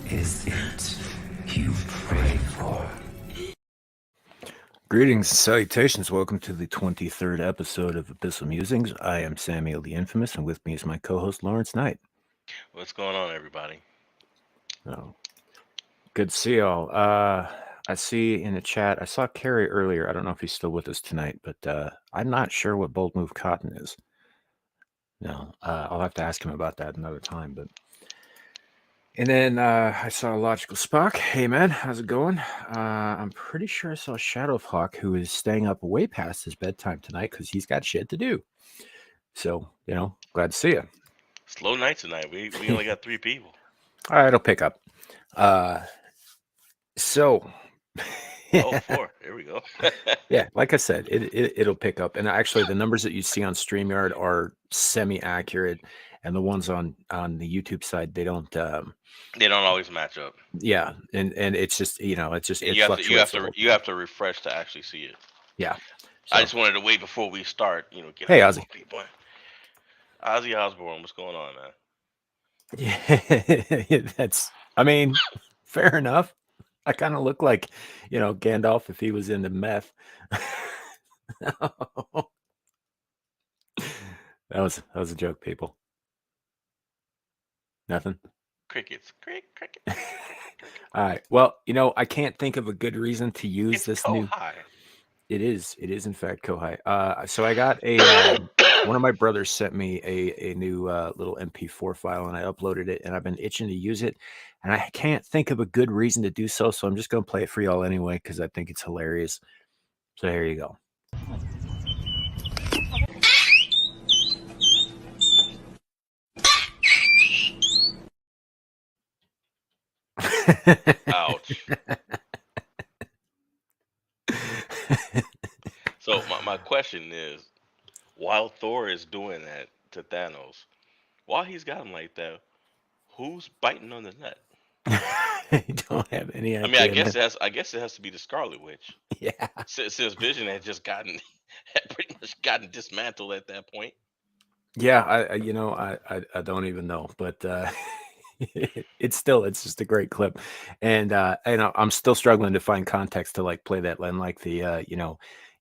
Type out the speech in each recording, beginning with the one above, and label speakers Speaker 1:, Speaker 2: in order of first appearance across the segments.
Speaker 1: is it you pray for?
Speaker 2: Greetings and salutations. Welcome to the 23rd episode of Abyssal Musings. I am Samuel the Infamous, and with me is my co-host Lawrence Knight.
Speaker 3: What's going on, everybody?
Speaker 2: Oh, good to see y'all. I see in the chat, I saw Kerry earlier. I don't know if he's still with us tonight, but I'm not sure what Bold Move Cotton is. No, I'll have to ask him about that another time. And then I saw Logical Spock. Hey man, how's it going? I'm pretty sure I saw Shadow of Hawk, who is staying up way past his bedtime tonight because he's got shit to do. So, glad to see you.
Speaker 3: Slow night tonight. We only got 3 people.
Speaker 2: All right, it'll pick up. So,
Speaker 3: Oh, 4. Here we go.
Speaker 2: yeah, like I said, it'll pick up. And actually, the numbers that you see on StreamYard are semi-accurate, and the ones on the YouTube side, they don't.
Speaker 3: They don't always match up.
Speaker 2: Yeah, and it's just it
Speaker 3: And
Speaker 2: fluctuates.
Speaker 3: you have to refresh to actually see it.
Speaker 2: Yeah.
Speaker 3: I
Speaker 2: So,
Speaker 3: just wanted to wait before we start. Get
Speaker 2: hey,
Speaker 3: a
Speaker 2: Ozzy.
Speaker 3: couple people. Ozzy Osbourne, what's going on, man?
Speaker 2: Yeah, I mean, fair enough. I kind of look like, Gandalf if he was into meth. That was a joke, people. Nothing.
Speaker 3: Crickets. Cricket.
Speaker 2: All right. Well, I can't think of a good reason to use
Speaker 3: It's
Speaker 2: this new.
Speaker 3: Kohai.
Speaker 2: It is in fact Kohai. So I got a one of my brothers sent me a new little MP4 file, and I uploaded it, and I've been itching to use it, and I can't think of a good reason to do so. So I'm just gonna play it for y'all anyway because I think it's hilarious. So here you go.
Speaker 3: Ouch. So my question is, while Thor is doing that to Thanos, while he's got him like that, who's biting on the nut?
Speaker 2: I don't have any
Speaker 3: I mean, I
Speaker 2: idea,
Speaker 3: guess
Speaker 2: man.
Speaker 3: it has to be the Scarlet Witch.
Speaker 2: Yeah.
Speaker 3: Since Vision had just had pretty much gotten dismantled at that point.
Speaker 2: Yeah, I don't even know, but it's just a great clip, and I'm still struggling to find context to like play that, and like the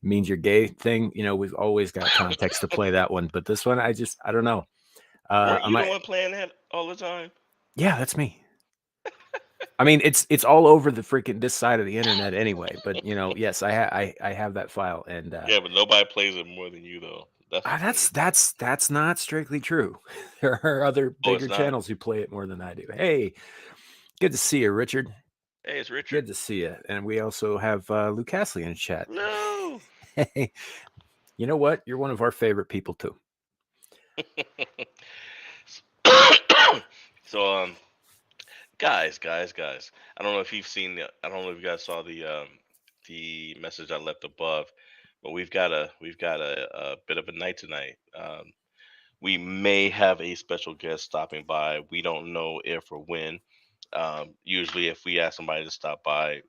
Speaker 2: means you're gay thing. We've always got context to play that one, but this one I don't know.
Speaker 3: Weren't
Speaker 2: I
Speaker 3: you the
Speaker 2: might,
Speaker 3: one playing that all the time?
Speaker 2: yeah, that's me. I mean, it's all over the freaking this side of the internet anyway, but yes, I have that file, and
Speaker 3: Yeah, but nobody plays it more than you, though. That's the thing.
Speaker 2: that's not strictly true. There are other
Speaker 3: Oh, it's
Speaker 2: bigger
Speaker 3: not.
Speaker 2: channels who play it more than I do. Hey, good to see you, Richard.
Speaker 3: Hey, it's Richard.
Speaker 2: Good to see you. And we also have Luke Castley in the chat.
Speaker 3: No.
Speaker 2: Hey, you know what? You're one of our favorite people too.
Speaker 3: So, guys. I don't know if you've seen I don't know if you guys saw the message I left above, but we've got a bit of a night tonight. We may have a special guest stopping by. We don't know if or when. Usually, if we ask somebody to stop by,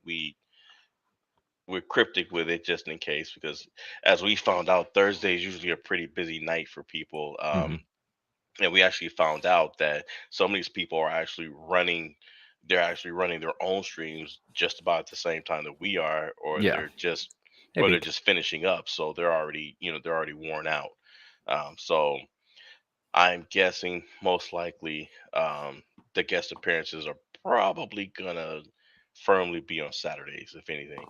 Speaker 3: we're cryptic with it just in case, because as we found out, Thursday is usually a pretty busy night for people.
Speaker 2: Mm-hmm.
Speaker 3: And we actually found out that some of these people are they're actually running their own streams just about at the same time that we are, or
Speaker 2: Yeah.
Speaker 3: they're
Speaker 2: Maybe.
Speaker 3: just finishing up, so they're already worn out. So I'm guessing most likely the guest appearances are probably gonna firmly be on Saturdays, if anything.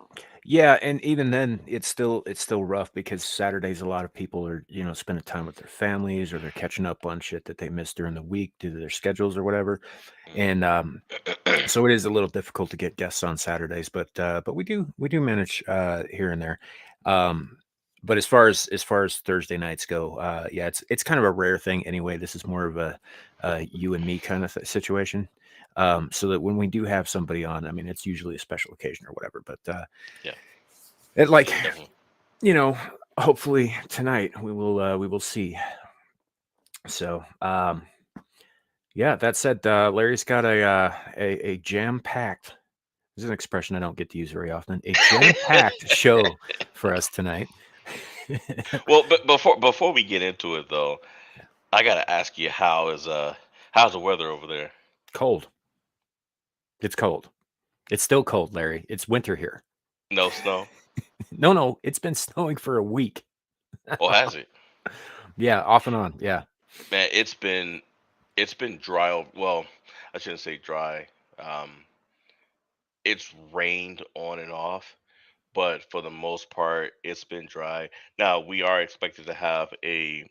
Speaker 2: Yeah, and even then, it's still rough because Saturdays a lot of people are spending time with their families, or they're catching up on shit that they missed during the week due to their schedules or whatever, and so it is a little difficult to get guests on Saturdays, but we do manage here and there. But as far as Thursday nights go, yeah, it's kind of a rare thing anyway. This is more of a you and me kind of situation. So that when we do have somebody on, I mean, it's usually a special occasion or whatever. But
Speaker 3: Yeah,
Speaker 2: it like
Speaker 3: definitely.
Speaker 2: hopefully tonight we will see. So yeah, that said, Larry's got a jam packed. This is an expression I don't get to use very often. A jam-packed show for us tonight.
Speaker 3: Well, but before we get into it though, I gotta ask you, how's the weather over there?
Speaker 2: Cold. It's cold. It's still cold, Larry. It's winter here.
Speaker 3: No snow.
Speaker 2: No, it's been snowing for a week.
Speaker 3: Oh, has it?
Speaker 2: Yeah, off and on. Yeah.
Speaker 3: Man, it's been dry. Well, I shouldn't say dry. Um, it's rained on and off, but for the most part, it's been dry. Now we are expected to have a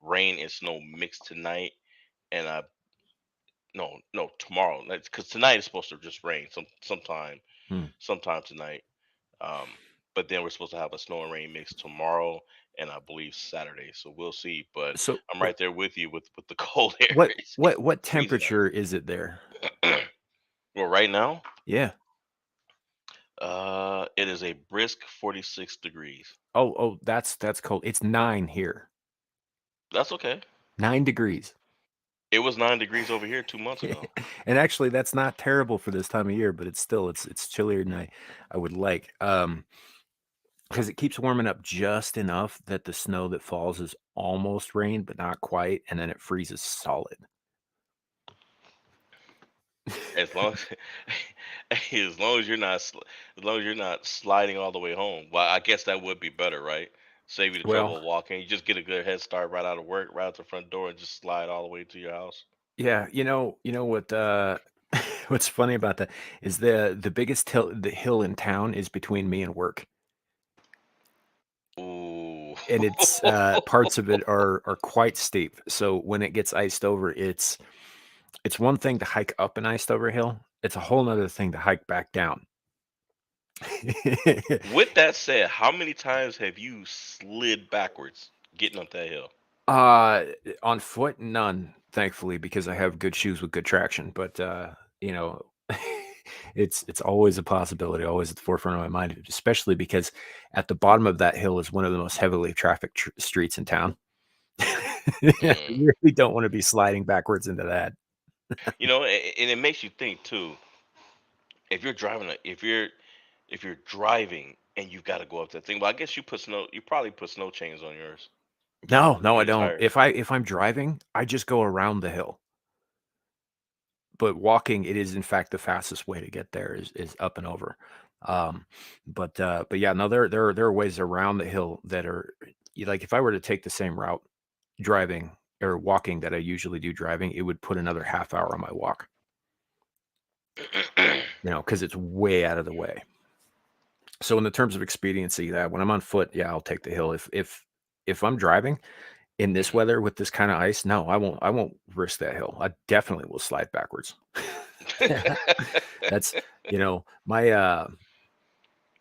Speaker 3: rain and snow mix tonight, and no, tomorrow. Because tonight is supposed to just rain
Speaker 2: Hmm.
Speaker 3: sometime tonight. Um, but then we're supposed to have a snow and rain mix tomorrow, and I believe Saturday. So we'll see. But
Speaker 2: So
Speaker 3: I'm right there with you with the cold air.
Speaker 2: what
Speaker 3: It's
Speaker 2: what
Speaker 3: freezing
Speaker 2: temperature is it there?
Speaker 3: out. Well, right now,
Speaker 2: Yeah.
Speaker 3: it is a brisk 46 degrees.
Speaker 2: Oh, that's cold. It's 9 here.
Speaker 3: That's okay.
Speaker 2: 9 degrees.
Speaker 3: It was 9 degrees over here 2 months ago.
Speaker 2: And actually that's not terrible for this time of year, but it's still it's chillier than I would like. Because it keeps warming up just enough that the snow that falls is almost rain, but not quite, and then it freezes solid.
Speaker 3: As long as, as long as you're not, as long as you're not sliding all the way home. Well, I guess that would be better, right? Save you the
Speaker 2: Well,
Speaker 3: trouble of walking. You just get a good head start right out of work, right out the front door, and just slide all the way to your house.
Speaker 2: yeah, you know what what's funny about that is the biggest hill in town is between me and work.
Speaker 3: Ooh.
Speaker 2: And it's parts of it are quite steep. So when it gets iced over, it's one thing to hike up an iced over hill. It's a whole nother thing to hike back down.
Speaker 3: With that said, how many times have you slid backwards getting up that hill?
Speaker 2: Uh, on foot, none, thankfully, because I have good shoes with good traction. But you know, it's always a possibility, always at the forefront of my mind, especially because at the bottom of that hill is one of the most heavily trafficked streets in town. I
Speaker 3: Mm.
Speaker 2: really don't want to be sliding backwards into that.
Speaker 3: And it makes you think too. If you're driving, if you're driving and you've got to go up that thing, well, I guess you probably put snow chains
Speaker 2: No,
Speaker 3: on
Speaker 2: I
Speaker 3: your
Speaker 2: don't.
Speaker 3: tires.
Speaker 2: If I'm driving, I just go around the hill. But walking, it is in fact the fastest way to get there is up and over. Um, but yeah, no, there are ways around the hill that are like if I were to take the same route driving or walking that I usually do driving, it would put another half hour on my walk, because it's way out of the way. So in the terms of expediency, that when I'm on foot, yeah, I'll take the hill. If I'm driving in this
Speaker 3: Mhm.
Speaker 2: weather with this kind of ice, no, I won't risk that hill. I definitely will slide backwards. That's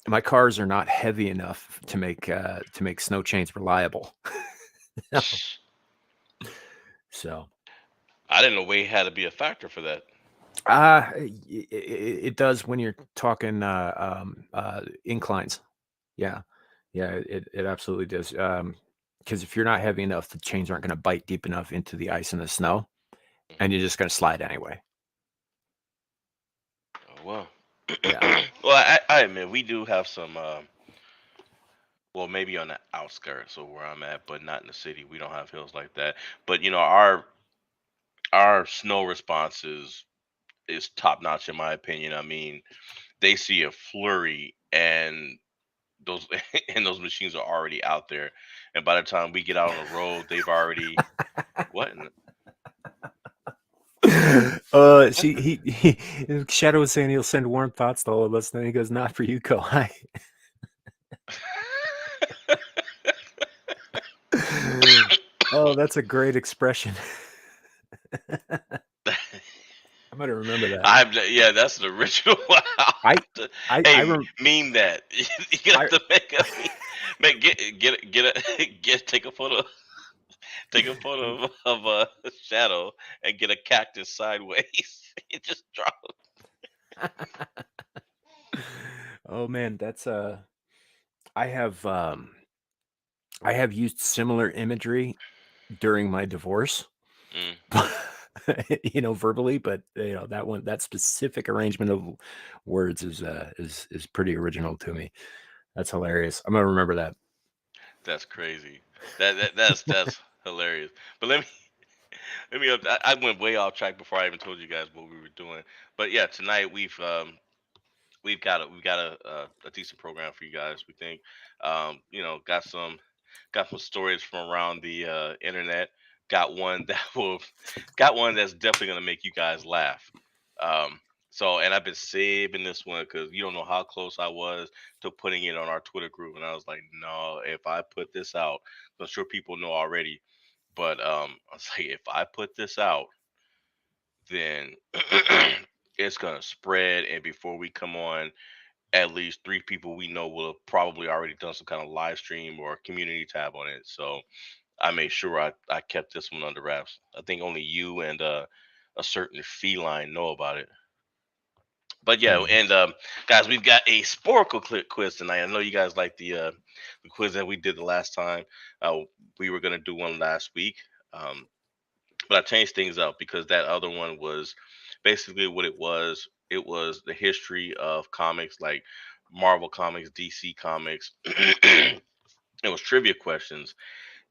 Speaker 2: my cars are not heavy enough to make snow chains reliable. So,
Speaker 3: I didn't know weight had to be a factor for that.
Speaker 2: it does when you're talking inclines. Yeah, yeah, it absolutely does. Because if you're not heavy enough, the chains aren't going to bite deep enough into the ice and the snow, and you're just going to slide anyway.
Speaker 3: Oh, well.
Speaker 2: Yeah.
Speaker 3: Well, I admit we do have some. Well, maybe on the outskirts of where I'm at, but not in the city. We don't have hills like that. But our snow response is top notch in my opinion. I mean, they see a flurry and those and those machines are already out there, and by the time we get out on the road, they've already what?
Speaker 2: See, Shadow was saying he'll send warm thoughts to all of us. Then he goes, "Not for you, Kohai." Oh, that's a great expression. I'm gonna remember that.
Speaker 3: Yeah, that's the original. I'll
Speaker 2: I,
Speaker 3: have to,
Speaker 2: I, I,
Speaker 3: hey,
Speaker 2: rem-
Speaker 3: meme that. You have
Speaker 2: I,
Speaker 3: to make a meme. Take a photo. Take a photo of a shadow and get a cactus sideways. It just drop.
Speaker 2: oh man, I have, I have used similar imagery during my divorce,
Speaker 3: Mm,
Speaker 2: verbally, but that specific arrangement of words is pretty original to me. That's hilarious. I'm gonna remember that.
Speaker 3: that's crazy. That's hilarious. But I mean, I went way off track before I even told you guys what we were doing. But yeah, tonight we've got a decent program for you guys. We think, got some stories from around the internet. Got one that will, got one that's definitely gonna make you guys laugh. Um, and I've been saving this one because you don't know how close I was to putting it on our Twitter group, and I was like, no, if I put this out, I'm sure people know already. But I was like, if I put this out, then it's gonna spread, and before we come on, at least three people we know will have probably already done some kind of live stream or community tab on it. So I made sure I kept this one under wraps. I think only you and a certain feline know about it. But yeah,
Speaker 2: Mhm.
Speaker 3: and guys, we've got a sporkle quiz tonight. I know you guys like the quiz that we did the last time. Uh, we were gonna do one last week, um, but I changed things up because that other one was basically what it was. It was the history of comics, like Marvel comics, DC comics. It was trivia questions,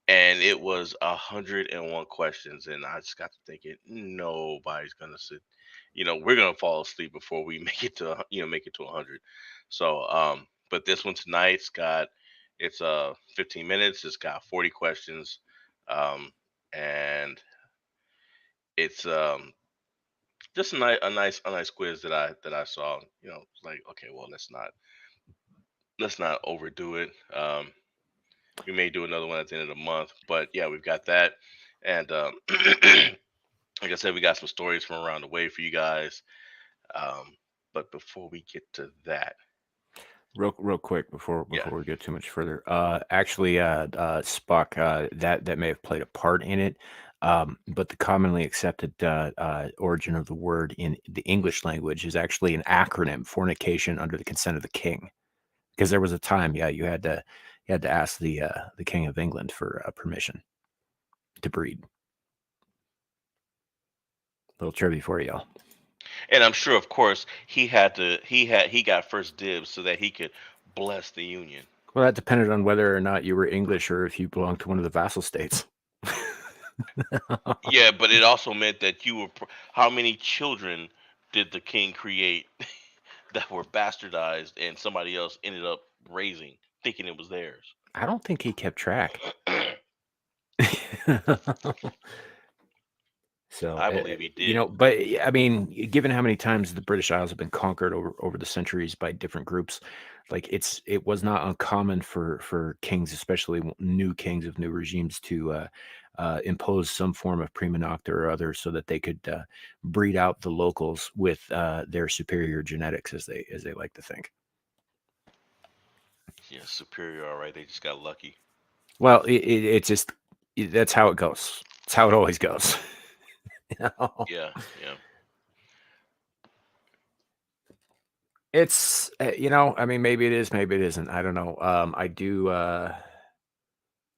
Speaker 3: and it was 101 questions, and I just got to thinking, nobody's gonna sit. We're gonna fall asleep before we make it to 100. So, but this one tonight's got it's 15 minutes. It's got 40 questions, and it's just a nice quiz that I saw. It's like, okay, well, let's not overdo it. We may do another one at the end of the month, but yeah, we've got that, and like I said, we got some stories from around the way for you guys. Um, but before we get to that,
Speaker 2: Real quick before
Speaker 3: yeah,
Speaker 2: we get too much further. Actually, Spock, that may have played a part in it. But the commonly accepted origin of the word in the English language is actually an acronym: fornication under the consent of the king. Because there was a time, yeah, you had to ask the king of England for permission to breed. Little trivia for y'all.
Speaker 3: and I'm sure, of course, he got first dibs so that he could bless the union.
Speaker 2: Well, that depended on whether or not you were English or if you belonged to one of the vassal states.
Speaker 3: Yeah, but it also meant that how many children did the king create that were bastardized and somebody else ended up raising, thinking it was theirs?
Speaker 2: I don't think he kept track. So,
Speaker 3: I believe he did.
Speaker 2: but I mean, given how many times the British Isles have been conquered over the centuries by different groups, like it was not uncommon for kings, especially new kings of new regimes, to impose some form of prima nocta or other, so that they could breed out the locals with their superior genetics, as they like to think.
Speaker 3: Yeah, superior. All right, they just got lucky.
Speaker 2: Well, it's just that's how it goes. It's how it always goes. You know?
Speaker 3: Yeah, yeah.
Speaker 2: It's I mean, maybe it is, maybe it isn't. I don't know. I do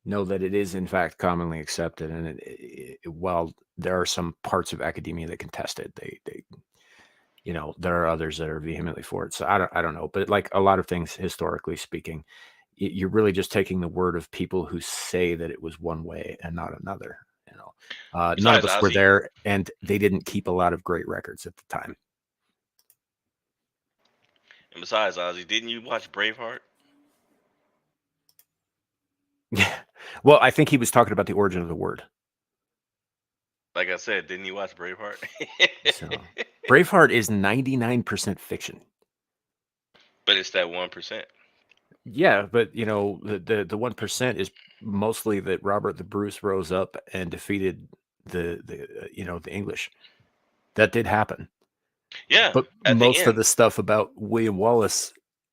Speaker 2: know that it is in fact commonly accepted, and while there are some parts of academia that contest it, they there are others that are vehemently for it. So I don't know, but like a lot of things, historically speaking, you're really just taking the word of people who say that it was one way and not another. None of
Speaker 3: Besides
Speaker 2: us were
Speaker 3: Ozzy,
Speaker 2: there, and they didn't keep a lot of great records at the time.
Speaker 3: didn't you watch Braveheart?
Speaker 2: Yeah. Well, I think he was talking about the origin of the word.
Speaker 3: Like I said, didn't you watch Braveheart?
Speaker 2: So Braveheart is 99% fiction.
Speaker 3: But it's that 1%.
Speaker 2: Yeah, but the 1% is mostly that Robert the Bruce rose up and defeated the English. That did happen.
Speaker 3: Yeah,
Speaker 2: But
Speaker 3: at the
Speaker 2: most of
Speaker 3: end,
Speaker 2: the stuff about William Wallace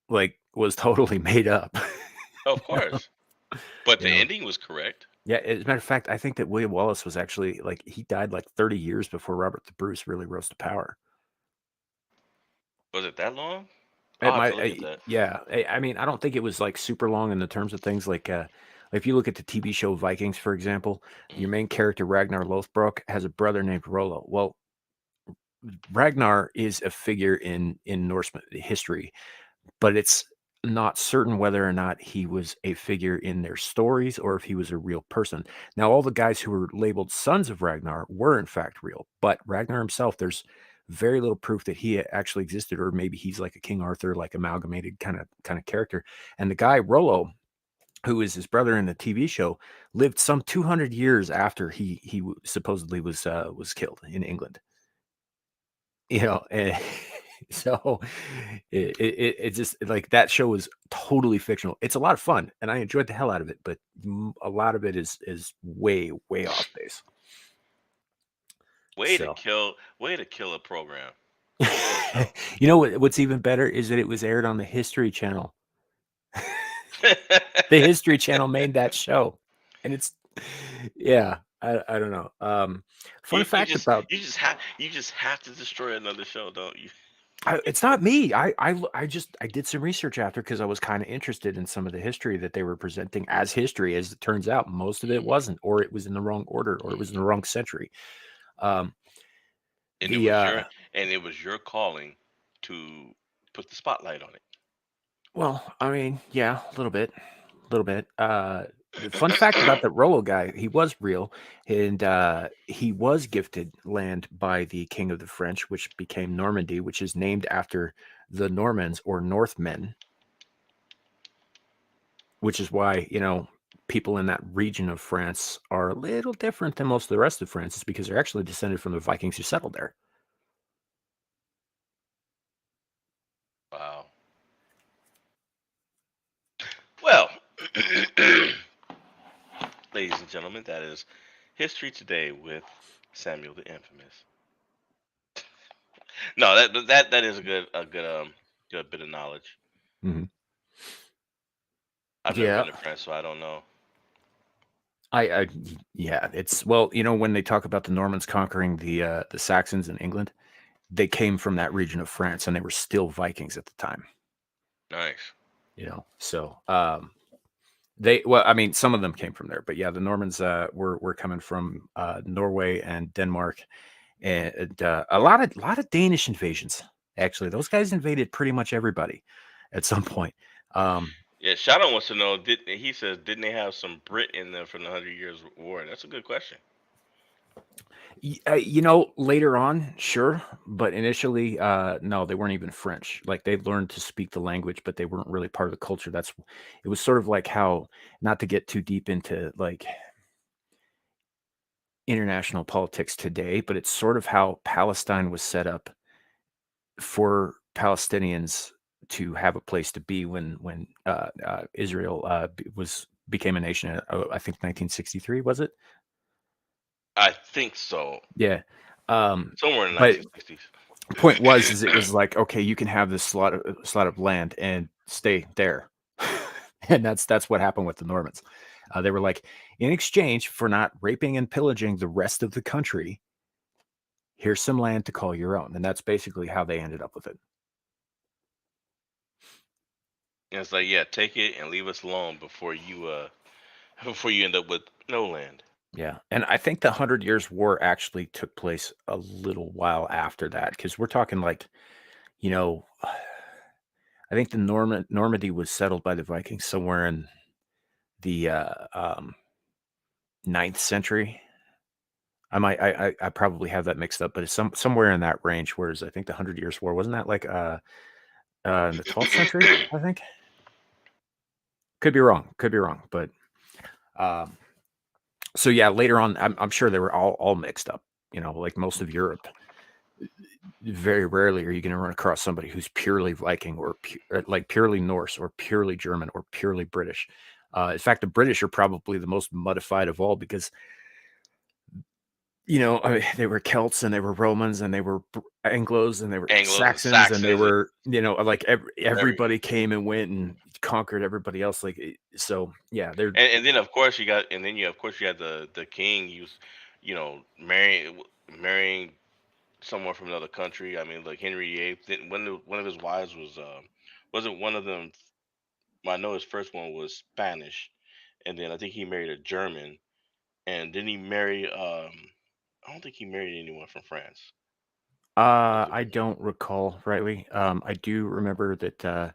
Speaker 2: was totally made up.
Speaker 3: of course. But
Speaker 2: You
Speaker 3: the
Speaker 2: know.
Speaker 3: ending was correct.
Speaker 2: Yeah, as a matter of fact, I think that William Wallace was actually he died like 30 years before Robert the Bruce really rose to power.
Speaker 3: Was it that long?
Speaker 2: It
Speaker 3: I'll have to
Speaker 2: might,
Speaker 3: look at that.
Speaker 2: yeah. I mean, I don't think it was like super long in the terms of things if you look at the TV show Vikings, for example, your main character Ragnar Lothbrok has a brother named Rollo. Well, Ragnar is a figure in Norse history, but it's not certain whether or not he was a figure in their stories or if he was a real person. Now, all the guys who were labeled sons of Ragnar were in fact real, but Ragnar himself, there's very little proof that he actually existed, or maybe he's like a King Arthur, like amalgamated kind of character. And the guy Rollo, who is his brother in the TV show, lived some 200 years after he supposedly was killed in England. And so it just like that show is totally fictional. It's a lot of fun, and I enjoyed the hell out of it, but a lot of it is way off base. So,
Speaker 3: Way to kill a program.
Speaker 2: you know what's even better is that it was aired on the History Channel. The History Channel made that show, and it's yeah. I don't know. Fun fact about
Speaker 3: you just have to destroy another show, don't you?
Speaker 2: it's not me. I did some research after because I was kind of interested in some of the history that they were presenting as history. As it turns out, most of it wasn't, or it was in the wrong order, or it was in the wrong century. Um,
Speaker 3: And it
Speaker 2: the
Speaker 3: was your calling to put the spotlight on
Speaker 2: well, I mean, yeah, a little bit, the fun fact about
Speaker 3: it.
Speaker 2: the Rollo guy, he was real, and he was gifted land by the King of the French, which became Normandy, which is named after the Normans or Northmen, which is why, people in that region of France are a little different than most of the rest of France. It's because they're actually descended from the Vikings who settled there.
Speaker 3: Wow. Well, ladies and gentlemen, that is History Today with Samuel the Infamous. No, that is good bit of knowledge.
Speaker 2: Mhm.
Speaker 3: I've never
Speaker 2: Yeah.
Speaker 3: been to France, so I don't know.
Speaker 2: Yeah, it's well, when they talk about the Normans conquering the Saxons in England, they came from that region of France, and they were still Vikings at the time.
Speaker 3: Nice.
Speaker 2: So well, I mean, some of them came from there, but yeah, the Normans were coming from Norway and Denmark, and a lot of Danish invasions. Actually, those guys invaded pretty much everybody at some point. Um,
Speaker 3: Yeah, Shadow wants to know. He says didn't they have some Brit in them from the 100 Years' War? That's a good question.
Speaker 2: Later on, sure, but initially, no, they weren't even French. Like they learned to speak the language, but they weren't really part of the culture. It was sort of like how, not to get too deep into like international politics today, but it's sort of how Palestine was set up for Palestinians to have a place to be when Israel became a nation. I think 1963 was it?
Speaker 3: I think so.
Speaker 2: Yeah.
Speaker 3: Somewhere in the
Speaker 2: But
Speaker 3: 1960s.
Speaker 2: point was, is it was like, okay, you can have this slot of land and stay there, and that's what happened with the Normans. They were like, in exchange for not raping and pillaging the rest of the country, here's some land to call your own, and that's basically how they ended up with it.
Speaker 3: And it's like, yeah, take it and leave us alone before you before you end up with no land.
Speaker 2: Yeah, and I think the 100 Years' War actually took place a little while after that, because we're talking like, you know, I think the Normandy was settled by the Vikings somewhere in the 9th century. I probably have that mixed up, but it's somewhere in that range. Whereas I think the 100 Years' War wasn't that like in the 12th century, I think. Could be wrong. Could be wrong. But um, so yeah, later on, I'm sure they were all mixed up. Like most of Europe. Very rarely are you going to run across somebody who's purely Viking or like purely Norse or purely German or purely British. In fact, the British are probably the most modified of all because I mean, they were Celts and they were Romans and they were Anglos and they were
Speaker 3: Anglos and
Speaker 2: Saxons and they
Speaker 3: Saxons and
Speaker 2: were, like
Speaker 3: everyone.
Speaker 2: everybody came and went and conquered everybody else. Like, so yeah, they're,
Speaker 3: And then of course you got, and then you of course you had the king. He was, marrying someone from another country. I mean, like Henry VIII. Then one of his wives was wasn't one of them. I know his first one was Spanish, and then I think he married a German, and then he married. I don't think he married anyone from France.
Speaker 2: I don't recall rightly. I do remember that,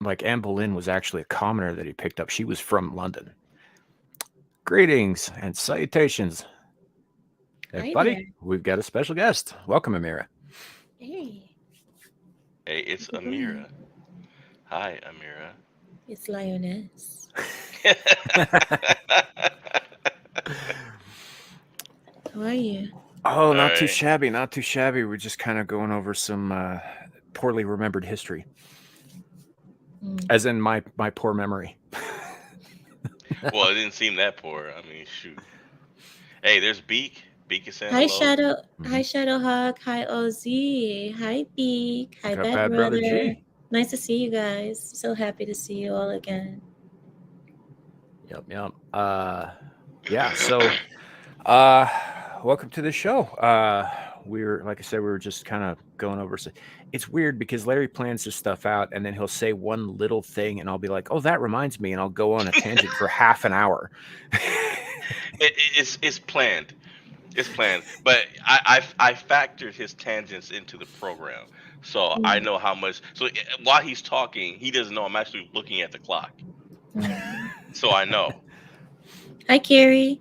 Speaker 2: like Anne Boleyn was actually a commoner that he picked up. She was from London. Greetings and salutations,
Speaker 4: Hi
Speaker 2: everybody.
Speaker 4: there.
Speaker 2: We've got a special guest. Welcome, Amira.
Speaker 4: Hey,
Speaker 3: Hey, it's
Speaker 4: how's it going?
Speaker 3: Amira. Hi, Amira.
Speaker 4: It's Lioness. How are you?
Speaker 2: Oh,
Speaker 3: All
Speaker 2: not too
Speaker 3: right.
Speaker 2: shabby, not too shabby. We're just kind of going over some poorly remembered history,
Speaker 4: Mm.
Speaker 2: as in my poor memory.
Speaker 3: Well, it didn't seem that poor. I mean, shoot. Hey, there's Beak. Beak is saying
Speaker 4: Hi,
Speaker 3: hello.
Speaker 4: Shadow.
Speaker 2: Mhm.
Speaker 4: Hi, Shadowhawk. Hi, OZ. Hi, Beak. Hi,
Speaker 2: Got
Speaker 4: Bad
Speaker 2: Bad Brother
Speaker 4: Brother.
Speaker 2: G.
Speaker 4: Nice to see you guys. So happy to see you all again.
Speaker 2: Yep. Yeah. So, uh, welcome to the show. We're like I said, we were just kind of going over. It's weird because Larry plans this stuff out, and then he'll say one little thing, and I'll be like, "Oh, that reminds me," and I'll go on a tangent for half an hour.
Speaker 3: It's planned. It's planned. But I factored his tangents into the program, so I
Speaker 4: Mm.
Speaker 3: know how much. So while he's talking, he doesn't know I'm actually looking at the clock,
Speaker 4: Mm.
Speaker 3: so I know.
Speaker 4: Hi, Carrie.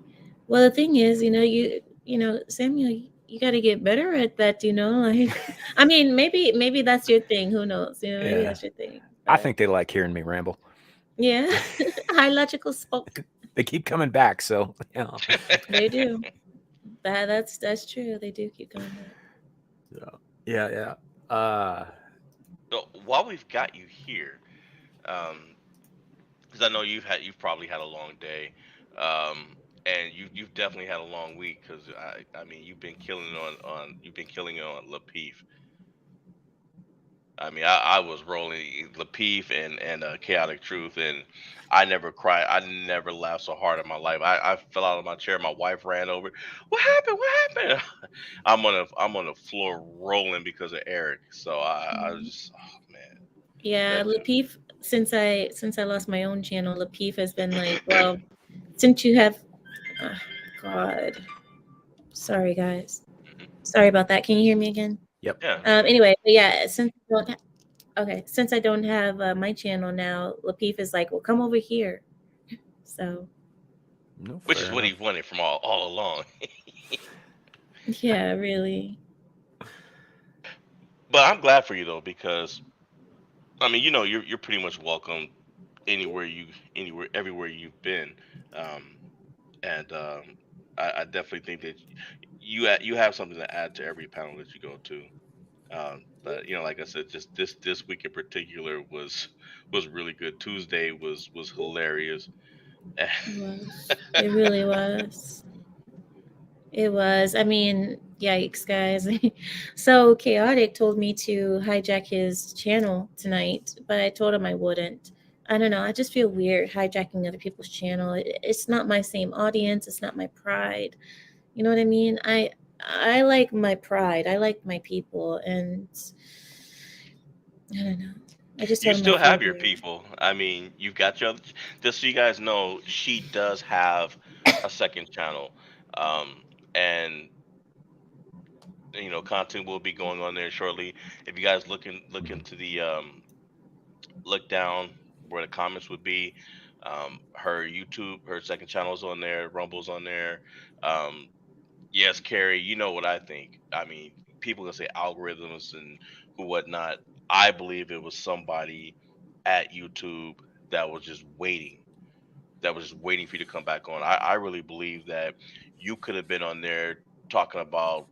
Speaker 4: Well, the thing is, Samuel, you got to get better at that. Like, I mean, maybe that's your thing. Who knows? Maybe
Speaker 2: Yeah,
Speaker 4: that's your thing.
Speaker 2: I
Speaker 4: But
Speaker 2: think they like hearing me ramble.
Speaker 4: yeah, high logical spoke.
Speaker 2: They keep coming back, so yeah.
Speaker 4: They do. That's true. They do keep coming back.
Speaker 2: So, yeah. Uh,
Speaker 3: So while we've got you here, because I know you've probably had a long day, and you've definitely had a long week. Because I mean you've been killing it on Lapeef. I mean, I was rolling Lapeef and Chaotic Truth, and I never cried. I never laughed so hard in my life. I fell out of my chair. My wife ran over. What happened? What happened? I'm on the floor rolling because of Eric. So I was
Speaker 4: Mhm.
Speaker 3: just, oh man,
Speaker 4: Yeah,
Speaker 3: that dude.
Speaker 4: Lapeef. Since I lost my own channel, Lapeef has been like, well, since you have, uh, God, sorry guys,
Speaker 3: Mhm.
Speaker 4: sorry about that. Can you hear me again?
Speaker 2: yep.
Speaker 3: Yeah,
Speaker 4: Anyway, but yeah, since I don't have my channel now, Lapeef is like, well, come over here. So
Speaker 2: No,
Speaker 3: which is
Speaker 2: fair
Speaker 3: what he
Speaker 2: enough.
Speaker 3: wanted from all along.
Speaker 4: yeah, really.
Speaker 3: But I'm glad for you though, because I mean, you're pretty much welcome anywhere anywhere everywhere you've been. Um, and I definitely think that you have something to add to every panel that you go to. But like I said, just this week in particular was really good. Tuesday was hilarious.
Speaker 4: It was. It really was. It was. I mean, yikes, guys. So Chaotic told me to hijack his channel tonight, but I told him I wouldn't. I don't know. I just feel weird hijacking other people's channel. It's not my same audience. It's not my pride. You know what I mean? I like my pride. I like my people, and I don't know. I just
Speaker 3: You
Speaker 4: told him I
Speaker 3: still
Speaker 4: feel
Speaker 3: have your
Speaker 4: weird.
Speaker 3: people. I mean, you've got your just so you guys know, she does have a second channel. Um, and content will be going on there shortly. If you guys look
Speaker 2: Mhm.
Speaker 3: into the look down where the comments would be, her YouTube, her second channel's on there, Rumble's on there. Um, yes, Carrie, you know what I think. I mean, people can say algorithms and who whatnot. I believe it was somebody at YouTube that was just waiting, for you to come back on. I really believe that you could have been on there talking about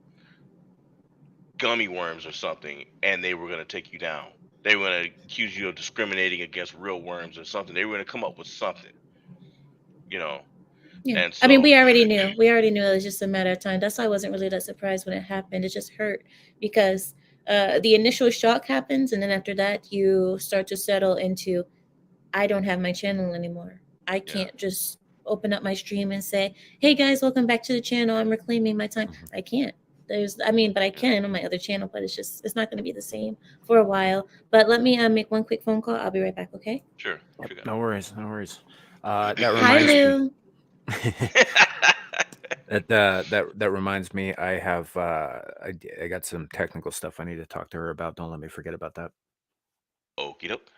Speaker 3: gummy worms or something, and they were going to take you down. They were going to accuse you of discriminating against real worms or something. They were going to come up with something, you know.
Speaker 4: Yeah.
Speaker 3: And
Speaker 4: I mean,
Speaker 3: so,
Speaker 4: we already knew. We already knew it was just a matter of time. That's why I wasn't really that surprised when it happened. It just hurt because the initial shock happens, and then after that, you start to settle into, I don't have my channel anymore. I
Speaker 3: yeah.
Speaker 4: can't just open up my stream and say, "Hey guys, welcome back to the channel. I'm reclaiming my time."
Speaker 2: Mhm.
Speaker 4: I can't. I mean, but I can on my other channel, but it's not going to be the same for a while. But let me make one quick phone call. I'll be right back. Okay.
Speaker 3: Sure. What
Speaker 2: Yep.
Speaker 3: you got?
Speaker 2: No worries. No worries. That
Speaker 4: Hi,
Speaker 2: reminds me.
Speaker 4: Lou.
Speaker 2: That reminds me. I have I got some technical stuff I need to talk to her about. Don't let me forget about that.
Speaker 3: Okie doke.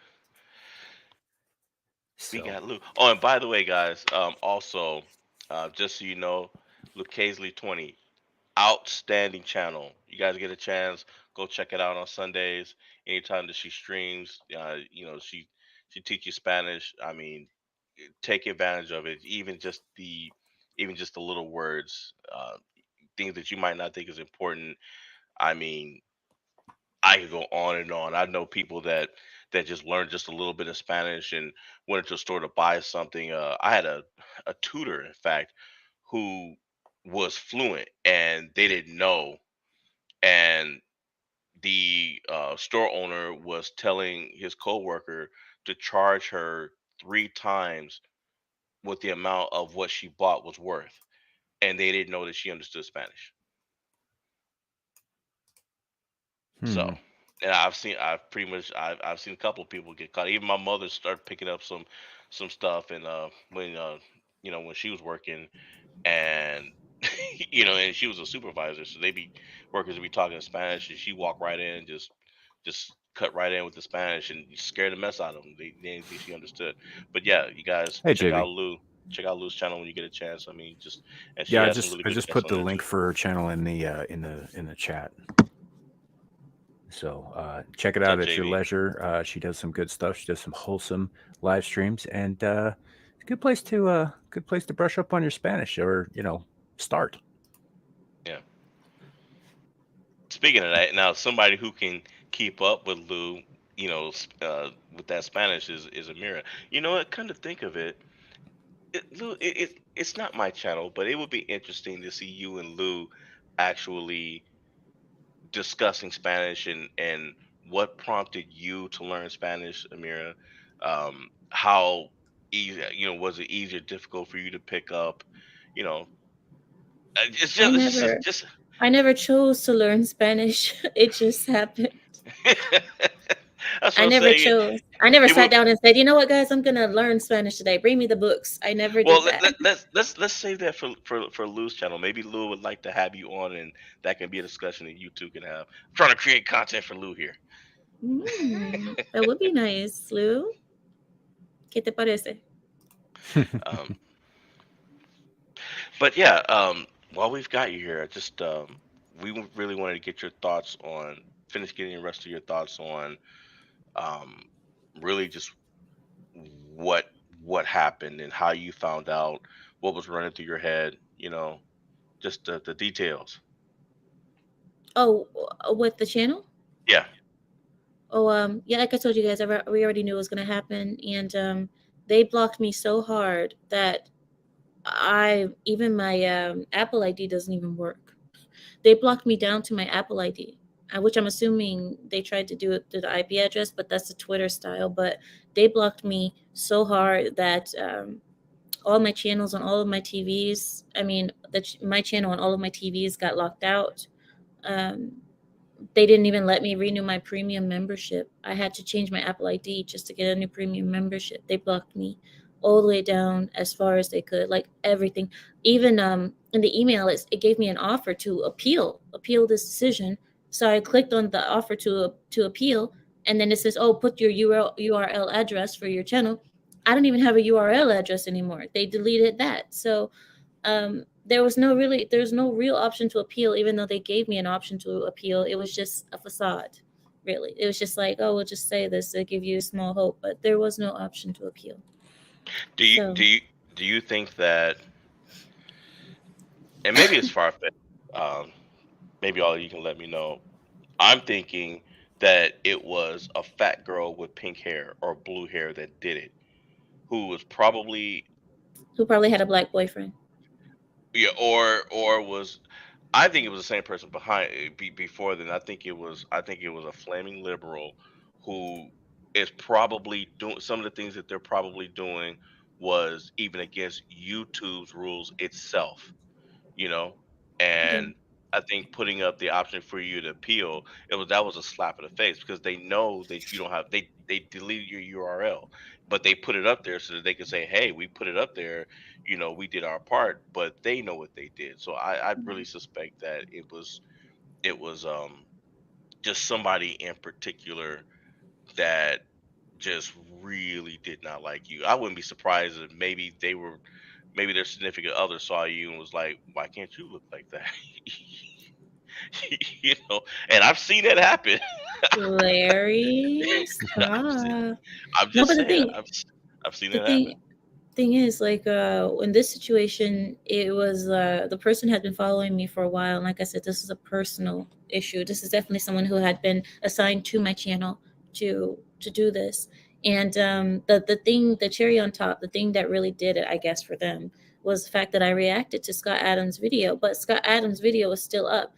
Speaker 3: We
Speaker 2: So,
Speaker 3: got Lou. Oh, and by the way, guys, also, just so you know, Lucasely 20, outstanding channel. You guys get a chance, go check it out on Sundays. Anytime that she streams, she teaches Spanish. I mean, take advantage of it. Even just the little words, things that you might not think is important. I mean, I could go on and on. I know people that just learned just a little bit of Spanish and went into a store to buy something. I had a tutor, in fact, who was fluent and they didn't know, and the store owner was telling his coworker to charge her 3 times what the amount of what she bought was worth, and they didn't know that she understood Spanish. So,
Speaker 2: hmm.
Speaker 3: and I've seen a couple of people get caught. Even my mother started picking up some stuff, and when she was working, and and she was a supervisor, so they be workers would be talking in Spanish, and she walked right in, just cut right in with the Spanish, and scared the mess out of them. They didn't think she understood. But yeah, you guys
Speaker 2: Hey,
Speaker 3: check
Speaker 2: JB.
Speaker 3: out Lou. Check out Lou's channel when you get a chance. I mean, and she
Speaker 2: Yeah,
Speaker 3: has some really
Speaker 2: I
Speaker 3: good
Speaker 2: just
Speaker 3: guests
Speaker 2: put
Speaker 3: on
Speaker 2: the
Speaker 3: there
Speaker 2: link
Speaker 3: too.
Speaker 2: for her channel in the chat. So check it
Speaker 3: What's
Speaker 2: out
Speaker 3: up,
Speaker 2: at your
Speaker 3: JV?
Speaker 2: leisure. She does some good stuff. She does some wholesome live streams, and it's a good place to brush up on your Spanish, or start.
Speaker 3: Yeah. Speaking of that, now somebody who can keep up with Lou, with that Spanish is Amira. You know what? Come to think of it, Lou, it's not my channel, but it would be interesting to see you and Lou actually discussing Spanish, and what prompted you to learn Spanish, Amira. How easy, was it easy or difficult for you to pick up? You know,
Speaker 4: I
Speaker 3: it's just,
Speaker 4: never,
Speaker 3: just
Speaker 4: I never chose to learn Spanish. It just happened.
Speaker 3: That's what
Speaker 4: I
Speaker 3: I'm
Speaker 4: never
Speaker 3: saying.
Speaker 4: chose. I never
Speaker 3: It
Speaker 4: sat
Speaker 3: would.
Speaker 4: down and said, you know what, guys, I'm gonna learn Spanish today. Bring me the books. I never
Speaker 3: Well,
Speaker 4: did that.
Speaker 3: let's save that for Lou's channel. Maybe Lou would like to have you on, and that can be a discussion that you two can have. I'm trying to create content for Lou here.
Speaker 4: That would be nice, Lou. ¿Qué te parece?
Speaker 3: Um, but yeah, while we've got you here, really wanted to get your thoughts on finish getting the rest of your thoughts on um, really just what what happened and how you found out, what was running through your head. Just the details.
Speaker 4: Oh, with the channel?
Speaker 3: Yeah.
Speaker 4: Oh, yeah, like I told you guys, we already knew it was gonna happen, and they blocked me so hard that I even my Apple ID doesn't even work. They blocked me down to my Apple ID, which I'm assuming they tried to do it through the IP address, but that's the Twitter style. But they blocked me so hard that all my channels on all of my TVs, I mean, my channel on all of my TVs got locked out. Um, they didn't even let me renew my premium membership. I had to change my Apple ID just to get a new premium membership. They blocked me all the way down as far as they could, like everything. Even in the email, it gave me an offer to appeal this decision. So I clicked on the offer to appeal, and then it says, "Oh, put your URL address for your channel." I don't even have a URL address anymore. They deleted that. So there's no real option to appeal, even though they gave me an option to appeal. It was just a facade, really. It was just like, oh, we'll just say this to give you a small hope, but there was no option to appeal.
Speaker 3: Do you do
Speaker 4: So
Speaker 3: you do you think that, and maybe it's far fetched, maybe all you can let me know. I'm thinking that it was a fat girl with pink hair or blue hair that did it, who was probably,
Speaker 4: who probably had a black boyfriend?
Speaker 3: yeah, or was, I think it was the same person behind before then. I think it was a flaming liberal who is probably doing some of the things that they're probably doing was even against YouTube's rules itself. you know
Speaker 4: Yeah.
Speaker 3: and I think putting up the option for you to appeal, that was a slap in the face, because they know that you don't have, they deleted your URL, but they put it up there so that they can say, hey, we put it up there, we did our part, but they know what they did. So I really suspect that it was just somebody in particular that just really did not like you. I wouldn't be surprised if maybe their significant other saw you and was like, "Why can't you look like that?" you know, and I've seen it happen.
Speaker 4: Larry,
Speaker 3: I'm just,
Speaker 4: stop.
Speaker 3: I'm
Speaker 4: No,
Speaker 3: just
Speaker 4: but
Speaker 3: saying, I've seen
Speaker 4: the
Speaker 3: it happen.
Speaker 4: thing is, like, in this situation, it was the person had been following me for a while, and like I said, this is a personal issue. This is definitely someone who had been assigned to my channel to do this. And the cherry on top, the thing that really did it, I guess, for them was the fact that I reacted to Scott Adams' video, but Scott Adams' video was still up.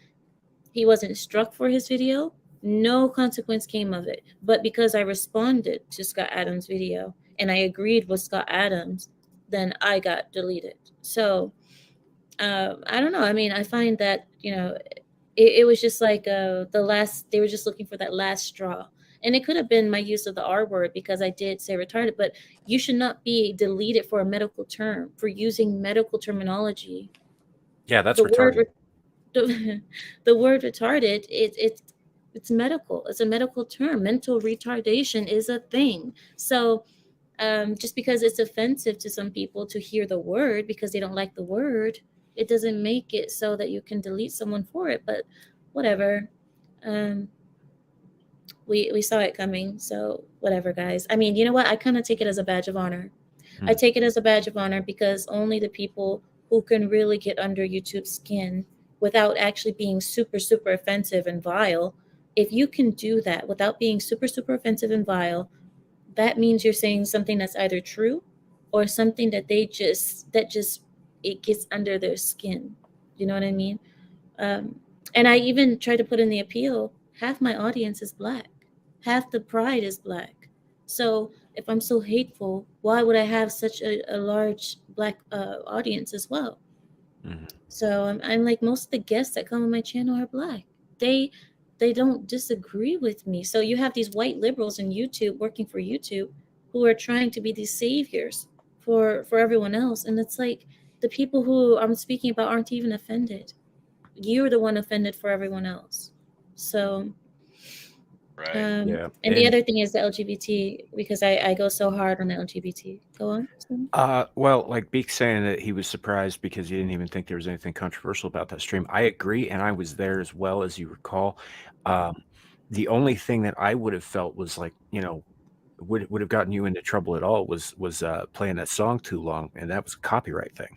Speaker 4: He wasn't struck for his video. No consequence came of it. But because I responded to Scott Adams' video and I agreed with Scott Adams, then I got deleted. So I don't know. I mean, I find that, it was just like they were just looking for that last straw. And it could have been my use of the R word because I did say retarded, but you should not be deleted for a medical term, for using medical terminology.
Speaker 2: Yeah, that's
Speaker 4: The word
Speaker 2: retarded.
Speaker 4: the word retarded, it's medical. It's a medical term. Mental retardation is a thing. So just because it's offensive to some people to hear the word because they don't like the word, it doesn't make it so that you can delete someone for it. But whatever. um we saw it coming, so whatever, guys. I mean, you know what, I kind of take it as a badge of honor. I take it as a badge of honor because only the people who can really get under YouTube's skin without actually being super, super offensive and vile, if you can do that without being super, super offensive and vile, that means you're saying something that's either true or something that just it gets under their skin. You know what I mean? Um, and I even try to put in the appeal. Half my audience is black. Half the pride is black. So if I'm so hateful, why would I have such a large black audience as well?
Speaker 2: Mhm.
Speaker 4: So I'm like, most of the guests that come on my channel are black. They they don't disagree with me. So you have these white liberals in YouTube working for YouTube who are trying to be these saviors for everyone else, and it's like the people who I'm speaking about aren't even offended. You're the one offended for everyone else. So
Speaker 3: Right.
Speaker 2: Yeah,
Speaker 4: and the
Speaker 2: and
Speaker 4: other thing is the LGBT, because I go so hard on the LGBT. Go on.
Speaker 2: well, like Beak saying that he was surprised because he didn't even think there was anything controversial about that stream. I agree, and I was there as well, as you recall. Um, the only thing that I would have felt was like, would have gotten you into trouble at all was playing that song too long, and that was a copyright thing,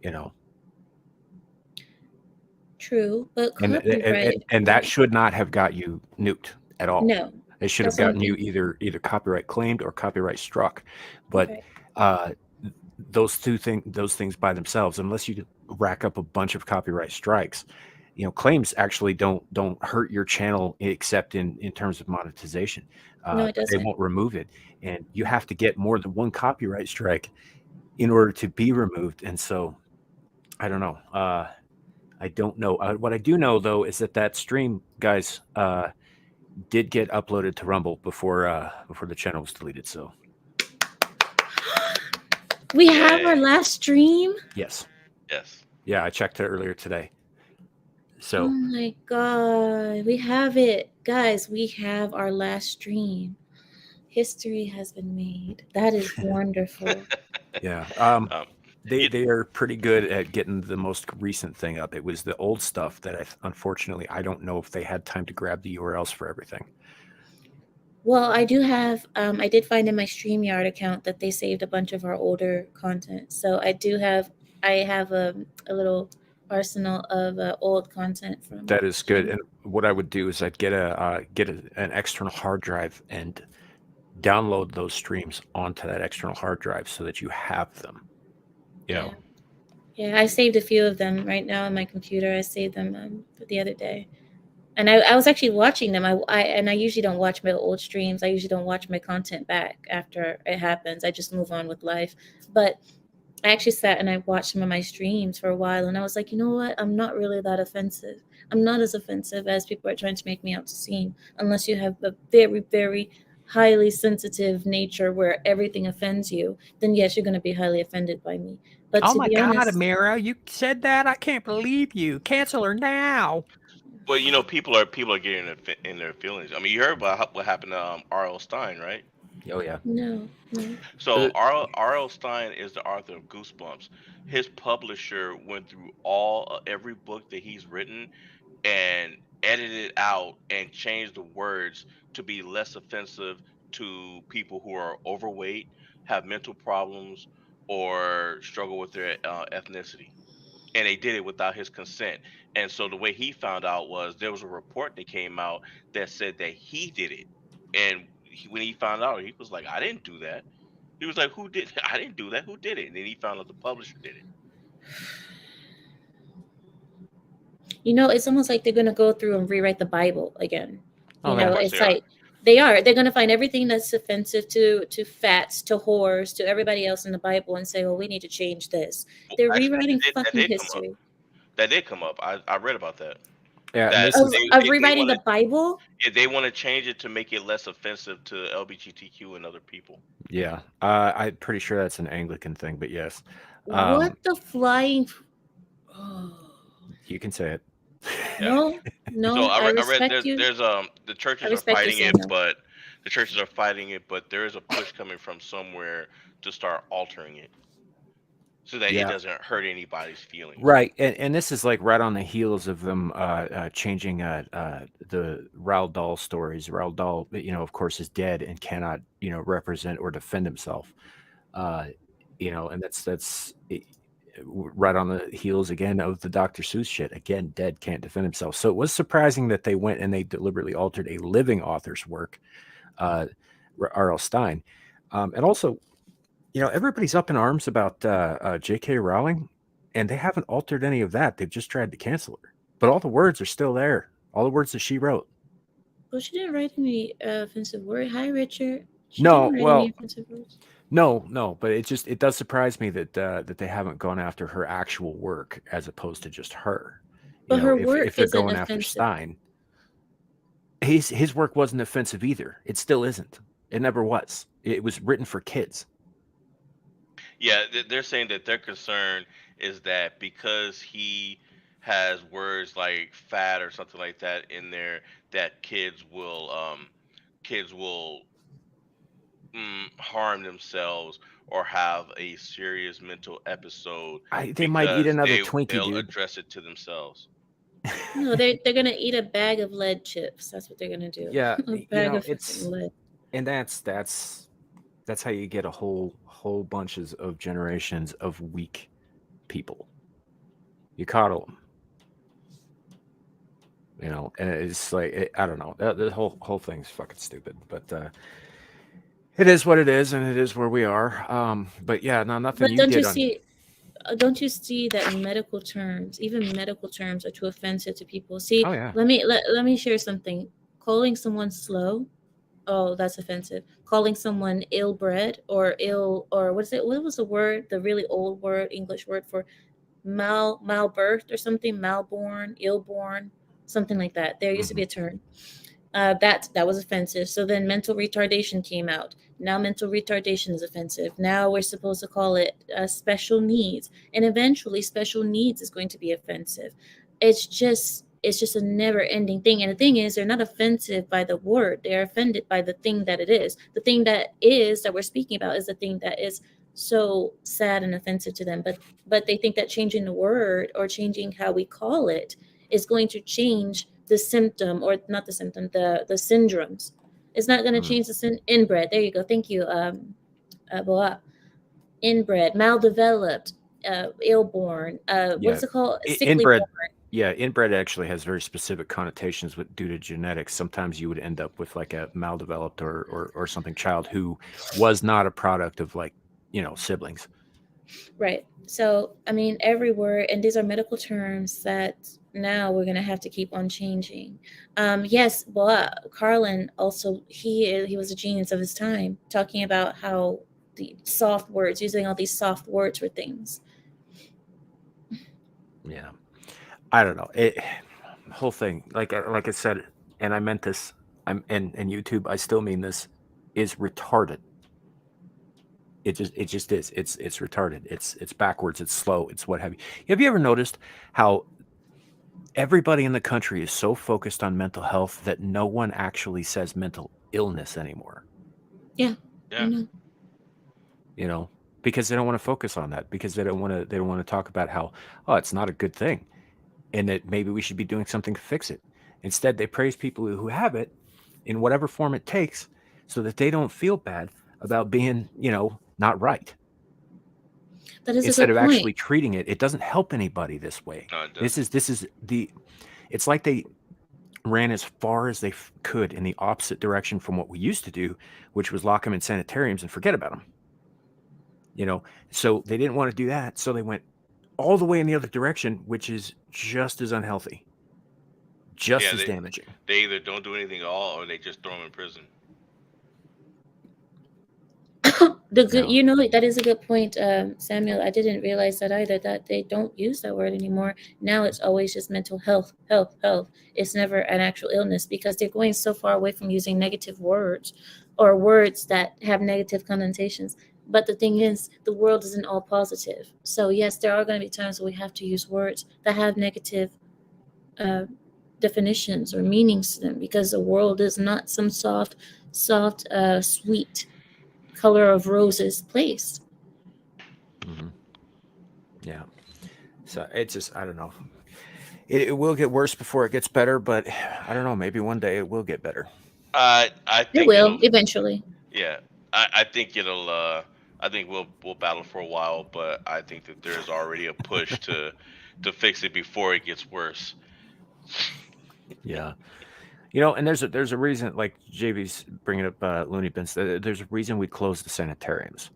Speaker 2: you know.
Speaker 4: True, but
Speaker 2: And
Speaker 4: copyright,
Speaker 2: that should not have got you nuked at all.
Speaker 4: no,
Speaker 2: It should have
Speaker 4: that's what I'm
Speaker 2: gotten you
Speaker 4: thinking.
Speaker 2: either copyright claimed or copyright struck. But
Speaker 4: Right.
Speaker 2: uh, those things by themselves, unless you rack up a bunch of copyright strikes, claims actually don't hurt your channel except in terms of monetization.
Speaker 4: No, it
Speaker 2: But they
Speaker 4: doesn't.
Speaker 2: won't remove it, and you have to get more than one copyright strike in order to be removed. And so I don't know. I don't know. What I do know though is that stream, guys, did get uploaded to Rumble before the channel was deleted. So
Speaker 4: We have our
Speaker 3: Yay.
Speaker 4: last stream.
Speaker 2: yes,
Speaker 3: Yes.
Speaker 2: yeah, I checked it earlier today.
Speaker 4: Oh
Speaker 2: So
Speaker 4: my god, we have it, guys. We have our last stream. History has been made. That is wonderful.
Speaker 2: yeah,
Speaker 3: Um,
Speaker 2: they
Speaker 3: you,
Speaker 2: they are pretty good at getting the most recent thing up. It was the old stuff that unfortunately I don't know if they had time to grab the URLs for everything.
Speaker 4: Well, I do have. I did find in my StreamYard account that they saved a bunch of our older content. So I do have. I have a little arsenal of old content from
Speaker 2: That is good.
Speaker 4: Stream.
Speaker 2: And what I would do is I'd an external hard drive and download those streams onto that external hard drive so that you have them.
Speaker 4: Yeah. Yeah, I saved a few of them right now on my computer. I saved them the other day, and I was actually watching them. I usually don't watch my old streams. I usually don't watch my content back after it happens. I just move on with life. But I actually sat and I watched some of my streams for a while, and I was like, you know what? I'm not really that offensive. I'm not as offensive as people are trying to make me out to seem, unless you have a very, very highly sensitive nature where everything offends you. Then yes, you're going to be highly offended by me. But
Speaker 2: Oh
Speaker 4: to
Speaker 2: my
Speaker 4: be
Speaker 2: God,
Speaker 4: honest,
Speaker 2: Amira, you said that? I can't believe you. Cancel her now.
Speaker 3: well, people are getting in their feelings. I mean, you heard about what happened to R.L. Stein, right?
Speaker 2: Oh yeah.
Speaker 4: No, no.
Speaker 3: So R.L. Stein is the author of Goosebumps. His publisher went through every book that he's written and edited out and changed the words to be less offensive to people who are overweight, have mental problems, or struggle with their ethnicity. And they did it without his consent. And so the way he found out was there was a report that came out that said that he did it. And when he found out, he was like, "I didn't do that." He was like, "Who did? I didn't do that. Who did it?" And then he found out the publisher did it.
Speaker 4: You know, it's almost like they're gonna go through and rewrite the Bible again.
Speaker 2: Oh
Speaker 4: You
Speaker 3: Of
Speaker 4: know,
Speaker 2: yeah.
Speaker 3: course
Speaker 4: it's
Speaker 3: they are.
Speaker 4: like they are. They're gonna find everything that's offensive to fats, to whores, to everybody else in the Bible, and say, "Well, we need to change this."
Speaker 3: Well,
Speaker 4: They're
Speaker 3: actually,
Speaker 4: rewriting
Speaker 3: that
Speaker 4: fucking
Speaker 3: did come up.
Speaker 4: history.
Speaker 3: That did come up. I read about that.
Speaker 2: Yeah, and
Speaker 3: That
Speaker 2: this is
Speaker 4: Of
Speaker 3: they
Speaker 4: rewriting
Speaker 3: want
Speaker 4: the
Speaker 3: to
Speaker 4: Bible.
Speaker 3: they want to change it to make it less offensive to LGBTQ and other people.
Speaker 2: yeah. I'm pretty sure that's an Anglican thing, but yes.
Speaker 4: What the flying? Oh.
Speaker 2: You can say it.
Speaker 3: Yeah.
Speaker 4: No,
Speaker 3: So
Speaker 4: no. I
Speaker 3: I read
Speaker 4: respect you.
Speaker 3: there's the
Speaker 4: I
Speaker 3: churches are
Speaker 4: respect you
Speaker 3: fighting
Speaker 4: saying
Speaker 3: it,
Speaker 4: no.
Speaker 3: but there is a push coming from somewhere to start altering it so that it
Speaker 2: Yeah.
Speaker 3: doesn't hurt anybody's feelings.
Speaker 2: Right, and this is like right on the heels of them changing the Roald Dahl stories. Roald Dahl, of course, is dead and cannot, represent or defend himself. Uh, and that's right on the heels again of the Dr. Seuss shit. Again, dead, can't defend himself. So it was surprising that they went and they deliberately altered a living author's work, uh, R.L. Stein, and also, everybody's up in arms about J.K. Rowling, and they haven't altered any of that. They've just tried to cancel her, but all the words are still there. All the words that she wrote.
Speaker 4: Well, she didn't write any offensive word. Hi, Richard. She
Speaker 2: No,
Speaker 4: didn't write any
Speaker 2: well,
Speaker 4: offensive words.
Speaker 2: no, but it does surprise me that they haven't gone after her actual work as opposed to just her.
Speaker 4: But her
Speaker 2: If
Speaker 4: work
Speaker 2: they're
Speaker 4: isn't
Speaker 2: going after
Speaker 4: offensive.
Speaker 2: Stein, his work wasn't offensive either. It still isn't. It never was. It was written for kids.
Speaker 3: Yeah, they're saying that their concern is that because he has words like fat or something like that in there, that kids will harm themselves or have a serious mental episode
Speaker 2: They might eat
Speaker 3: because
Speaker 2: another Twinkie,
Speaker 3: they'll
Speaker 2: dude.
Speaker 3: address it to themselves.
Speaker 4: No, they're gonna eat a bag of lead chips. That's what they're gonna do.
Speaker 2: Yeah,
Speaker 4: A bag of fucking lead.
Speaker 2: and that's how you get a whole bunches of generations of weak people. You coddle them, and it's like I don't know. The whole thing's fucking stupid, but it is what it is, and it is where we are. But yeah, no, nothing
Speaker 4: But
Speaker 2: you did on.
Speaker 4: don't you see that medical terms, even medical terms, are too offensive to people? See,
Speaker 2: Oh yeah,
Speaker 4: let me share something. Calling someone slow, oh, that's offensive. Calling someone ill-bred or ill, or what is it? What was the word? The really old word, English word for malbirthed or something, malborn, ill-born, something like that. There used to be a term. That was offensive. So then mental retardation came out. Now mental retardation is offensive. Now we're supposed to call it special needs, and eventually special needs is going to be offensive. It's just a never-ending thing. And the thing is, they're not offensive by the word; they're offended by the thing that it is. The thing that we're speaking about is the thing that is so sad and offensive to them. But they think that changing the word or changing how we call it is going to change the symptom, or not the symptom, the syndromes. It's not going to change the inbred. There you go. Thank you. Boa. Inbred, maldeveloped, ill-born. What
Speaker 2: yeah.
Speaker 4: is it called? Sickly
Speaker 2: Inbred.
Speaker 4: born.
Speaker 2: Yeah, inbred actually has very specific connotations due to genetics. Sometimes you would end up with like a maldeveloped or something child who was not a product of siblings.
Speaker 4: Right. So, I mean, every word, and these are medical terms that now we're going to have to keep on changing. Yes, well, Carlin also, he was a genius of his time, talking about how the soft words, using all these soft words for things.
Speaker 2: Yeah, I don't know. The whole thing, like I said, and I meant this. And YouTube, I still mean this, is retarded. It just is. It's retarded. It's backwards. It's slow. It's what have you. Have you ever noticed how everybody in the country is so focused on mental health that no one actually says mental illness anymore?
Speaker 4: Yeah.
Speaker 3: Yeah.
Speaker 2: You know, because they don't want to focus on that, because they don't want to talk about how, oh, it's not a good thing, and that maybe we should be doing something to fix it. Instead, they praise people who have it in whatever form it takes, so that they don't feel bad about being, not right.
Speaker 4: That is a
Speaker 2: Instead
Speaker 4: good
Speaker 2: of
Speaker 4: point.
Speaker 2: actually treating it, it doesn't help anybody this way.
Speaker 3: No, it
Speaker 2: This
Speaker 3: doesn't.
Speaker 2: is it's like they ran as far as they could in the opposite direction from what we used to do, which was lock them in sanitariums and forget about them. So they didn't want to do that, so they went all the way in the other direction, which is just as unhealthy, just as damaging.
Speaker 3: They either don't do anything at all, or they just throw them in prison.
Speaker 4: That is a good point, Samuel. I didn't realize that either, that they don't use that word anymore. Now it's always just mental health. It's never an actual illness, because they're going so far away from using negative words or words that have negative connotations. But the thing is, the world isn't all positive. So yes, there are going to be times where we have to use words that have negative definitions or meanings to them, because the world is not some soft, sweet color of roses place.
Speaker 2: Yeah. So it's just, I don't know. It will get worse before it gets better, but I don't know. Maybe one day it will get better.
Speaker 3: I
Speaker 4: It
Speaker 3: think
Speaker 4: will eventually.
Speaker 3: Yeah, I think it'll. I think we'll battle for a while, but I think that there's already a push to fix it before it gets worse.
Speaker 2: Yeah. And there's a reason, like JV's bringing up Looney Bins. There's a reason we closed the sanitariums.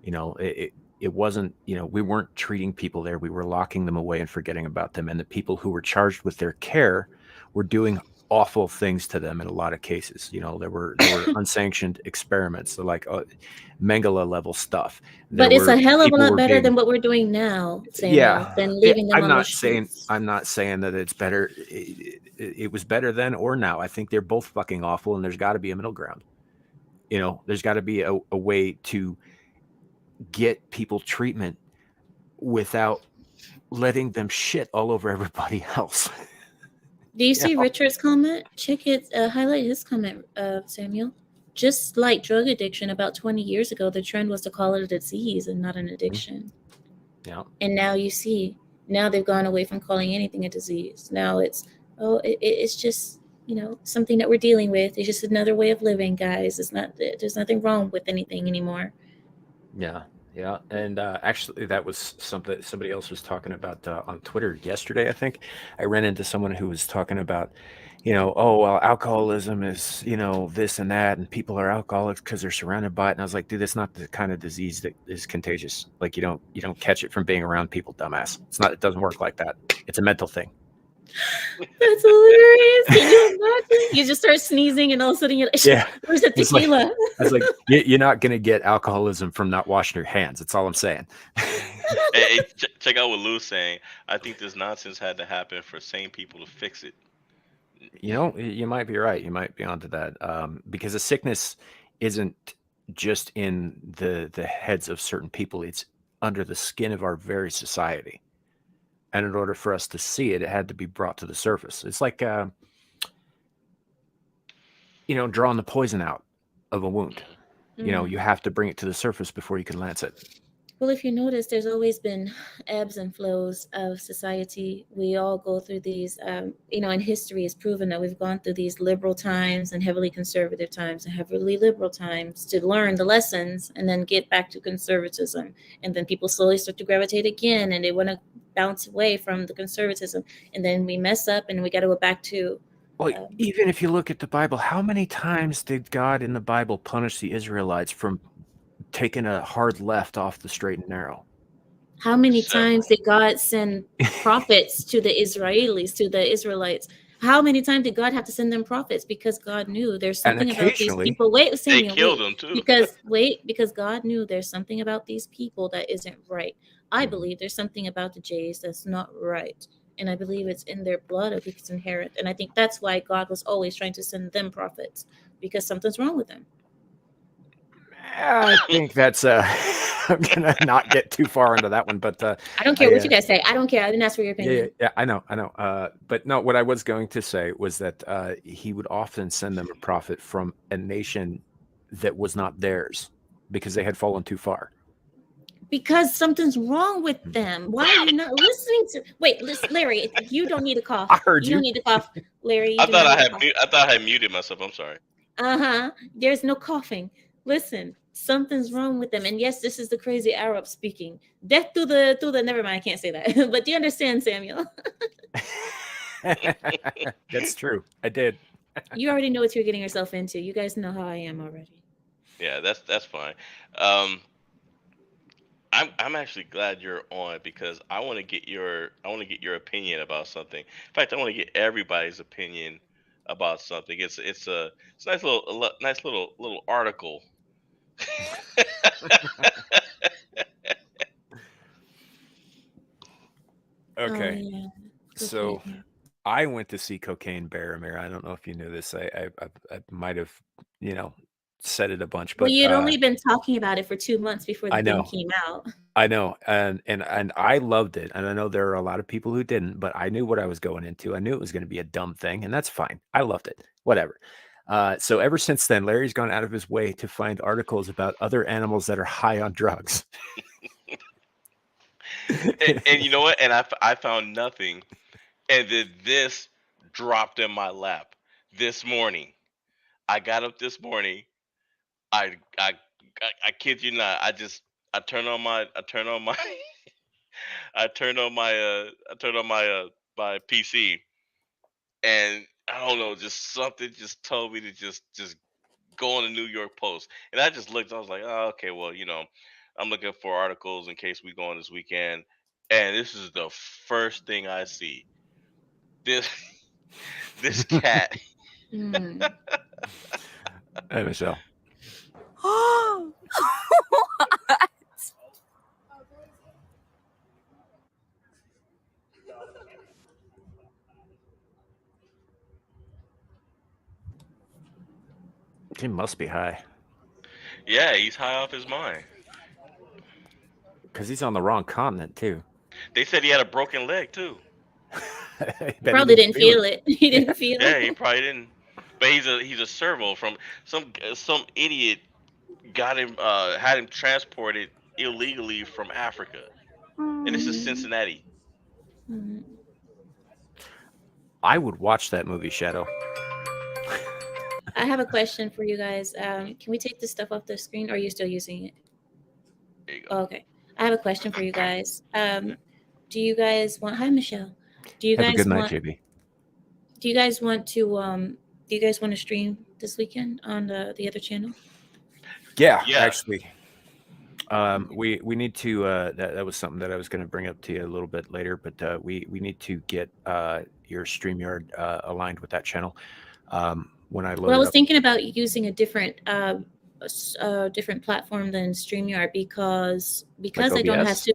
Speaker 2: It wasn't, we weren't treating people there. We were locking them away and forgetting about them. And the people who were charged with their care were doing awful things to them in a lot of cases. There were unsanctioned experiments, so like Mengele level stuff.
Speaker 4: But it's a hell of a lot better than what we're doing now, Samuel, than leaving them on the streets.
Speaker 2: I'm not saying that it's better. It was better then or now. I think they're both fucking awful, and there's got to be a middle ground. There's got to be a way to get people treatment without letting them shit all over everybody else.
Speaker 4: Do you see Richard's comment? Check it. Highlight his comment, Samuel. Just like drug addiction about 20 years ago, the trend was to call it a disease and not an addiction.
Speaker 2: Yeah.
Speaker 4: And now you see, now they've gone away from calling anything a disease. Now it's just, something that we're dealing with. It's just another way of living, guys. There's nothing wrong with anything anymore.
Speaker 2: Yeah. Yeah. And actually, that was something somebody else was talking about on Twitter yesterday, I think. I ran into someone who was talking about, oh, well, alcoholism is, this and that, and people are alcoholics because they're surrounded by it. And I was like, dude, that's not the kind of disease that is contagious. Like, you don't catch it from being around people, dumbass. It doesn't work like that. It's a mental thing.
Speaker 4: That's hilarious. Can you imagine? You just start sneezing, and all of a sudden you're like,
Speaker 2: yeah.
Speaker 4: Where's the tequila?
Speaker 2: I was like, you're not going to get alcoholism from not washing your hands. That's all I'm saying.
Speaker 3: Hey, check out what Lou's saying. I think this nonsense had to happen for sane people to fix it.
Speaker 2: You might be right. You might be onto that. Because a sickness isn't just in the heads of certain people. It's under the skin of our very society. And in order for us to see it, it had to be brought to the surface. It's like, drawing the poison out of a wound. You have to bring it to the surface before you can lance it.
Speaker 4: Well, if you notice, there's always been ebbs and flows of society. We all go through these, and history has proven that we've gone through these liberal times and heavily conservative times and heavily liberal times to learn the lessons and then get back to conservatism. And then people slowly start to gravitate again, and they want to bounce away from the conservatism. And then we mess up and we got to go back to.
Speaker 2: Well, even if you look at the Bible, how many times did God in the Bible punish the Israelites from taking a hard left off the straight and narrow?
Speaker 4: How many times did God send prophets to the Israelites? How many times did God have to send them prophets? Because God knew there's something about these people. Wait, Samuel,
Speaker 3: they killed them too.
Speaker 4: Because God knew there's something about these people that isn't right. I believe there's something about the Jays that's not right. And I believe it's in their blood. I think it's inherent. And I think that's why God was always trying to send them prophets, because something's wrong with them.
Speaker 2: I think that's I'm gonna not get too far into that one, but
Speaker 4: I don't care what you guys say. I don't care. I didn't ask for your opinion.
Speaker 2: Yeah, I know. But no, what I was going to say was that he would often send them a prophet from a nation that was not theirs, because they had fallen too far.
Speaker 4: Because something's wrong with them. Why are you not listening to? Wait, listen, Larry. You don't need to cough.
Speaker 2: I heard
Speaker 4: You
Speaker 2: you.
Speaker 4: don't need to cough, Larry. You
Speaker 3: I
Speaker 4: do
Speaker 3: thought
Speaker 4: not
Speaker 3: I
Speaker 4: need to
Speaker 3: had
Speaker 4: cough.
Speaker 3: I thought I had muted myself. I'm sorry.
Speaker 4: There's no coughing. Listen, something's wrong with them. And yes, this is the crazy Arab speaking. Death to the. Never mind, I can't say that. But do you understand, Samuel?
Speaker 2: That's true. I did.
Speaker 4: You already know what you're getting yourself into. You guys know how I am already.
Speaker 3: Yeah, that's fine. I'm actually glad you're on because I want to get your opinion about something. In fact, I want to get everybody's opinion about something. It's a nice little article.
Speaker 2: Okay.
Speaker 4: Oh, yeah.
Speaker 2: So
Speaker 4: Okay, yeah.
Speaker 2: I went to see Cocaine Bear, Amir. I don't know if you knew this. I might have, said it a bunch,
Speaker 4: Well,
Speaker 2: but
Speaker 4: you'd only been talking about it for 2 months before the
Speaker 2: I
Speaker 4: thing
Speaker 2: know.
Speaker 4: came out.
Speaker 2: I know, and I loved it, and I know there are a lot of people who didn't, but I knew what I was going into. I knew it was going to be a dumb thing, and that's fine. I loved it. Whatever. So ever since then, Larry's gone out of his way to find articles about other animals that are high on drugs.
Speaker 3: And you know what? And I found nothing. And then this dropped in my lap this morning. I got up this morning. I I I kid you not. I turned on my I turned on my PC, and I don't know, just something just told me to just go on the New York Post. And I just looked, I was like, oh, okay, well, I'm looking for articles in case we go on this weekend. And this is the first thing I see. This this cat.
Speaker 4: Mm.
Speaker 2: Hey, Michelle.
Speaker 5: Oh,
Speaker 2: He must be high
Speaker 3: Yeah, he's high off his mind.
Speaker 2: because he's on the wrong continent too.
Speaker 3: They said he had a broken leg too.
Speaker 2: I bet he
Speaker 4: Probably didn't feel it. He didn't feel
Speaker 3: Yeah, he
Speaker 4: it.
Speaker 3: probably didn't. But he's a servo from some idiot got him had him transported illegally from Africa. And this is Cincinnati.
Speaker 4: Mm.
Speaker 2: I would watch that movie, Shadow.
Speaker 4: I have a question for you guys. Can we take this stuff off the screen, or are you still using it?
Speaker 3: There you go.
Speaker 4: Oh, okay. I have a question for you guys. Do you guys want? Hi, Michelle. Do you
Speaker 2: Have a
Speaker 4: guys
Speaker 2: good night,
Speaker 4: want?
Speaker 2: JB.
Speaker 4: Do you guys want to? Do you guys want to stream this weekend on the other channel?
Speaker 2: Yeah,
Speaker 3: Yeah.
Speaker 2: actually, we need to. That was something that I was going to bring up to you a little bit later, but we need to get your StreamYard aligned with that channel. When I load
Speaker 4: Well, I
Speaker 2: it
Speaker 4: was
Speaker 2: up,
Speaker 4: thinking about using a different different platform than StreamYard because
Speaker 2: like
Speaker 4: I don't have
Speaker 2: OBS.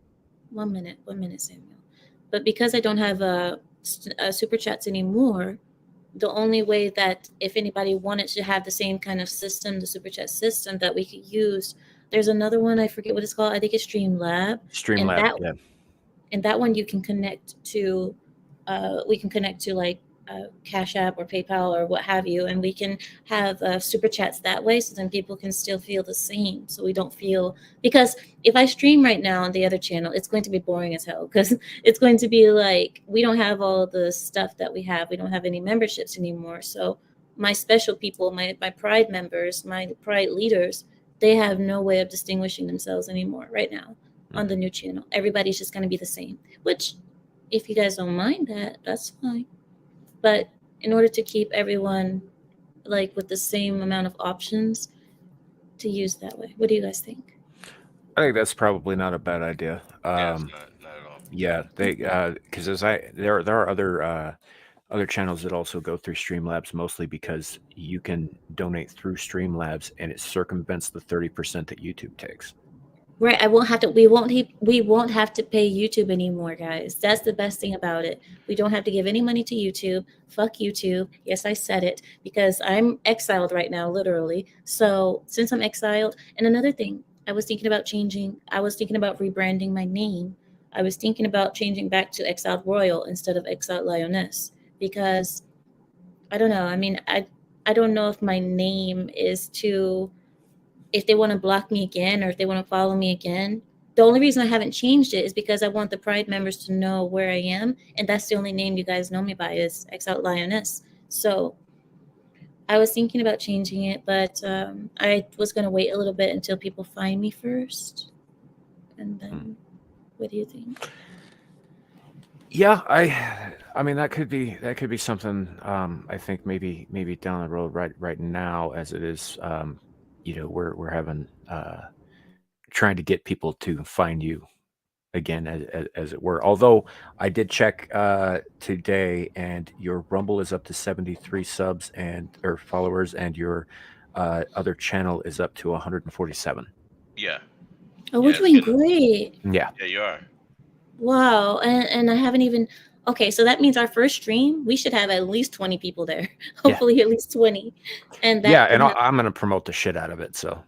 Speaker 4: 1 minute, Samuel. But because I don't have super chats anymore, the only way that if anybody wanted to have the same kind of system, the super chat system that we could use, there's another one, I forget what it's called. I think it's Streamlab, and
Speaker 2: Streamlab, yeah.
Speaker 4: that one you can connect to. We can connect to like Cash App or PayPal or what have you, and we can have super chats that way, so then people can still feel the same. So we don't feel, because if I stream right now on the other channel, it's going to be boring as hell, because it's going to be like we don't have all the stuff that we have. We don't have any memberships anymore. So my special people, my Pride members, my Pride leaders, they have no way of distinguishing themselves anymore right now on the new channel. Everybody's just going to be the same, which if you guys don't mind that, that's fine. But in order to keep everyone like with the same amount of options to use that way, what do you guys think?
Speaker 2: I think that's probably not a bad idea.
Speaker 3: Yeah, it's not at all.
Speaker 2: Yeah, they because there are other channels that also go through Streamlabs, mostly because you can donate through Streamlabs and it circumvents the 30% that YouTube takes.
Speaker 4: Right, we won't have to pay YouTube anymore, guys. That's the best thing about it. We don't have to give any money to YouTube. Fuck YouTube. Yes, I said it, because I'm exiled right now, literally. So since I'm exiled, and another thing, I was thinking about rebranding my name. I was thinking about changing back to Exiled Royal instead of Exiled Lioness, because I don't know. I mean, I don't know if my name is too if they want to block me again or if they want to follow me again, the only reason I haven't changed it is because I want the Pride members to know where I am, and that's the only name you guys know me by is X Out Lioness. So I was thinking about changing it, but I was going to wait a little bit until people find me first, and then what do you think?
Speaker 2: Yeah, I mean that could be something. I think maybe down the road, right now, as it is. We're having trying to get people to find you again, as it were. Although I did check today, and your Rumble is up to 73 subs and or followers, and your other channel is up to 147.
Speaker 3: Yeah,
Speaker 4: Oh, we're
Speaker 3: yeah, it's
Speaker 4: doing
Speaker 3: getting.
Speaker 4: great.
Speaker 2: Yeah,
Speaker 3: Yeah, you are.
Speaker 4: Wow. And I haven't even. Okay, so that means our first stream, we should have at least 20 people there.
Speaker 2: Yeah.
Speaker 4: Hopefully, at least 20. And
Speaker 2: yeah,
Speaker 4: that can
Speaker 2: and
Speaker 4: happen.
Speaker 2: I'm gonna promote the shit out of it. So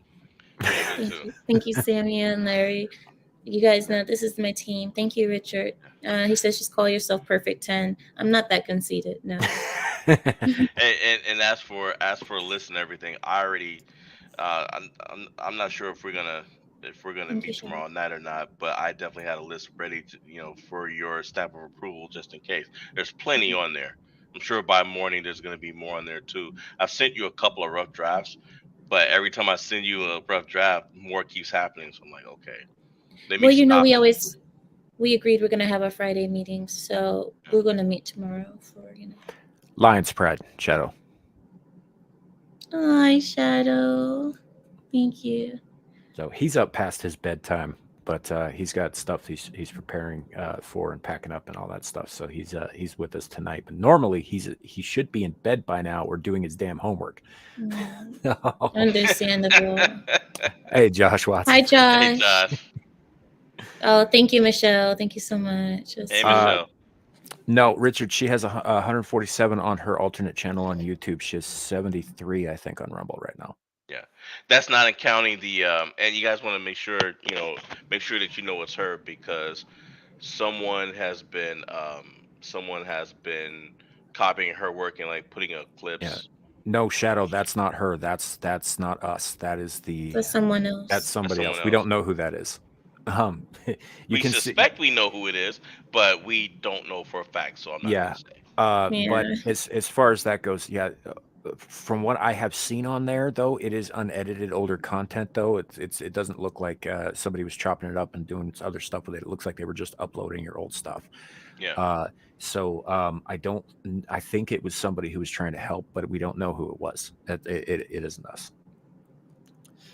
Speaker 3: Yeah, me too.
Speaker 4: Thank you, Sammy and Larry. You guys know this is my team. Thank you, Richard. He says just call yourself Perfect 10. I'm not that conceited. No.
Speaker 3: And as for list and everything, I already I'm not sure if we're gonna
Speaker 4: Thank you,
Speaker 3: meet
Speaker 4: Shannon.
Speaker 3: tomorrow night or not, but I definitely had a list ready to for your stamp of approval just in case. There's plenty on there. I'm sure by morning there's gonna be more on there too. I've sent you a couple of rough drafts, but every time I send you a rough draft, more keeps happening. So I'm like, okay, let me
Speaker 4: Well,
Speaker 3: stop.
Speaker 4: we agreed we're gonna have a Friday meeting, so we're gonna meet tomorrow for.
Speaker 2: Lion's Pride, Shadow.
Speaker 4: Hi, Shadow. Thank you.
Speaker 2: So he's up past his bedtime, but he's got stuff he's preparing for and packing up and all that stuff. So he's with us tonight. But normally he should be in bed by now or doing his damn homework.
Speaker 4: Understandable.
Speaker 2: Hey, Josh Watson.
Speaker 4: Hi, Josh.
Speaker 3: Hey, Josh.
Speaker 4: Oh, thank you, Michelle. Thank you so much.
Speaker 3: Hey, Michelle.
Speaker 2: No, Richard, she has 147 on her alternate channel on YouTube. She has 73, I think, on Rumble right now.
Speaker 3: Yeah, that's not counting the and you guys want to make sure that you know it's her because someone has been copying her work and like putting up clips.
Speaker 2: Yeah. No, Shadow, that's not her. That's not us. That is
Speaker 4: That's someone else.
Speaker 2: That's somebody
Speaker 3: someone
Speaker 2: else. We
Speaker 3: else.
Speaker 2: don't know who that is. You
Speaker 3: We
Speaker 2: can
Speaker 3: suspect we know who it is, but we don't know for a fact, so I'm not
Speaker 2: Yeah.
Speaker 3: gonna say.
Speaker 2: But
Speaker 4: Yeah.
Speaker 2: as far as that goes, yeah. From what I have seen on there, though, it is unedited older content. Though it doesn't look like somebody was chopping it up and doing other stuff with it. It looks like they were just uploading your old stuff.
Speaker 3: Yeah.
Speaker 2: So I think it was somebody who was trying to help, but we don't know who it was. It isn't us.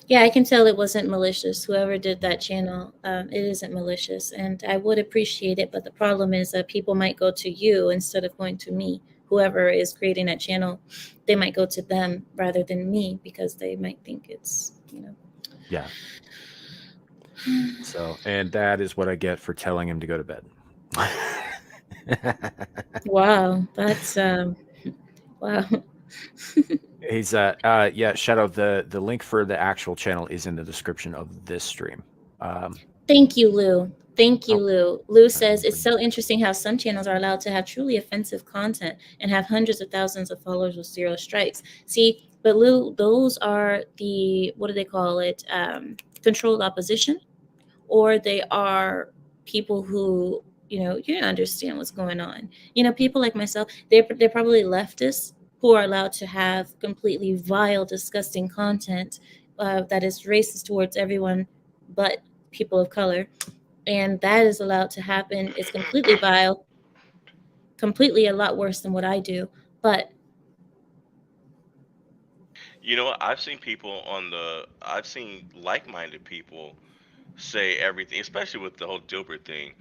Speaker 4: Yeah, I can tell it wasn't malicious. Whoever did that channel, it isn't malicious, and I would appreciate it. But the problem is that people might go to you instead of going to me. Whoever is creating that channel, they might go to them rather than me because they might think it's.
Speaker 2: Yeah. So, and that is what I get for telling him to go to bed.
Speaker 4: Wow, that's wow.
Speaker 2: He's yeah, Shadow, the link for the actual channel is in the description of this stream.
Speaker 4: Thank you, Lou. Thank you,
Speaker 2: Oh.
Speaker 4: Lou. Lou says it's so interesting how some channels are allowed to have truly offensive content and have hundreds of thousands of followers with 0 strikes. See, but Lou, those are the, what do they call it? Controlled opposition, or they are people who, you understand what's going on. People like myself, they're probably leftists who are allowed to have completely vile, disgusting content that is racist towards everyone but people of color, and that is allowed to happen. It's completely vile, completely a lot worse than what I do. But
Speaker 3: You know what? I've seen like-minded people say everything, especially with the whole Dilbert thing.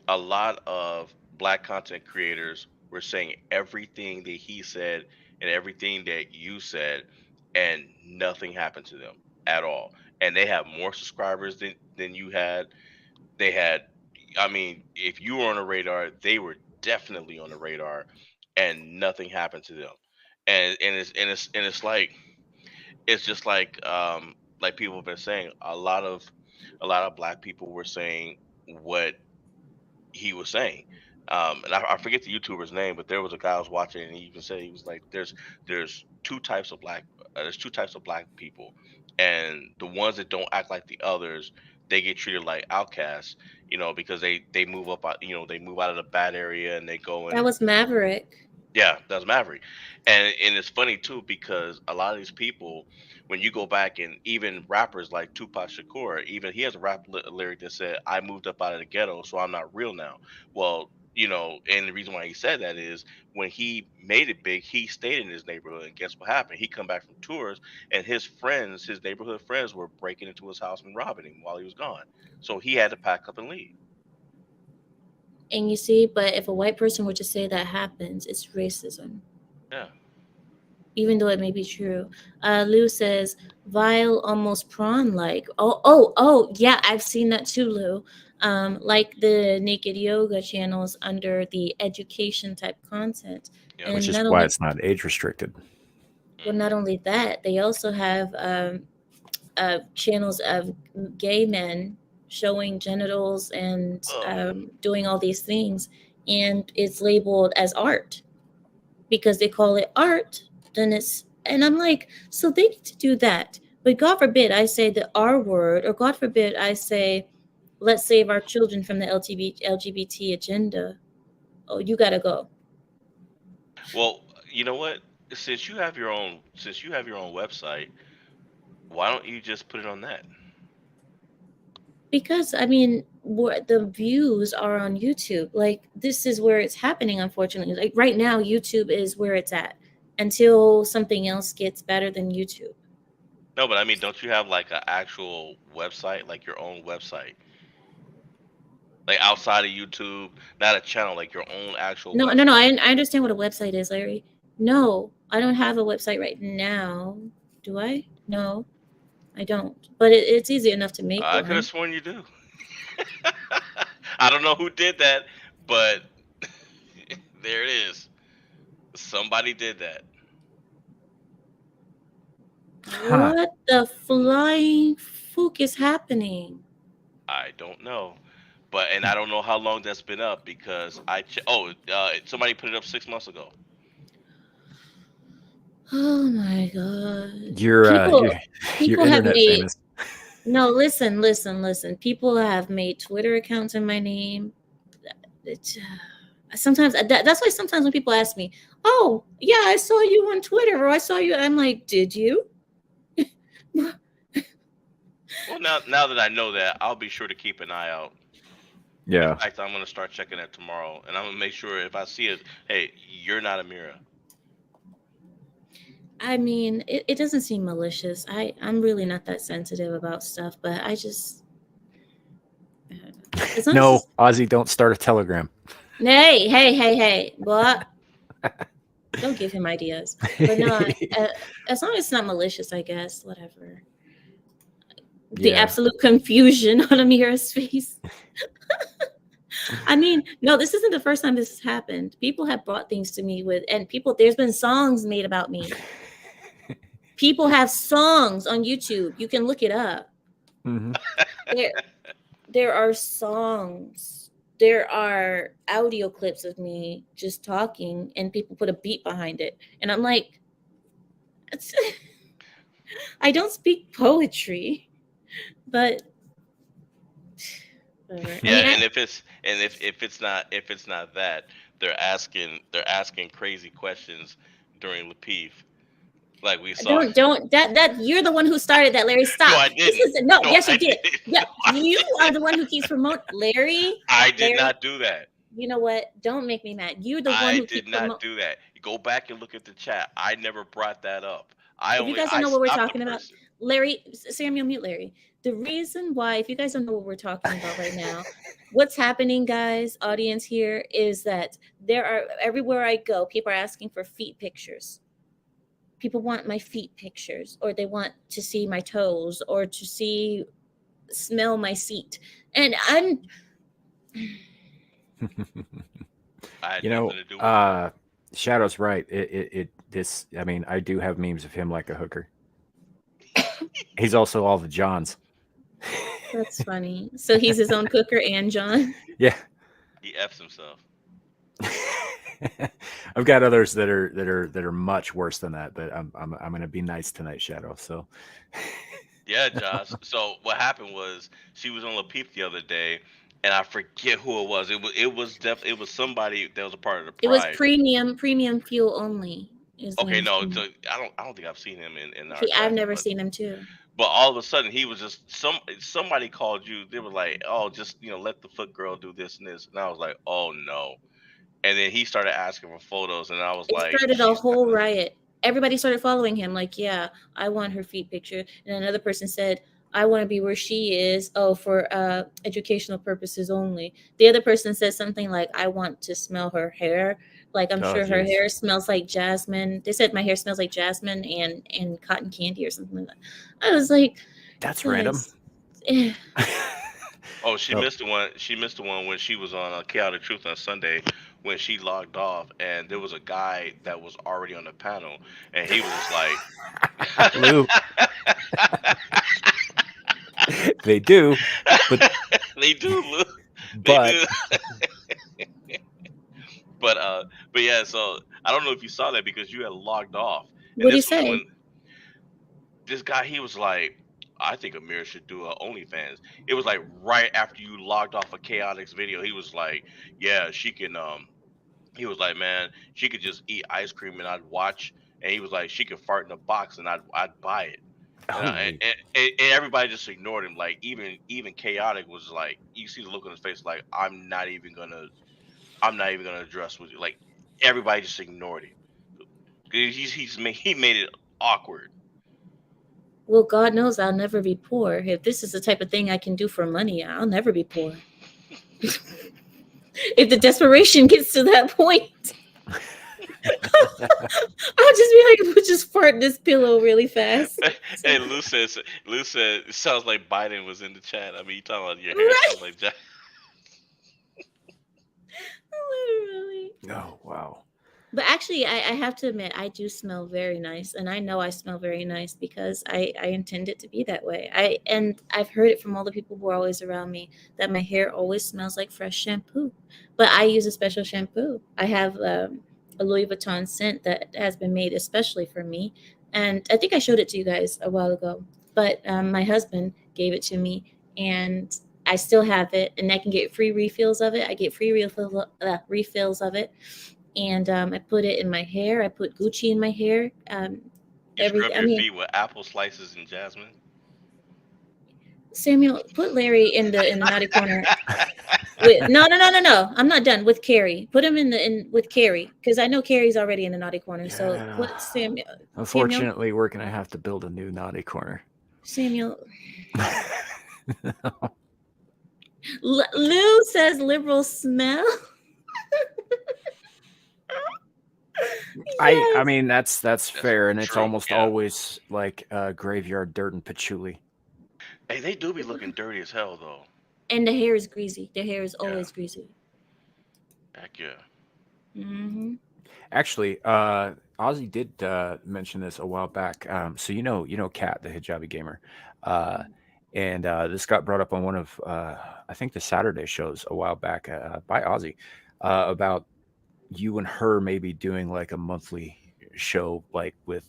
Speaker 3: A lot of black content creators were saying everything that he said and everything that you said, and nothing happened to them at all. And they have more subscribers than you had. They had, I mean, if you were on the radar, they were definitely on the radar, and nothing happened to them. And it's like it's just like people have been saying. A lot of black people were saying what he was saying. And I forget the YouTuber's name, but there was a guy I was watching, and he even said he was like, "There's two types of black, there's two types of black people. and the ones that don't act like the others, they get treated like outcasts. Because they move up out, they move out of the bad area and they go
Speaker 4: That
Speaker 3: and
Speaker 4: was Maverick.
Speaker 3: yeah, that's Maverick. And it's funny too because a lot of these people, when you go back and even rappers like Tupac Shakur, even he has a lyric that said, "I moved up out of the ghetto, so I'm not real now." Well, and the reason why he said that is when he made it big, he stayed in his neighborhood, and guess what happened? He come back from tours, and his friends, his neighborhood friends, were breaking into his house and robbing him while he was gone. So he had to pack up and leave.
Speaker 4: And you see, but if a white person were to say that happens, it's racism,
Speaker 3: Yeah.
Speaker 4: even though it may be true. Lou says, vile, almost prawn-like. Oh, yeah, I've seen that too, Lou. Like the naked yoga channels under the education type content.
Speaker 3: Yeah.
Speaker 2: Which
Speaker 4: And
Speaker 2: is
Speaker 4: not
Speaker 2: why
Speaker 4: only,
Speaker 2: it's not age restricted.
Speaker 4: well, not only that, they also have channels of gay men showing genitals and doing all these things, and it's labeled as art because they call it art. Then and I'm like, so they need to do that. But God forbid I say the R word, or God forbid I say, let's save our children from the LGBT agenda. Oh, you gotta go.
Speaker 3: Well, you know what? Since you have your own website, why don't you just put it on that?
Speaker 4: Because I mean, the views are on YouTube. Like, this is where it's happening, unfortunately. Like right now, YouTube is where it's at until something else gets better than YouTube.
Speaker 3: No, but I mean, don't you have like an actual website, like your own website, like outside of YouTube, not a channel, like your own actual
Speaker 4: No,
Speaker 3: website?
Speaker 4: I understand what a website is, Larry. No, I don't have a website right now. Do I? No, I don't. But it's easy enough to make
Speaker 3: I could have
Speaker 4: one.
Speaker 3: sworn you do. I don't know who did that, but there it is. Somebody did that.
Speaker 2: Huh.
Speaker 4: What the flying fook is happening?
Speaker 3: I don't know, and I don't know how long that's been up because somebody put it up 6 months ago.
Speaker 4: Oh my god.
Speaker 2: You're
Speaker 4: People have
Speaker 2: internet
Speaker 4: made
Speaker 2: famous.
Speaker 4: no, listen. People have made Twitter accounts in my name. Sometimes that's why sometimes when people ask me, "Oh, yeah, I saw you on Twitter," or "I saw you," I'm like, "Did you?"
Speaker 3: Well, now that I know that, I'll be sure to keep an eye out. In
Speaker 2: Yeah.
Speaker 3: fact, I'm gonna start checking it tomorrow, and I'm gonna make sure if I see it, hey, you're not Amira.
Speaker 4: I mean, it doesn't seem malicious. I'm really not that sensitive about stuff, but I just as long
Speaker 2: No,
Speaker 4: as
Speaker 2: Ozzy, don't start a Telegram.
Speaker 4: hey, what? Don't give him ideas. But no, as long as it's not malicious, I guess, whatever. The
Speaker 2: Yeah.
Speaker 4: absolute confusion on Amira's face. I mean, no, this isn't the first time this has happened. People have brought things to me there's been songs made about me. People have songs on YouTube. You can look it up.
Speaker 2: Mhm.
Speaker 4: There are songs. There are audio clips of me just talking, and people put a beat behind it. And I'm like, I don't speak poetry, but whatever. I
Speaker 3: Yeah,
Speaker 4: mean,
Speaker 3: and if it's not that, they're asking crazy questions during Lapeef, like we saw.
Speaker 4: don't that you're the one who started that, Larry.
Speaker 3: No,
Speaker 4: Stop.
Speaker 3: I
Speaker 4: This
Speaker 3: didn't.
Speaker 4: is no.
Speaker 3: No,
Speaker 4: Yes,
Speaker 3: I
Speaker 4: you did.
Speaker 3: didn't.
Speaker 4: Yeah,
Speaker 3: No, I
Speaker 4: you are the
Speaker 3: didn't.
Speaker 4: one who keeps promoting Larry.
Speaker 3: I did
Speaker 4: Larry,
Speaker 3: not do that.
Speaker 4: you know what? Don't make me mad. You're the one
Speaker 3: I
Speaker 4: who
Speaker 3: did
Speaker 4: keeps
Speaker 3: not
Speaker 4: promoting.
Speaker 3: do that. Go back and look at the chat. I never brought that up.
Speaker 4: If you guys don't
Speaker 3: I
Speaker 4: know what we're
Speaker 3: stopped the
Speaker 4: talking about,
Speaker 3: person.
Speaker 4: Larry, Samuel, mute Larry. The reason why, if you guys don't know what we're talking about right now, what's happening, guys, audience here, is that everywhere I go, people are asking for feet pictures. People want my feet pictures, or they want to see my toes, or to smell my seat. And I'm
Speaker 3: I had
Speaker 2: You know,
Speaker 3: nothing to do with it.
Speaker 2: Shadow's right. I mean, I do have memes of him like a hooker. He's also all the Johns.
Speaker 4: that's funny. So he's his own cooker and John.
Speaker 2: Yeah.
Speaker 3: He f's himself.
Speaker 2: I've got others that are much worse than that, but I'm going to be nice tonight, Shadow. So
Speaker 3: Yeah, Josh. So what happened was she was on La Peep the other day, and I forget who it was. It was somebody that was a part of the
Speaker 4: It was
Speaker 3: Pride.
Speaker 4: premium fuel only. His name
Speaker 3: Okay,
Speaker 4: was
Speaker 3: no,
Speaker 4: Premium.
Speaker 3: so I don't think I've seen him in our
Speaker 4: I've
Speaker 3: chats,
Speaker 4: never seen him too.
Speaker 3: but all of a sudden he was just somebody called you. They were like, oh, just let the foot girl do this and this, and I was like, oh no. And then he started asking for photos, and I was
Speaker 4: It
Speaker 3: like,
Speaker 4: started a whole riot. Everybody started following him. Like, yeah, I want her feet picture. And another person said, I want to be where she is. Oh, for educational purposes only. The other person said something like, I want to smell her hair. Like, I'm
Speaker 2: Oh,
Speaker 4: sure her
Speaker 2: jeez.
Speaker 4: hair smells like jasmine. They said my hair smells like jasmine and cotton candy or something like that. I was like,
Speaker 2: That's random.
Speaker 4: guys, eh.
Speaker 3: oh, she
Speaker 2: Oh.
Speaker 3: missed the one. She missed the one when she was on Chaotic Truth on Sunday when she logged off, and there was a guy that was already on the panel, and he was just like,
Speaker 2: Lou, they do, but
Speaker 3: they do, look, they
Speaker 2: but
Speaker 3: do. But but yeah, so I don't know if you saw that because you had logged off, and
Speaker 4: What do you
Speaker 3: this was
Speaker 4: say?
Speaker 3: when this guy he was like, I think Amir should do a OnlyFans. It was like right after you logged off a Chaotix video. He was like, yeah, she can he was like, man, she could just eat ice cream and I'd watch. And he was like, she could fart in a box and I'd buy it.
Speaker 2: holy,
Speaker 3: And everybody just ignored him. Like even Chaotic was like, you see the look on his face, like I'm not even gonna address with you. Like everybody just ignored him. He made it awkward.
Speaker 4: Well, God knows I'll never be poor. If this is the type of thing I can do for money, I'll never be poor. If the desperation gets to that point, I'll just be like, we'll just fart this pillow really fast.
Speaker 3: Hey, Lou said it sounds like Biden was in the chat. I mean, you talking about your hair
Speaker 4: Right?
Speaker 3: smells like Jack.
Speaker 4: Literally.
Speaker 2: oh wow.
Speaker 4: But actually, I have to admit, I do smell very nice, and I know I smell very nice because I intend it to be that way. And I've heard it from all the people who are always around me that my hair always smells like fresh shampoo. But I use a special shampoo. I have a Louis Vuitton scent that has been made especially for me, and I think I showed it to you guys a while ago. But my husband gave it to me, and I still have it, and I can get free refills of it. I get free refills of it, and I put it in my hair. I put Gucci in my hair.
Speaker 3: You scrub
Speaker 4: I
Speaker 3: your
Speaker 4: mean,
Speaker 3: feet with apple slices and jasmine.
Speaker 4: Samuel, put Larry in the naughty corner. No. I'm not done with Carrie. Put him in with Carrie because I know Carrie's already in the naughty corner. So
Speaker 2: Yeah.
Speaker 4: put Samuel.
Speaker 2: Unfortunately, we're gonna have to build a new naughty corner.
Speaker 4: Samuel. Lou says liberal smell.
Speaker 2: I
Speaker 4: Yes.
Speaker 2: mean that's fair, and it's
Speaker 3: true,
Speaker 2: almost
Speaker 3: yeah.
Speaker 2: always like graveyard dirt and patchouli.
Speaker 3: Hey, they do be looking dirty as hell though.
Speaker 4: And the hair is greasy. The hair is
Speaker 3: Yeah.
Speaker 4: always greasy.
Speaker 3: Heck yeah.
Speaker 4: Mm-hmm.
Speaker 2: Actually, Ozzy did mention this a while back. So you know Kat, the hijabi gamer, and this got brought up on one of I think the Saturday shows a while back by Ozzy about you and her maybe doing like a monthly show like with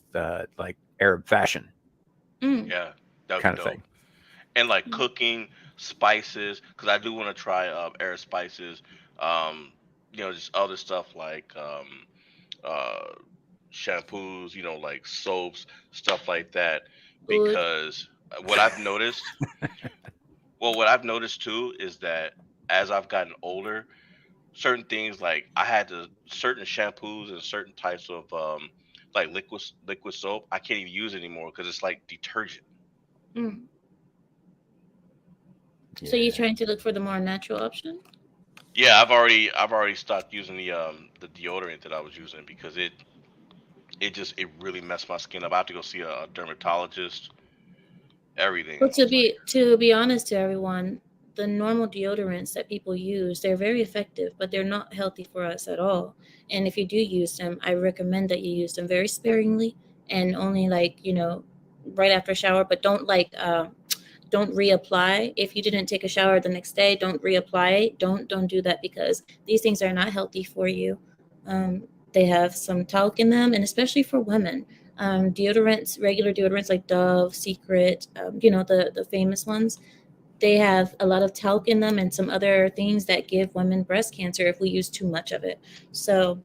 Speaker 2: like Arab fashion
Speaker 4: Mm.
Speaker 3: Yeah, that'd
Speaker 2: kind
Speaker 3: be
Speaker 2: of
Speaker 3: dope.
Speaker 2: thing.
Speaker 3: And like cooking spices, because I do want to try air spices. Um, just other stuff like uh shampoos, like soaps, stuff like that.
Speaker 4: Good.
Speaker 3: Because what I've noticed, well, what I've noticed too is that as I've gotten older, certain things like I had to certain shampoos and certain types of like liquid soap, I can't even use anymore because it's like detergent.
Speaker 4: Mm. So you're trying to look for the more natural option?
Speaker 3: Yeah, I've already stopped using the deodorant that I was using because it really messed my skin up. I have to go see a dermatologist, everything.
Speaker 4: Well,
Speaker 3: I was like,
Speaker 4: to be honest to everyone, the normal deodorants that people use, they're very effective, but they're not healthy for us at all. And if you do use them, I recommend that you use them very sparingly and only right after a shower, but don't reapply. If you didn't take a shower the next day, don't reapply. Don't do that because these things are not healthy for you. They have some talc in them, and especially for women. Deodorants, regular deodorants like Dove, Secret, the famous ones, they have a lot of talc in them and some other things that give women breast cancer if we use too much of it. So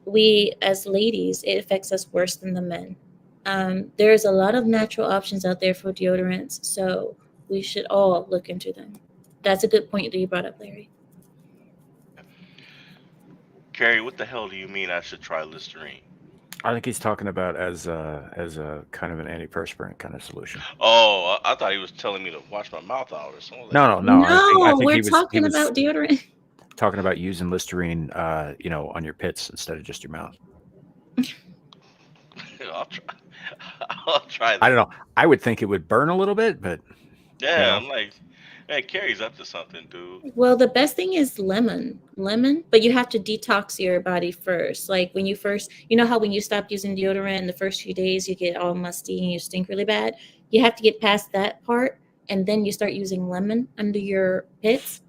Speaker 4: we, as ladies, it affects us worse than the men. There's a lot of natural options out there for deodorants, so we should all look into them. That's a good point that you brought up, Larry.
Speaker 3: Carrie, what the hell do you mean I should try Listerine?
Speaker 2: I think he's talking about as a kind of an antiperspirant kind of solution.
Speaker 3: Oh, I thought he was telling me to wash my mouth out or something.
Speaker 2: No. I
Speaker 4: No,
Speaker 2: think
Speaker 4: we're
Speaker 2: he was
Speaker 4: talking about deodorant.
Speaker 2: talking about using Listerine, on your pits instead of just your mouth.
Speaker 3: I'll try. I'll try that.
Speaker 2: I don't know. I would think it would burn a little bit, but
Speaker 3: Yeah,
Speaker 2: know.
Speaker 3: I'm like, man, Carrie's up to something, dude.
Speaker 4: Well, the best thing is lemon, but you have to detox your body first. Like when you first, you know how when you stop using deodorant in the first few days, you get all musty and you stink really bad. You have to get past that part, and then you start using lemon under your pits.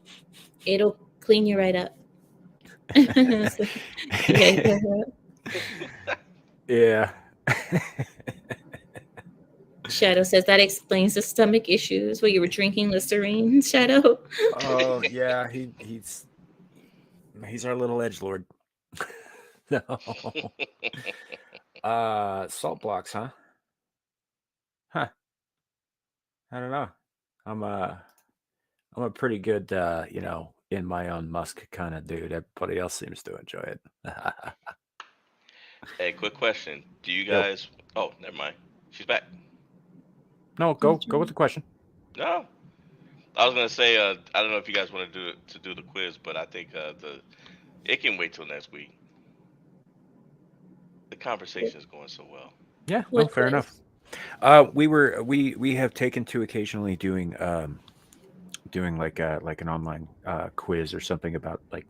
Speaker 4: It'll clean you right up. So, yeah, go ahead.
Speaker 2: yeah.
Speaker 4: Shadow says that explains the stomach issues where you were drinking Listerine. Shadow.
Speaker 2: Oh yeah, he's our little edgelord. No. Salt blocks, huh? Huh. I don't know. I'm a pretty good in my own musk kind of dude. Everybody else seems to enjoy it.
Speaker 3: Hey, quick question. Do you
Speaker 2: Yo.
Speaker 3: guys? Oh, never mind. She's back.
Speaker 2: No, go with the question.
Speaker 3: No, I was gonna say. I don't know if you guys want to do the quiz, but I think it can wait till next week. The conversation is going so well.
Speaker 2: Yeah, no,
Speaker 4: What
Speaker 2: fair enough. We have taken to occasionally doing like an online quiz or something about like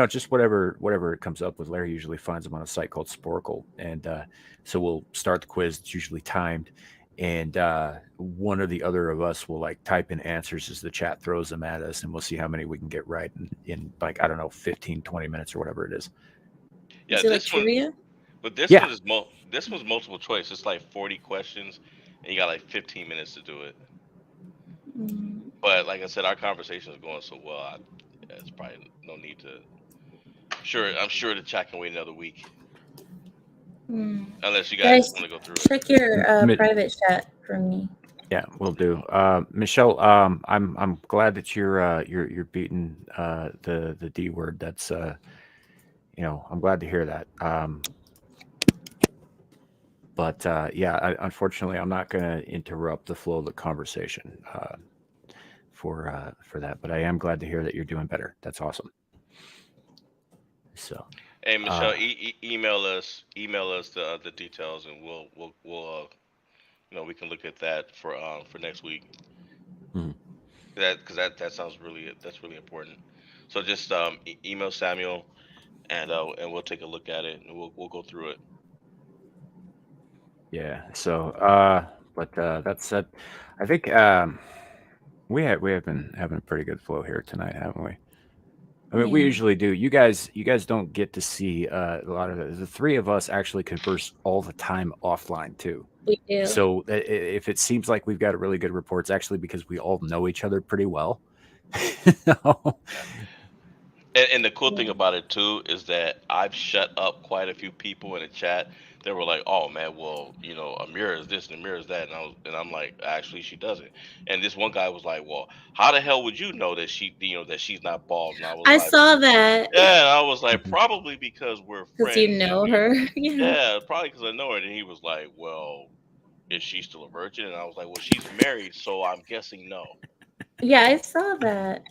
Speaker 2: just whatever it comes up with. Larry usually finds them on a site called Sporkle, and so we'll start the quiz. It's usually timed, and one or the other of us will like type in answers as the chat throws them at us, and we'll see how many we can get right in like, I don't know, 15-20 minutes or whatever it is.
Speaker 3: Yeah,
Speaker 4: is it like
Speaker 3: this one,
Speaker 4: trivia?
Speaker 3: but this
Speaker 2: Yeah.
Speaker 3: one is this one's multiple choice. It's like 40 questions, and you got like 15 minutes to do it.
Speaker 4: Mm,
Speaker 3: But like I said, our conversation is going so well. It's probably no need to. I'm sure the chat can wait another week,
Speaker 4: mm.
Speaker 3: unless you guys
Speaker 4: Guys,
Speaker 3: want to go through it.
Speaker 4: check your
Speaker 2: Mid-
Speaker 4: private chat for me.
Speaker 2: Yeah, we'll do. Michelle, I'm glad that you're beating the D word. That's I'm glad to hear that. But yeah, unfortunately, I'm not going to interrupt the flow of the conversation for that. But I am glad to hear that you're doing better. That's awesome. So,
Speaker 3: Hey Michelle, email us the details, and we'll we can look at that for next week.
Speaker 2: Mhm.
Speaker 3: That sounds that's really important. So just email Samuel, and we'll take a look at it, and we'll go through it.
Speaker 2: Yeah. So, but that said, I think we have been having a pretty good flow here tonight, haven't we? I mean, we
Speaker 4: Yeah.
Speaker 2: usually do. You guys don't get to see a lot of it. The three of us actually converse all the time offline too.
Speaker 4: We do.
Speaker 2: So if it seems like we've got a really good rapport, it's actually because we all know each other pretty well. No.
Speaker 3: And the cool thing about it too is that I've shut up quite a few people in the chat. They were like, "Oh man, well, Amir is this and Amir is that," and I'm like, "Actually, she doesn't." And this one guy was like, "Well, how the hell would you know that that she's not bald?" And I was
Speaker 4: I
Speaker 3: like,
Speaker 4: saw that
Speaker 3: "Yeah," and I was like, "Probably because we're
Speaker 4: because
Speaker 3: friends."
Speaker 4: you
Speaker 3: And
Speaker 4: know her. Yeah.
Speaker 3: yeah, probably because I know her. And he was like, "Well, is she still a virgin?" And I was like, "Well, she's married, so I'm guessing no."
Speaker 4: Yeah, I saw that.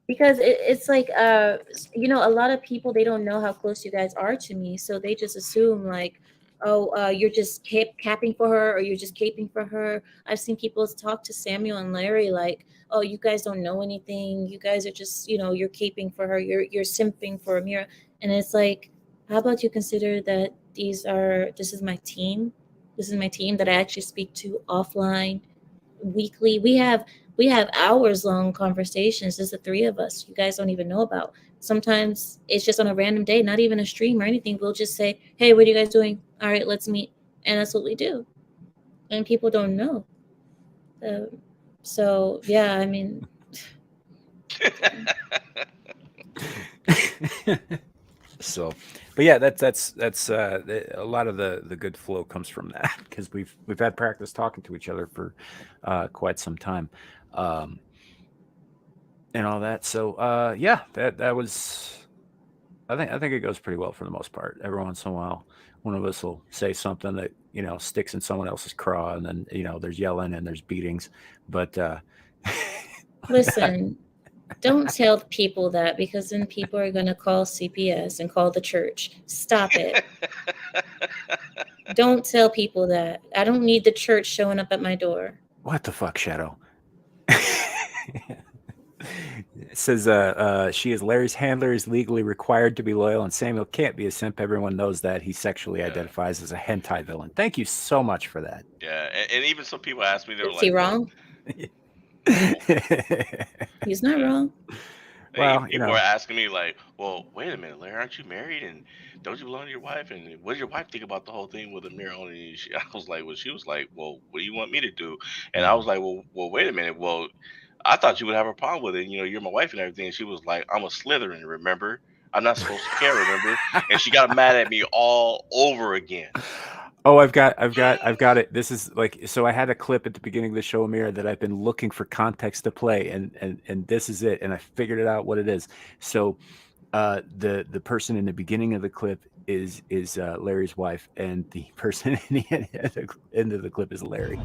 Speaker 4: Because it's like a lot of people, they don't know how close you guys are to me, so they just assume like, oh, you're just capping for her, or you're just caping for her. I've seen people talk to Samuel and Larry like, oh, you guys don't know anything, you guys are just, you're caping for her, you're simping for Amira. And it's like, how about you consider that this is my team, that I actually speak to offline weekly. We have hours long conversations, just the three of us, you guys don't even know about. Sometimes it's just on a random day, not even a stream or anything. We'll just say, hey, what are you guys doing? All right, let's meet. and that's what we do. And people don't know. So yeah, I mean,
Speaker 2: So, but yeah, that's a lot of the good flow comes from that because we've had practice talking to each other for quite some time, and all that. So yeah, that was. I think it goes pretty well for the most part. Every once in a while, one of us will say something that sticks in someone else's craw, and then there's yelling and there's beatings. But
Speaker 4: listen, don't tell people that, because then people are going to call CPS and call the church. Stop it. Don't tell people that. I don't need the church showing up at my door.
Speaker 2: What the fuck, Shadow? It says she is Larry's handler, is legally required to be loyal, and Samuel can't be a simp. Everyone knows that. He sexually identifies as a hentai villain. Thank you so much for that.
Speaker 3: Yeah, and even some people asked me, they were
Speaker 4: Is
Speaker 3: like,
Speaker 4: he wrong? He's not wrong.
Speaker 2: Well,
Speaker 3: people were asking me like, well, wait a minute, Larry, aren't you married and don't you belong to your wife? And what did your wife think about the whole thing with Amir only? I was like, well, she was like, well, what do you want me to do? And I was like, well, wait a minute. Well, I thought you would have a problem with it. You're my wife and everything. And she was like, I'm a Slytherin, remember? I'm not supposed to care, remember? And she got mad at me all over again.
Speaker 2: Oh, I've got it. This is so I had a clip at the beginning of the show, Amira, that I've been looking for context to play, and this is it, and I figured it out what it is. So the person in the beginning of the clip is Larry's wife, and the person in the end of the clip is Larry.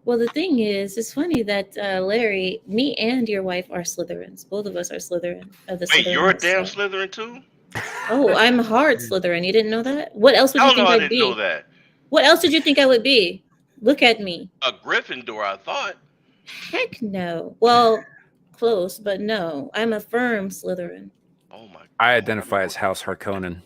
Speaker 4: Well, the thing is, it's funny that Larry, me and your wife are Slytherins. Both of us are Slytherin.
Speaker 3: Wait,
Speaker 4: Slytherin
Speaker 3: you're a
Speaker 4: house,
Speaker 3: damn
Speaker 4: so.
Speaker 3: Slytherin too?
Speaker 4: Oh, I'm a hard Slytherin. You didn't know that? What else would you
Speaker 3: Hell
Speaker 4: think
Speaker 3: no, I
Speaker 4: I'd
Speaker 3: didn't
Speaker 4: be?
Speaker 3: know that.
Speaker 4: What else did you think I would be? Look at me.
Speaker 3: A Gryffindor, I thought.
Speaker 4: Heck no. Well, close, but no. I'm a firm Slytherin.
Speaker 3: Oh my God.
Speaker 2: I identify as House Harkonnen.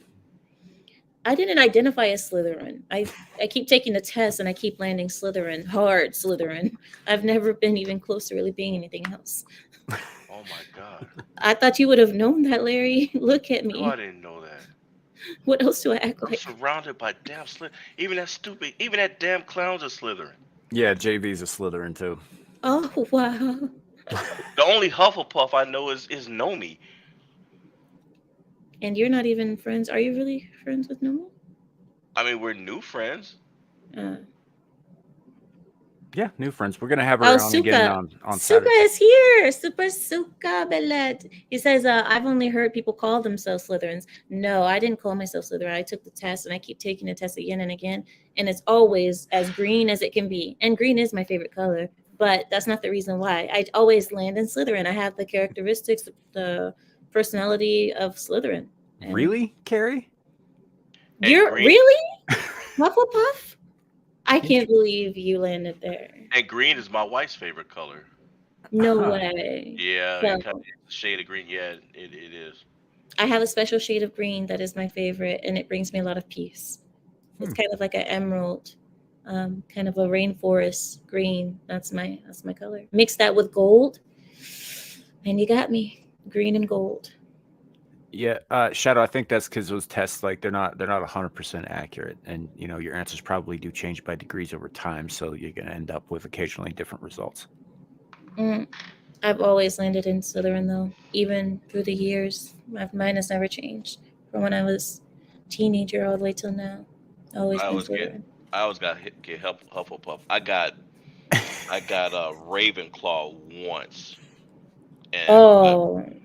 Speaker 4: I didn't identify as Slytherin. I keep taking the test and I keep landing Slytherin, hard Slytherin. I've never been even close to really being anything else.
Speaker 3: Oh my God.
Speaker 4: I thought you would have known that, Larry. Look at me.
Speaker 3: No, I didn't know that.
Speaker 4: What else do I act
Speaker 3: I'm
Speaker 4: like?
Speaker 3: surrounded by damn Slytherin. Even that damn clown's a Slytherin.
Speaker 2: Yeah, JV's a Slytherin too.
Speaker 4: Oh, wow.
Speaker 3: The only Hufflepuff I know is Nomi.
Speaker 4: And you're not even friends. Are you really friends with Nomi?
Speaker 3: I mean, we're new friends.
Speaker 2: Yeah, new friends. We're gonna have her
Speaker 4: Oh,
Speaker 2: on again on
Speaker 4: Suka
Speaker 2: Saturday.
Speaker 4: is here. Super Suka Belet. He says, I've only heard people call themselves Slytherins. No, I didn't call myself Slytherin. I took the test and I keep taking the test again and again. And it's always as green as it can be. And green is my favorite color. But that's not the reason why. I always land in Slytherin. I have the characteristics, the personality of Slytherin. And
Speaker 2: Really, Carrie?
Speaker 4: You're
Speaker 3: green-
Speaker 4: really? Hufflepuff? I can't believe you landed there.
Speaker 3: And green is my wife's favorite color.
Speaker 4: No
Speaker 2: Uh-huh.
Speaker 4: way.
Speaker 3: Yeah,
Speaker 4: So-
Speaker 3: it kind of shade of green. Yeah, it is.
Speaker 4: I have a special shade of green that is my favorite, and it brings me a lot of peace. It's kind of like an emerald, kind of a rainforest green. That's my color. Mix that with gold, and you got me. Green and gold.
Speaker 2: Yeah, Shadow. I think that's because those tests, they're not 100% accurate, and your answers probably do change by degrees over time, so you're gonna end up with occasionally different results.
Speaker 4: I've always landed in Slytherin, though, even through the years. Mine has never changed from when I was a teenager all the way till now. Always
Speaker 3: I
Speaker 4: been
Speaker 3: always
Speaker 4: Slytherin.
Speaker 3: get Hufflepuff. I got Ravenclaw once. And,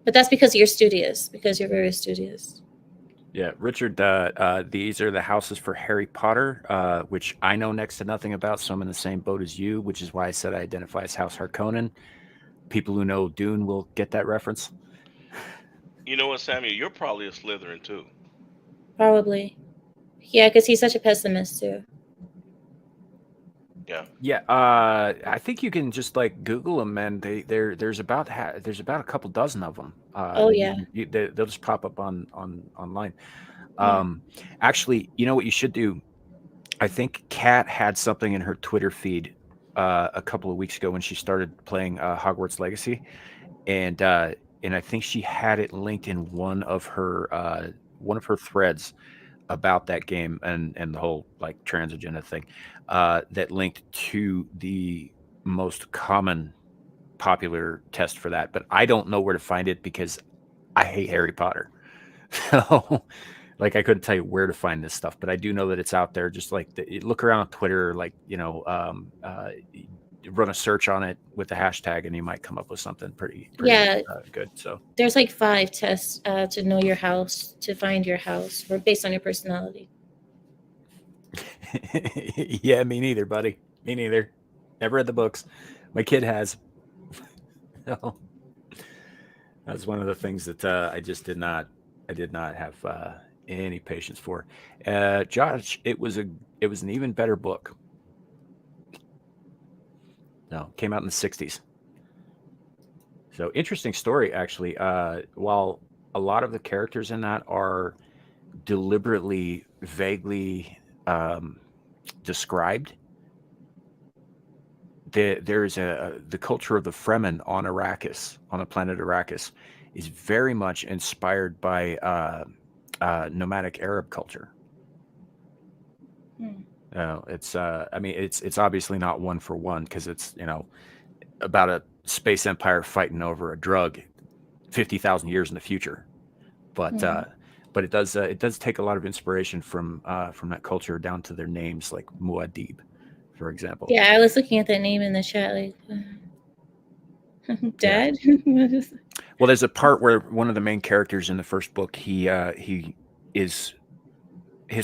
Speaker 4: But that's because you're studious. Because you're very studious.
Speaker 2: Yeah, Richard. These are the houses for Harry Potter, which I know next to nothing about, so I'm in the same boat as you, which is why I said I identify as House Harkonnen. People who know Dune will get that reference.
Speaker 3: You know what, Samuel? You're probably a Slytherin too.
Speaker 4: Probably. Yeah, because he's such a pessimist, too.
Speaker 3: Yeah.
Speaker 2: Yeah, I think you can just Google them, and there's about a couple dozen of them.
Speaker 4: Yeah.
Speaker 2: They'll just pop up online.
Speaker 4: Yeah.
Speaker 2: Actually, you know what you should do? I think Kat had something in her Twitter feed a couple of weeks ago when she started playing Hogwarts Legacy, and I think she had it linked in one of her threads about that game and the whole like trans agenda thing, that linked to the most common popular test for that. But I don't know where to find it because I hate Harry Potter. So like I couldn't tell you where to find this stuff, but I do know that it's out there. Just like look around on Twitter, like run a search on it with the hashtag, and you might come up with something pretty
Speaker 4: Yeah,
Speaker 2: good. So
Speaker 4: there's like 5 tests to know your house, to find your house, or based on your personality.
Speaker 2: yeah, me neither, buddy. Me neither. Never read the books. My kid has. No. That's one of the things that I did not have any patience for. Josh, it was an even better book. No, came out in the 60s. So interesting story, actually. While a lot of the characters in that are deliberately vaguely described, there's the culture of the Fremen on Arrakis, on the planet Arrakis, is very much inspired by nomadic Arab culture. It's I mean it's obviously not one for one because it's about a space empire fighting over a drug 50,000 years in the future, but it does take a lot of inspiration from that culture down to their names, like Muad'Dib, for example.
Speaker 4: Yeah, I was looking at that name in the chat, like, Dad.
Speaker 2: Well, there's a part where one of the main characters in the first book, his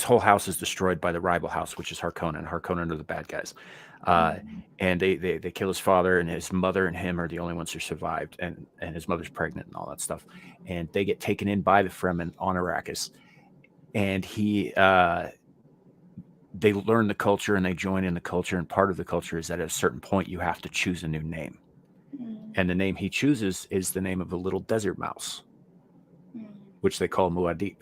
Speaker 2: whole house is destroyed by the rival house, which is Harkonnen. Harkonnen are the bad guys. And they kill his father, and his mother and him are the only ones who survived, and his mother's pregnant and all that stuff. And they get taken in by the Fremen on Arrakis. And they learn the culture and they join in the culture. And part of the culture is that at a certain point you have to choose a new name. And the name he chooses is the name of a little desert mouse, which they call Muad'Dib.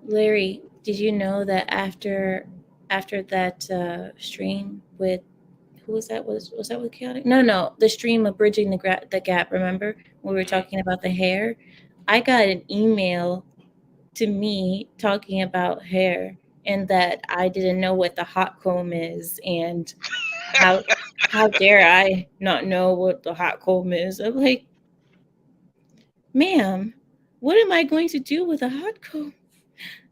Speaker 4: Larry, did you know that after that stream with, who was that? Was that with Chaotic? No, the stream of bridging the gap. Remember when we were talking about the hair? I got an email to me talking about hair, and that I didn't know what the hot comb is, and how dare I not know what the hot comb is? I'm like, ma'am, what am I going to do with a hot comb?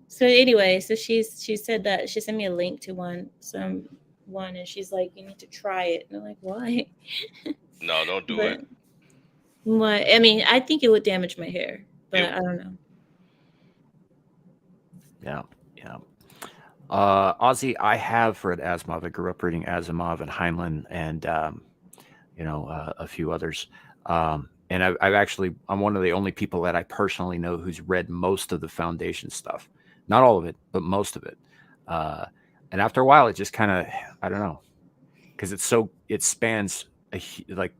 Speaker 4: So anyway, so she said that she sent me a link to one, and she's like, you need to try it. And I'm like, why?
Speaker 3: No, don't do it.
Speaker 4: What? I mean, I think it would damage my hair, but I don't know.
Speaker 2: Yeah. Ozzy, I have read Asimov. I grew up reading Asimov and Heinlein and a few others. And I'm one of the only people that I personally know who's read most of the Foundation stuff. Not all of it, but most of it. And after a while, it just kind of, I don't know, because it spans like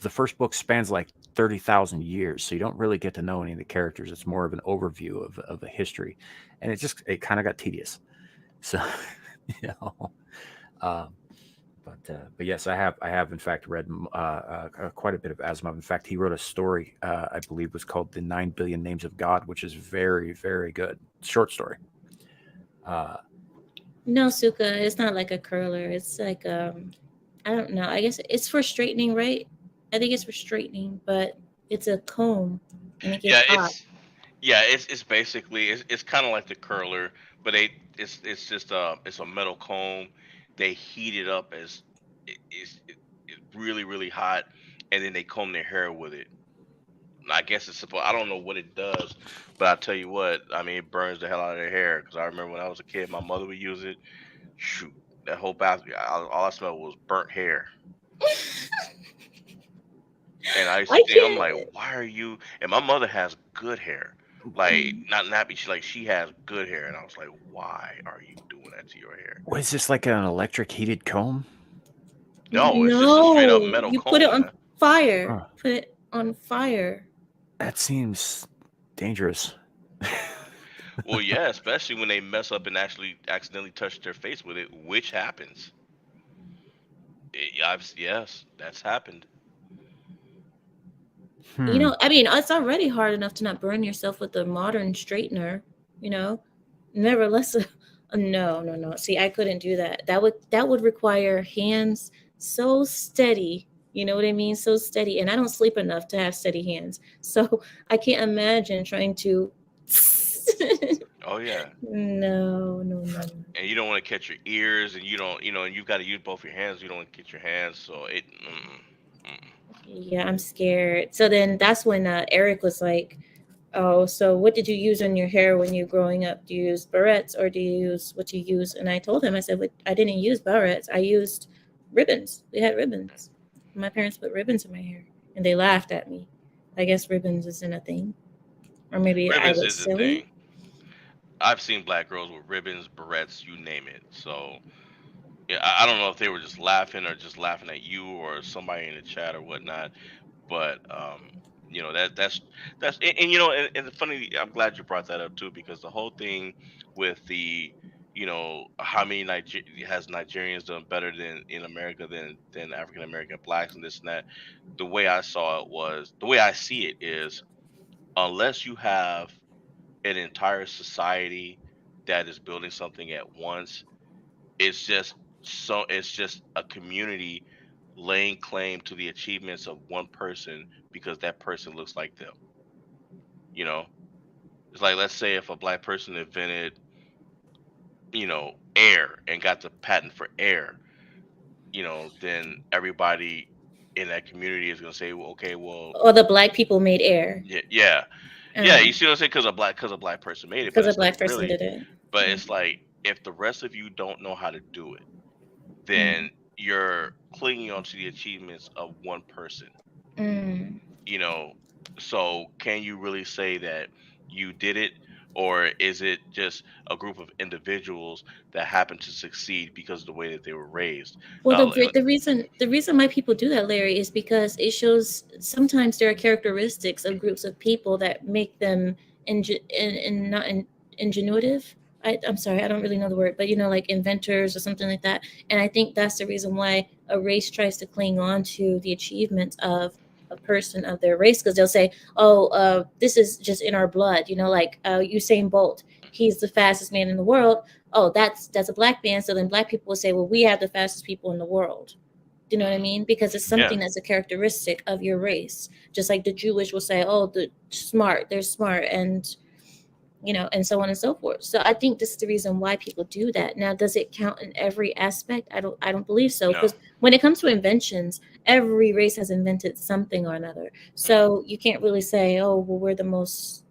Speaker 2: the first book spans like 30,000 years, so you don't really get to know any of the characters. It's more of an overview of a history, and it kind of got tedious. So, but yes, I have in fact read quite a bit of Asimov. In fact, he wrote a story I believe was called "The 9 Billion Names of God," which is very, very good short story.
Speaker 4: No, Suka, it's not like a curler. It's like I don't know. I guess it's for straightening, right? I think it's for straightening, but it's a comb, and it gets hot.
Speaker 3: It's basically it's kind of like the curler, but it's just it's a metal comb. They heat it up as it's really, really hot, and then they comb their hair with it. I guess it's supposed. I don't know what it does, but I tell you what. I mean, it burns the hell out of their hair. Because I remember when I was a kid, my mother would use it. Shoot, that whole bathroom, all I smelled was burnt hair. And I used to think, I'm like, why are you? And my mother has good hair, like not nappy. She has good hair, and I was like, why are you doing that to your hair?
Speaker 2: Was this like an electric heated comb?
Speaker 3: No, it's just a straight up metal
Speaker 4: you
Speaker 3: comb.
Speaker 4: Put it on fire.
Speaker 2: Huh.
Speaker 4: Put it on fire.
Speaker 2: That seems dangerous.
Speaker 3: Well, yeah, especially when they mess up and actually accidentally touch their face with it, which happens. Yes, that's happened.
Speaker 4: You
Speaker 2: Hmm.
Speaker 4: know, I mean, it's already hard enough to not burn yourself with a modern straightener, you know. Nevertheless, no, no, no. See, I couldn't do that. That would require hands so steady. You know what I mean? So steady, and I don't sleep enough to have steady hands. So I can't imagine trying to.
Speaker 3: Oh yeah,
Speaker 4: No, no, no.
Speaker 3: and you don't want to catch your ears, and you don't, and you've got to use both your hands. You don't want to catch your hands, so it. Mm.
Speaker 4: Yeah, I'm scared. So then that's when Eric was like, "Oh, so what did you use in your hair when you were growing up? Do you use barrettes or do you use what you use?" And I told him, I said, I didn't use barrettes. I used ribbons. We had ribbons. My parents put ribbons in my hair, and they laughed at me. I guess ribbons isn't a thing, or maybe I
Speaker 3: Ribbons
Speaker 4: was
Speaker 3: is a
Speaker 4: silly.
Speaker 3: thing. I've seen black girls with ribbons, barrettes, you name it. So yeah, I don't know if they were just laughing or just laughing at you or somebody in the chat or whatnot. But that's and the funny, I'm glad you brought that up too, because the whole thing with the how many has Nigerians done better than in America than African American blacks and this and that. The way I see it is, unless you have an entire society that is building something at once, it's just a community laying claim to the achievements of one person because that person looks like them. You know, it's like, let's say if a black person invented, air and got the patent for air, then everybody in that community is gonna say, well, okay, well,
Speaker 4: Or the black people made air,
Speaker 3: yeah, yeah, yeah. You see what I'm saying? Because a black person made it, but
Speaker 4: because a
Speaker 3: it's like
Speaker 4: black person
Speaker 3: really,
Speaker 4: did it.
Speaker 3: but
Speaker 4: Yeah.
Speaker 3: it's like if the rest of you don't know how to do it, then
Speaker 4: Mm.
Speaker 3: you're clinging on to the achievements of one person.
Speaker 4: Mm.
Speaker 3: you know so can you really say that you did it, or is it just a group of individuals that happen to succeed because of the way that they were raised?
Speaker 4: Well,
Speaker 3: uh,
Speaker 4: the reason why people do that, Larry, is because it shows sometimes there are characteristics of groups of people that make them not ingenuitive. I'm sorry, I don't really know the word, but like inventors or something like that. And I think that's the reason why a race tries to cling on to the achievements of a person of their race, because they'll say, "Oh, this is just in our blood." Like Usain Bolt, he's the fastest man in the world. Oh, that's a black man. So then black people will say, well, we have the fastest people in the world. Do you know what I mean? Because it's
Speaker 3: yeah,
Speaker 4: something that's a characteristic of your race. Just like the Jewish will say, oh, they're smart, and so on and so forth. So I think this is the reason why people do that. Now, does it count in every aspect? I don't believe so.
Speaker 3: no.
Speaker 4: Because when it comes to inventions, every race has invented something or another.
Speaker 3: Mm.
Speaker 4: So you can't really say, oh, well, we're the most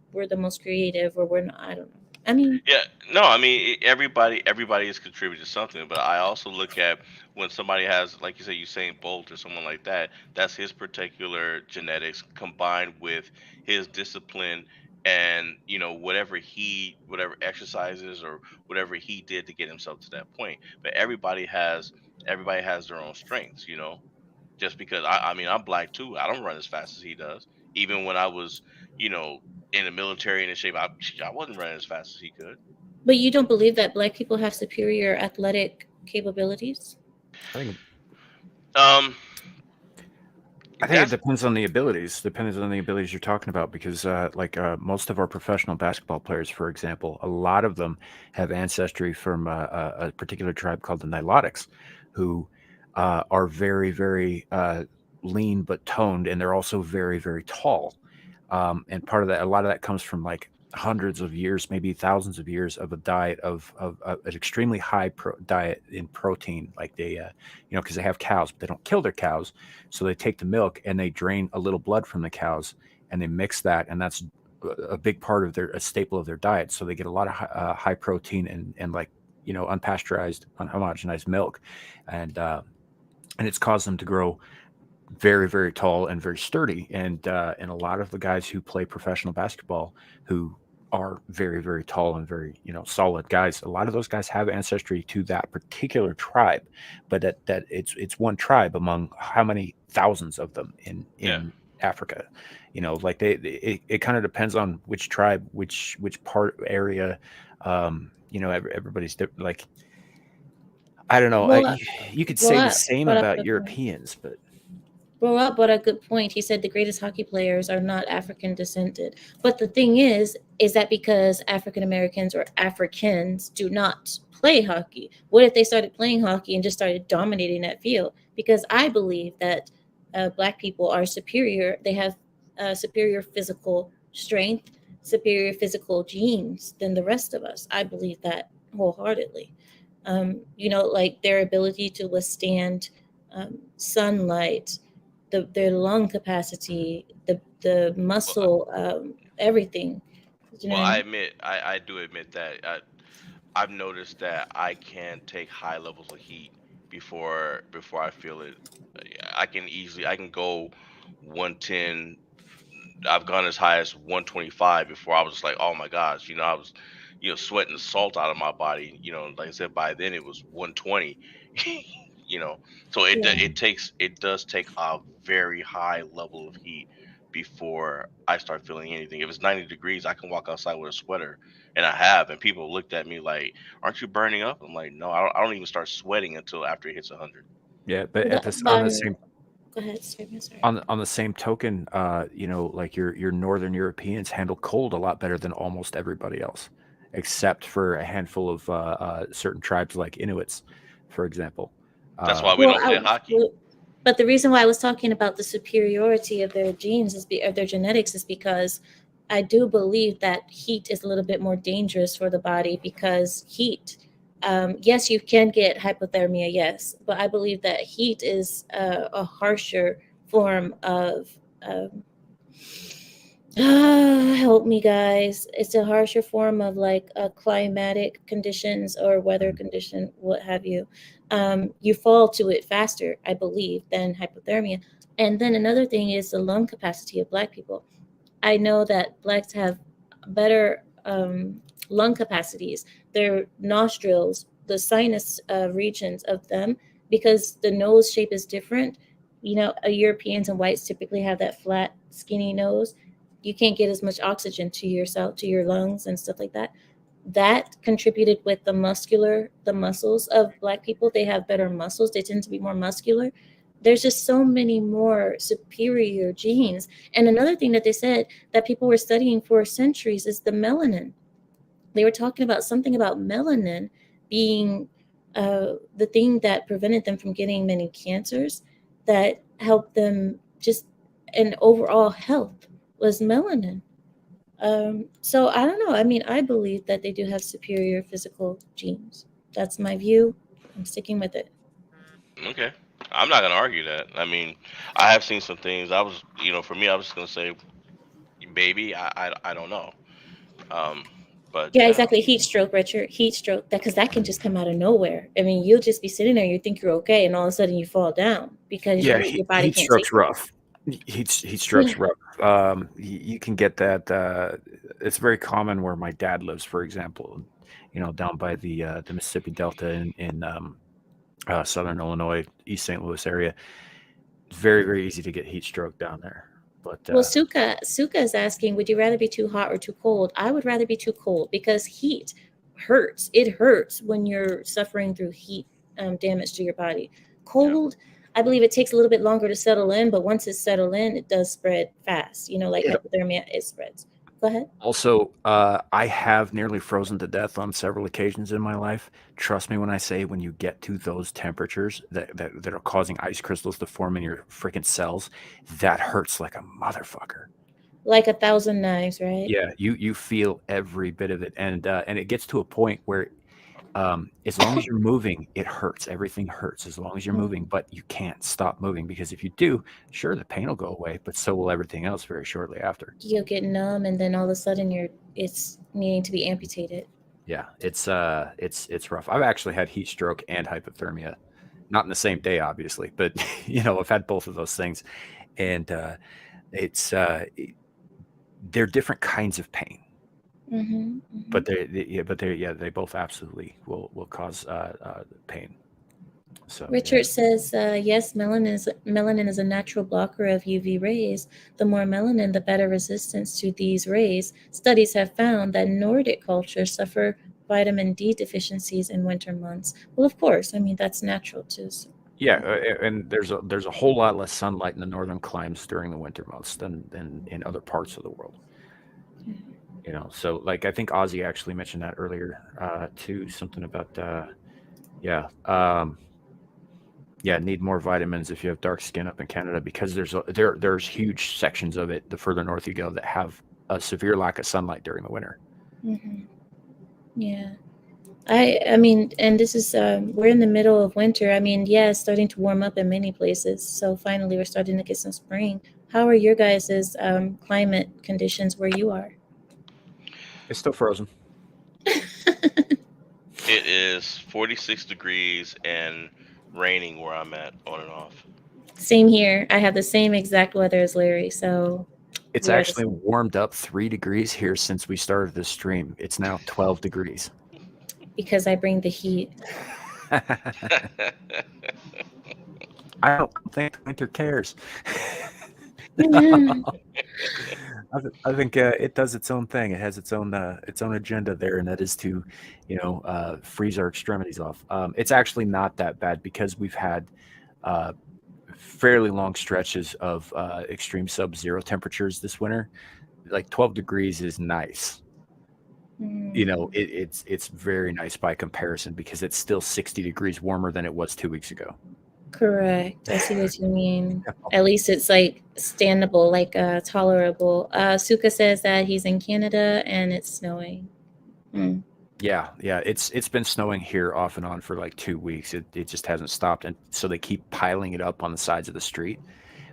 Speaker 4: creative, or we're not. I don't know. I mean,
Speaker 3: Yeah, no, I mean, everybody has contributed to something, but I also look at when somebody has, like you say, Usain Bolt or someone like that. That's his particular genetics combined with his discipline and whatever exercises or whatever he did to get himself to that point. But everybody has their own strengths. Just because I mean, I'm black too. I don't run as fast as he does. Even when I was, you know, in the military and in shape, I wasn't running as fast as he could.
Speaker 4: but you don't believe that black people have superior athletic capabilities?
Speaker 2: I think
Speaker 3: Um,
Speaker 2: I think it
Speaker 3: that's
Speaker 2: depends on the abilities. Depends on the abilities you're talking about, because most of our professional basketball players, for example, a lot of them have ancestry from a particular tribe called the Nilotics, who are very, very lean but toned, and they're also very, very tall. And part of that, a lot of that comes from like hundreds of years, maybe thousands of years of a diet of an extremely high diet in protein. Like because they have cows, but they don't kill their cows, so they take the milk and they drain a little blood from the cows and they mix that, and that's a big part of a staple of their diet. So they get a lot of high protein and like unpasteurized, unhomogenized milk, and it's caused them to grow very, very tall and very sturdy. And a lot of the guys who play professional basketball, who are very, very tall and very solid guys, a lot of those guys have ancestry to that particular tribe, but that it's one tribe among how many thousands of them in
Speaker 3: yeah,
Speaker 2: Africa. Like it kind of depends on which tribe, which part area. Everybody's like, I don't know.
Speaker 4: Well,
Speaker 2: You could say the
Speaker 4: well,
Speaker 2: same
Speaker 4: brought up
Speaker 2: about
Speaker 4: the point.
Speaker 2: Europeans, but
Speaker 4: Rob brought a good point. He said the greatest hockey players are not African descended. But the thing is that because African Americans or Africans do not play hockey, what if they started playing hockey and just started dominating that field? Because I believe that Black people are superior. They have superior physical strength, superior physical genes than the rest of us. I believe that wholeheartedly. Like their ability to withstand sunlight, their lung capacity, the
Speaker 3: Well,
Speaker 4: muscle, everything. You know
Speaker 3: well,
Speaker 4: what I
Speaker 3: I
Speaker 4: mean?
Speaker 3: admit, I do admit that I've noticed that I can take high levels of heat before I feel it. I can go 110. I've gone as high as 125 before I was just like, oh my gosh, I was, sweating the salt out of my body. Like I said, by then it was 120. you know, so
Speaker 4: Yeah.
Speaker 3: it does take a very high level of heat before I start feeling anything. If it's 90 degrees, I can walk outside with a sweater, and I have, and people looked at me like, "Aren't you burning up?" I'm like, "No, I don't even start sweating until after it hits 100."
Speaker 2: yeah. But
Speaker 4: But,
Speaker 2: on
Speaker 4: but
Speaker 2: the same
Speaker 4: go ahead, sir. I'm sorry.
Speaker 2: on the same token, like your Northern Europeans handle cold a lot better than almost everybody else, except for a handful of certain tribes like Inuits, for example.
Speaker 3: That's why we
Speaker 4: Well,
Speaker 3: don't play hockey.
Speaker 4: but the reason why I was talking about the superiority of their genes of their genetics is because I do believe that heat is a little bit more dangerous for the body because heat. Yes, you can get hypothermia, yes, but I believe that heat is a harsher form of. Um, help me, guys. It's a harsher form of like climatic conditions or weather condition, what have you. You fall to it faster, I believe, than hypothermia. And then another thing is the lung capacity of Black people. I know that Blacks have better lung capacities, their nostrils, the sinus regions of them, because the nose shape is different. Europeans and whites typically have that flat, skinny nose. You can't get as much oxygen to yourself, to your lungs, and stuff like that. That contributed with the muscles of Black people. They have better muscles. They tend to be more muscular. There's just so many more superior genes. And another thing that they said that people were studying for centuries is the melanin. They were talking about something about melanin being the thing that prevented them from getting many cancers, that helped them just in overall health was melanin. So I don't know. I mean, I believe that they do have superior physical genes. That's my view. I'm sticking with it.
Speaker 3: Okay. I'm not gonna argue that. I mean, I have seen some things. For me, I was just gonna say, maybe I don't know. Um, but
Speaker 4: Yeah,
Speaker 3: yeah, I
Speaker 4: exactly.
Speaker 3: mean,
Speaker 4: Heat stroke, Richard. Heat stroke. That can just come out of nowhere. I mean, you'll just be sitting there, you think you're okay, and all of a sudden you fall down because
Speaker 2: Yeah,
Speaker 4: your body
Speaker 2: heat
Speaker 4: can't take
Speaker 2: stroke's
Speaker 4: it.
Speaker 2: rough. Heat stroke's
Speaker 4: Yeah.
Speaker 2: rough. You can get that. It's very common where my dad lives, for example. Down by the Mississippi Delta in southern Illinois, East St. Louis area. It's very, very easy to get heat stroke down there. But
Speaker 4: Well, Suka is asking, would you rather be too hot or too cold? I would rather be too cold because heat hurts. It hurts when you're suffering through heat damage to your body.
Speaker 3: yeah.
Speaker 4: Cold, I believe it takes a little bit longer to settle in, but once it's settled in, it does spread fast. Like
Speaker 2: it
Speaker 4: hypothermia, it spreads. Go ahead.
Speaker 2: also, I have nearly frozen to death on several occasions in my life. Trust me when I say, when you get to those temperatures that are causing ice crystals to form in your freaking cells, that hurts like a motherfucker.
Speaker 4: Like a thousand knives, right?
Speaker 2: Yeah, you feel every bit of it, and it gets to a point where, as long as you're moving, it hurts. Everything hurts as long as you're moving, but you can't stop moving, because if you do, sure, the pain will go away, but so will everything else very shortly after.
Speaker 4: You'll get numb, and then all of a sudden it's needing to be amputated.
Speaker 2: Yeah, it's rough. I've actually had heat stroke and hypothermia, not in the same day, obviously, but I've had both of those things, and it's they're different kinds of pain, but they both absolutely will cause pain. So yeah.
Speaker 4: Richard says, yes, melanin is a natural blocker of UV rays. The more melanin, the better resistance to these rays. Studies have found that Nordic cultures suffer vitamin D deficiencies in winter months. Well, of course, I mean that's natural too. So.
Speaker 2: Yeah, and there's a whole lot less sunlight in the northern climes during the winter months than in other parts of the world. You know, so like I think Ozzy actually mentioned that earlier too. Something about yeah, yeah, need more vitamins if you have dark skin up in Canada because there's huge sections of it the further north you go that have a severe lack of sunlight during the winter.
Speaker 4: Mm-hmm. Yeah. I mean, and this is we're in the middle of winter. I mean, yeah, it's starting to warm up in many places. So finally, we're starting to get some spring. How are your guys' climate conditions where you are?
Speaker 2: It's still frozen.
Speaker 3: It is 46 degrees and raining where I'm at, on and off.
Speaker 4: Same here. I have the same exact weather as Larry. So
Speaker 2: It's
Speaker 4: we are the
Speaker 2: actually
Speaker 4: same.
Speaker 2: warmed up 3 degrees here since we started this stream. It's now 12 degrees.
Speaker 4: Because I bring the heat.
Speaker 2: I don't think winter cares.
Speaker 4: Mhm.
Speaker 2: I think it does its own thing. It has its own agenda there, and that is to, freeze our extremities off. It's actually not that bad because we've had fairly long stretches of extreme sub-zero temperatures this winter. Like 12 degrees is nice. You know, it's very nice by comparison because it's still 60 degrees warmer than it was 2 weeks ago.
Speaker 4: Correct. I see what you mean. At least it's like standable, like tolerable. Suka says that he's in Canada and it's snowing. Mm.
Speaker 2: Yeah, it's been snowing here off and on for like 2 weeks. It just hasn't stopped, and so they keep piling it up on the sides of the street,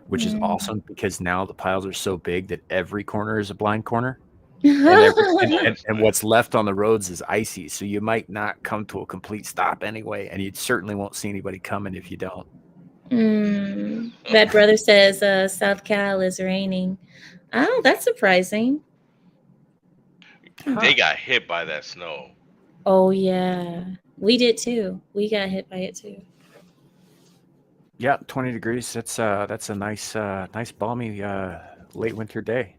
Speaker 2: which is awesome because now the piles are so big that every corner is a blind corner, and what's left on the roads is icy. So you might not come to a complete stop anyway, and you certainly won't see anybody coming if you don't.
Speaker 4: That brother says South Cal is raining. Oh, that's surprising.
Speaker 3: They got hit by that snow.
Speaker 4: Oh yeah, we did too. We got hit by it too.
Speaker 2: Yeah, 20 degrees. That's a nice balmy late winter day.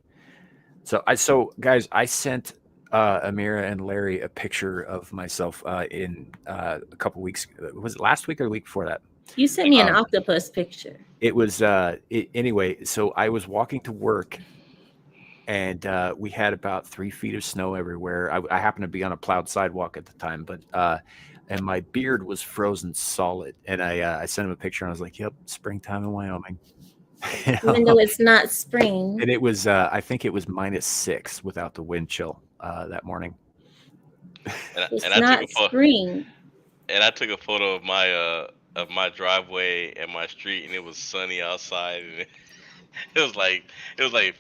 Speaker 2: So guys, I sent Amira and Larry a picture of myself in a couple weeks. Was it last week or the week before that?
Speaker 4: You sent me an octopus picture.
Speaker 2: It was anyway. So I was walking to work, and we had about 3 feet of snow everywhere. I happened to be on a plowed sidewalk at the time, but and my beard was frozen solid. And I sent him a picture, and I was like, "Yep, springtime in Wyoming."
Speaker 4: Even though it's not spring.
Speaker 2: And it was, I think it was -6 without the wind chill that morning.
Speaker 4: It's not spring.
Speaker 3: And I took a photo of my driveway and my street, and it was sunny outside, and it was like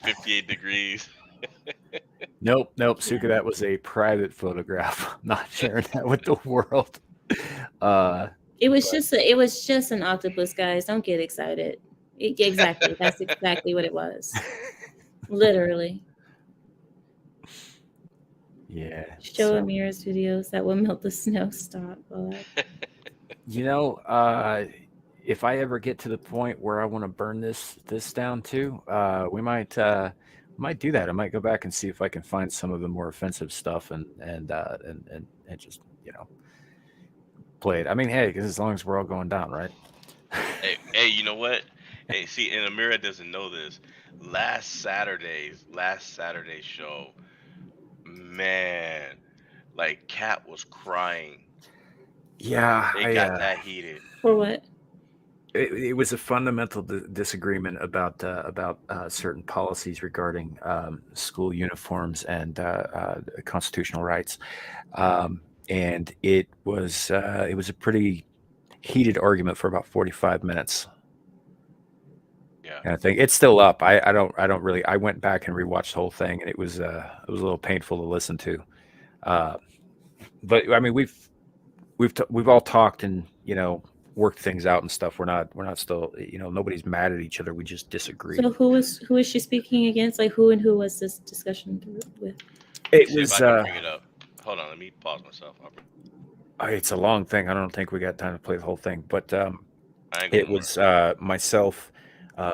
Speaker 3: 58 degrees.
Speaker 2: Nope, Suka, that was a private photograph. I'm not sharing that with the world.
Speaker 4: It was just an octopus, guys. Don't get excited. Exactly. That's exactly what it was. Literally.
Speaker 2: Yeah.
Speaker 4: Show Amira's videos that will melt the snow. Stop.
Speaker 2: You know, if I ever get to the point where I want to burn this down too, we might do that. I might go back and see if I can find some of the more offensive stuff and just play it. I mean, hey, because as long as we're all going down, right?
Speaker 3: Hey, you know what? Hey, see, and Amira doesn't know this. Last Saturday's show, man, like Kat was crying.
Speaker 2: Yeah,
Speaker 3: it got that heated.
Speaker 4: For what?
Speaker 2: It was a fundamental disagreement about certain policies regarding school uniforms and constitutional rights, and it was a pretty heated argument for about 45 minutes.
Speaker 3: Yeah,
Speaker 2: and I think it's still up. I don't really. I went back and rewatched the whole thing, and it was a little painful to listen to. But I mean, we've all talked and worked things out and stuff. We're not still, nobody's mad at each other. We just disagree.
Speaker 4: So who is she speaking against? Like who and who was this discussion with?
Speaker 2: It
Speaker 3: was. If I can bring it up. Hold on, let me pause myself.
Speaker 2: It's a long thing. I don't think we got time to play the whole thing, but it was myself.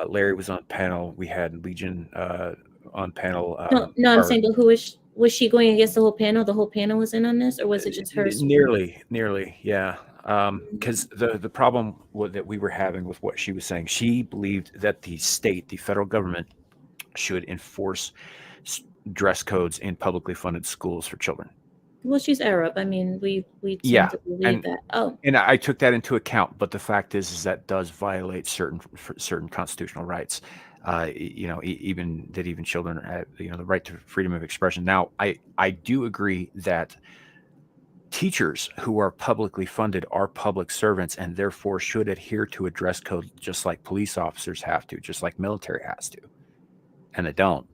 Speaker 2: Larry was on panel. We had Legion on panel.
Speaker 4: No, I'm saying, but who is Was she going against the whole panel? The whole panel was in on this, or was it just her?
Speaker 2: Nearly, yeah. Because the problem that we were having with what she was saying, she believed that the federal government, should enforce dress codes in publicly funded schools for children.
Speaker 4: Well, she's Arab. I mean, we
Speaker 2: Yeah,
Speaker 4: tend to believe that. Oh,
Speaker 2: and I took that into account, but the fact is that does violate certain constitutional rights. Even children have, the right to freedom of expression. Now, I do agree that teachers who are publicly funded are public servants and therefore should adhere to a dress code just like police officers have to, just like military has to, and they don't.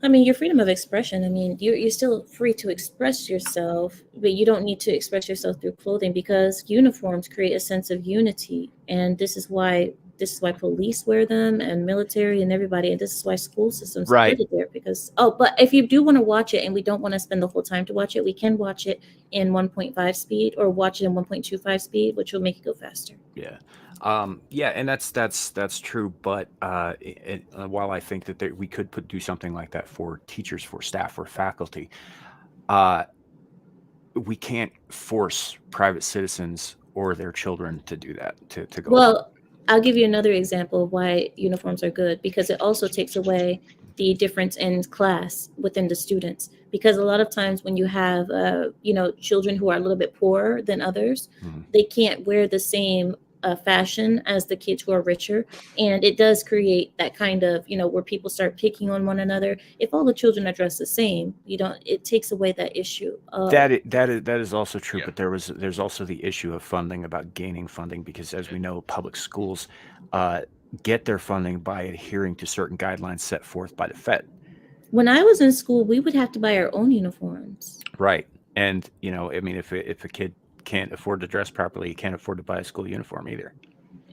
Speaker 4: I mean, your freedom of expression. I mean, you're still free to express yourself, but you don't need to express yourself through clothing because uniforms create a sense of unity, and this is why police wear them and military and everybody, and this is why school systems
Speaker 2: Right.
Speaker 4: put it there because. Oh, but if you do want to watch it and we don't want to spend the whole time to watch it, we can watch it in 1.5 speed or watch it in 1.25 speed, which will make it go faster.
Speaker 2: Yeah. And that's true. But while I think that we could do something like that for teachers, for staff, for faculty, we can't force private citizens or their children to do that. To go.
Speaker 4: Well, I'll give you another example of why uniforms are good because it also takes away the difference in class within the students. Because a lot of times when you have, children who are a little bit poorer than others, they can't wear the same fashion as the kids who are richer, and it does create that kind of where people start picking on one another. If all the children are dressed the same, it takes away that issue.
Speaker 2: That is also true,
Speaker 3: Yeah.
Speaker 2: but there's also the issue of funding, about gaining funding, because as we know, public schools get their funding by adhering to certain guidelines set forth by the Fed.
Speaker 4: When I was in school, we would have to buy our own uniforms.
Speaker 2: Right, and I mean, if a kid can't afford to dress properly, he can't afford to buy a school uniform either.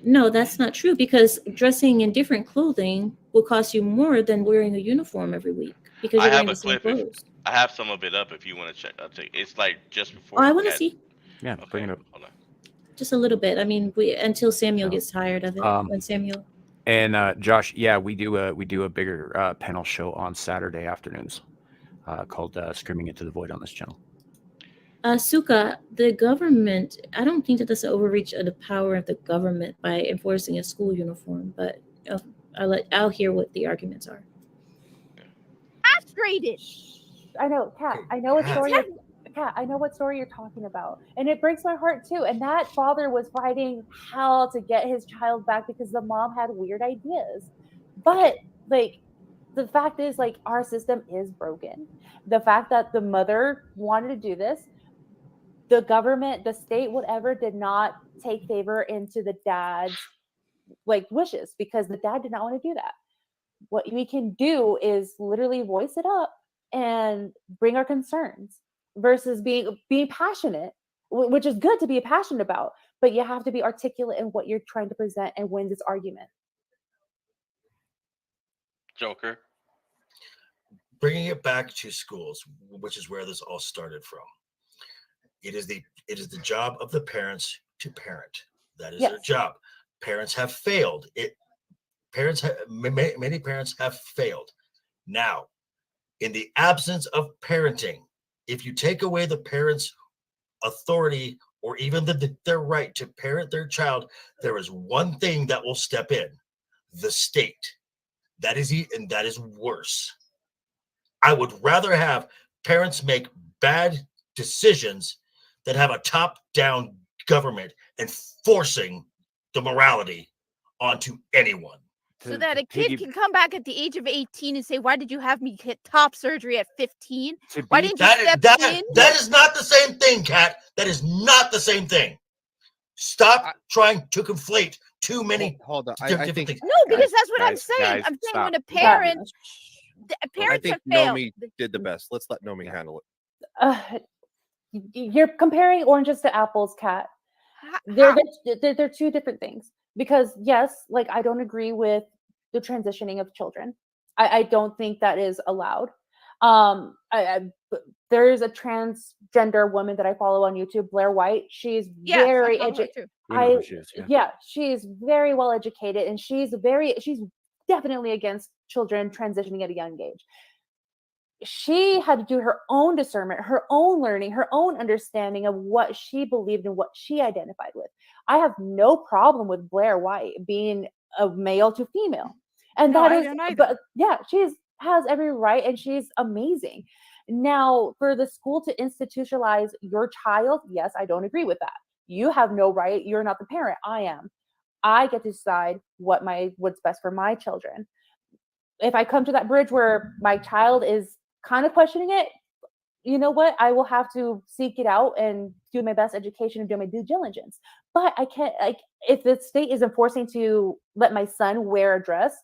Speaker 4: No, that's not true because dressing in different clothing will cost you more than wearing a uniform every week because
Speaker 3: I
Speaker 4: you're
Speaker 3: have
Speaker 4: wearing
Speaker 3: a
Speaker 4: the same
Speaker 3: clip.
Speaker 4: clothes.
Speaker 3: I have some of it up if you want to check. I'll take. It's like just
Speaker 4: Oh,
Speaker 3: before.
Speaker 4: I want to
Speaker 3: Cat-
Speaker 4: see
Speaker 2: Yeah, bring it up.
Speaker 3: Hold on.
Speaker 4: just a little bit. I mean, until Samuel
Speaker 2: So,
Speaker 4: gets tired of it. When Samuel.
Speaker 2: And Josh, yeah, we do a bigger panel show on Saturday afternoons called "Screaming Into the Void" on this channel.
Speaker 4: Suka, the government, I don't think that that's an overreach of the power of the government by enforcing a school uniform, but I'll hear what the arguments are.
Speaker 5: Frustrated.
Speaker 6: I know, Kat. I know what story. Kat, I know what story you're talking about, and it breaks my heart too. And that father was fighting hell to get his child back because the mom had weird ideas. But like, the fact is, like, our system is broken. The fact that the mother wanted to do this, the government, the state, whatever, did not take favor into the dad's wishes because the dad did not want to do that. What we can do is literally voice it up and bring our concerns versus being passionate, which is good to be passionate about, but you have to be articulate in what you're trying to present and win this argument.
Speaker 3: Joker.
Speaker 7: Bringing it back to schools, which is where this all started from. It is the job of the parents to parent. That is their job. Parents have failed. Many parents have failed. Now, in the absence of parenting, if you take away the parents' authority or even their right to parent their child, there is one thing that will step in: the state. That is worse. I would rather have parents make bad decisions than have a top-down government enforcing the morality onto anyone.
Speaker 5: So that a kid can come back at the age of 18 and say, "Why did you have me get top surgery at 15? Why didn't you step in?"
Speaker 7: That is not the same thing, Kat. That is not the same thing. Stop trying to conflate too many.
Speaker 8: Hold on. I
Speaker 7: different
Speaker 8: think
Speaker 7: things.
Speaker 5: No, because that's what I'm
Speaker 2: guys,
Speaker 5: saying. I'm saying
Speaker 2: stop.
Speaker 5: when a parent,
Speaker 8: I
Speaker 5: parents
Speaker 8: think
Speaker 5: have failed.
Speaker 8: Nomi did the best. Let's let Nomi handle it.
Speaker 6: You're comparing oranges to apples, Kat. They're two different things. Because yes, like, I don't agree with the transitioning of children. I don't think that is allowed. There is a transgender woman that I follow on YouTube, Blair White. She's very educated. She's very well educated, and she's definitely against children transitioning at a young age. she had to do her own discernment, her own learning, her own understanding of what she believed and what she identified with. I have no problem with Blair White being a male to female. And that is, but yeah, has every right and she's amazing. Now, for the school to institutionalize your child, yes, I don't agree with that. You have no right. You're not the parent. I am. I get to decide what's best for my children. If I come to that bridge where my child is kind of questioning it, you know what? I will have to seek it out and do my best education and do my due diligence. But I can't, like, if the state is enforcing to let my son wear a dress,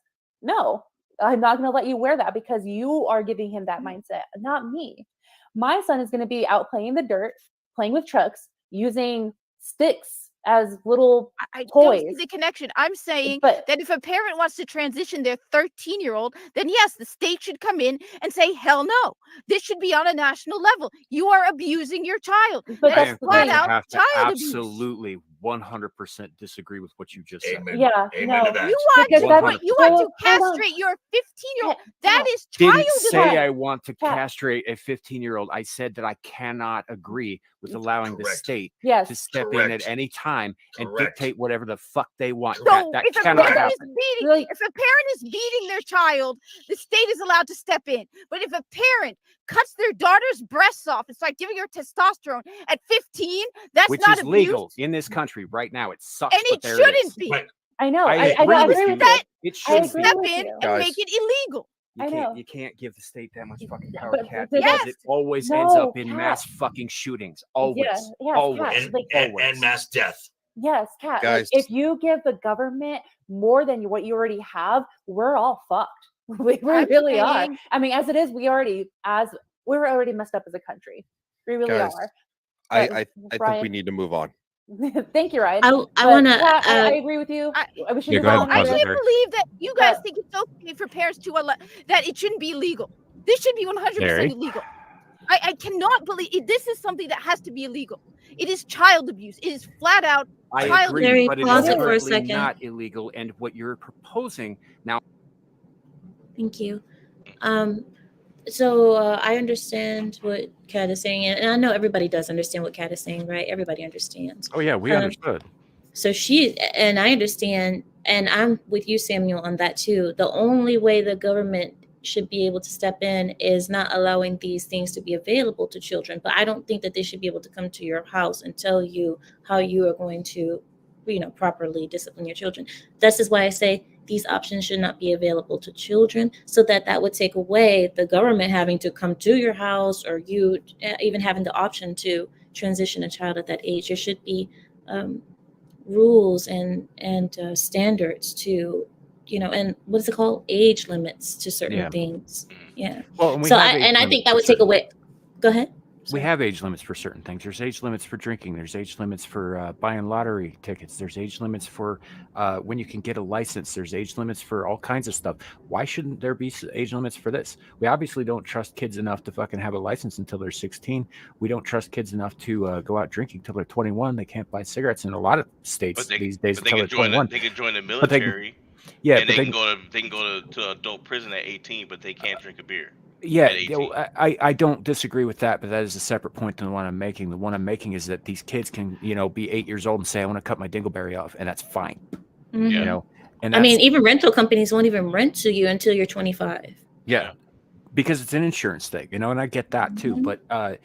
Speaker 6: no, I'm not going to let you wear that because you are giving him that mindset, not me. My son is going to be out playing in the dirt, playing with trucks, using sticks as little
Speaker 5: I
Speaker 6: toys.
Speaker 5: don't see the connection. I'm saying that if a parent wants to transition their 13-year-old, then yes, the state should come in and say, hell no, this should be on a national level. You are abusing your child.
Speaker 6: But
Speaker 5: that is flat out
Speaker 2: have to
Speaker 5: child abuse.
Speaker 2: absolutely 100% disagree with what you just said.
Speaker 6: Yeah,
Speaker 7: Amen to that.
Speaker 5: You want to castrate your 15-year-old. That is child
Speaker 2: Didn't say
Speaker 5: abuse.
Speaker 2: I want to castrate a 15-year-old. I said that I cannot agree with allowing the state to step in at any time and dictate whatever the fuck they want.
Speaker 5: So
Speaker 2: that
Speaker 5: if a
Speaker 2: cannot
Speaker 5: parent
Speaker 2: happen.
Speaker 5: if a parent is beating their child, the state is allowed to step in. But if a parent cuts their daughter's breasts off, it's like giving her testosterone at 15. That's
Speaker 2: Which
Speaker 5: not
Speaker 2: is
Speaker 5: abuse.
Speaker 2: legal in this country right now. It sucks,
Speaker 5: And it
Speaker 2: there
Speaker 5: shouldn't
Speaker 2: is.
Speaker 5: be.
Speaker 7: Right.
Speaker 6: I know.
Speaker 2: I
Speaker 6: I
Speaker 2: agree with
Speaker 6: agree
Speaker 2: you.
Speaker 6: with you.
Speaker 2: It
Speaker 6: I
Speaker 2: should
Speaker 6: agree
Speaker 5: Step
Speaker 6: with
Speaker 5: in
Speaker 6: you.
Speaker 5: and make it illegal.
Speaker 2: You can't give the state that much fucking power,
Speaker 6: But
Speaker 2: Kat,
Speaker 6: the-
Speaker 2: because
Speaker 5: Yes.
Speaker 2: it always
Speaker 6: No,
Speaker 2: ends up in
Speaker 6: Kat.
Speaker 2: mass fucking shootings. Always.
Speaker 6: Yes,
Speaker 2: Always.
Speaker 6: Kat, like-
Speaker 7: And mass death.
Speaker 6: Yes, Kat. Like,
Speaker 8: Guys.
Speaker 6: if you give the government more than what you already have, we're all fucked. We
Speaker 5: I'm
Speaker 6: really are.
Speaker 5: saying-
Speaker 6: I mean, as it is, we're already messed up as a country. We really
Speaker 8: Guys,
Speaker 6: are.
Speaker 8: I
Speaker 6: But,
Speaker 8: think we
Speaker 6: Ryan?
Speaker 8: need to move on.
Speaker 6: Thank you, Ryan.
Speaker 4: I
Speaker 6: But,
Speaker 4: want to.
Speaker 6: Kat, I agree with you. We should
Speaker 2: Yeah,
Speaker 6: move
Speaker 2: go ahead,
Speaker 6: on.
Speaker 5: I
Speaker 2: Pause it
Speaker 5: can't
Speaker 2: there.
Speaker 5: believe that you guys
Speaker 6: But-
Speaker 5: think it's okay for parents to allow that it shouldn't be illegal. This should be 100%
Speaker 2: Larry?
Speaker 5: illegal. I cannot believe this is something that has to be illegal. It is child abuse. It is flat out
Speaker 2: I
Speaker 5: child
Speaker 2: agree,
Speaker 4: Larry,
Speaker 2: but it
Speaker 4: pause
Speaker 2: is
Speaker 4: it for a
Speaker 2: currently
Speaker 4: second.
Speaker 2: not illegal. And what you're proposing now.
Speaker 4: Thank you. So I understand what Kat is saying, and I know everybody does understand what Kat is saying, right? Everybody understands.
Speaker 2: Oh yeah, we understood.
Speaker 4: So I understand, and I'm with you, Samuel, on that too. The only way the government should be able to step in is not allowing these things to be available to children. But I don't think that they should be able to come to your house and tell you how you are going to, properly discipline your children. This is why I say these options should not be available to children, so that would take away the government having to come to your house, or you even having the option to transition a child at that age. There should be rules and standards to, and what is it called? Age limits to certain things. Yeah.
Speaker 2: Well, and we
Speaker 4: So
Speaker 2: have age
Speaker 4: I
Speaker 2: limits
Speaker 4: think that
Speaker 2: for
Speaker 4: would take
Speaker 2: certain-
Speaker 4: away. Go ahead.
Speaker 2: We have age limits for certain things. There's age limits for drinking. There's age limits for buying lottery tickets. There's age limits for when you can get a license. There's age limits for all kinds of stuff. Why shouldn't there be age limits for this? We obviously don't trust kids enough to fucking have a license until they're 16. We don't trust kids enough to go out drinking until they're 21. They can't buy cigarettes in a lot of states these days
Speaker 3: But they
Speaker 2: until
Speaker 3: can
Speaker 2: they're
Speaker 3: join.
Speaker 2: 21.
Speaker 3: They can join the
Speaker 2: But they-
Speaker 3: military.
Speaker 2: Yeah,
Speaker 3: and
Speaker 2: but
Speaker 3: they can go to adult prison at 18, but they can't drink a beer.
Speaker 2: Yeah,
Speaker 3: at 18.
Speaker 2: I don't disagree with that, but that is a separate point than the one I'm making. The one I'm making is that these kids can, be 8 years old and say, I want to cut my dingleberry off, and that's fine.
Speaker 4: Mhm.
Speaker 2: And
Speaker 4: I mean, even rental companies won't even rent to you until you're 25.
Speaker 2: yeah, because it's an insurance thing, and I get that too.
Speaker 4: Mhm.
Speaker 2: But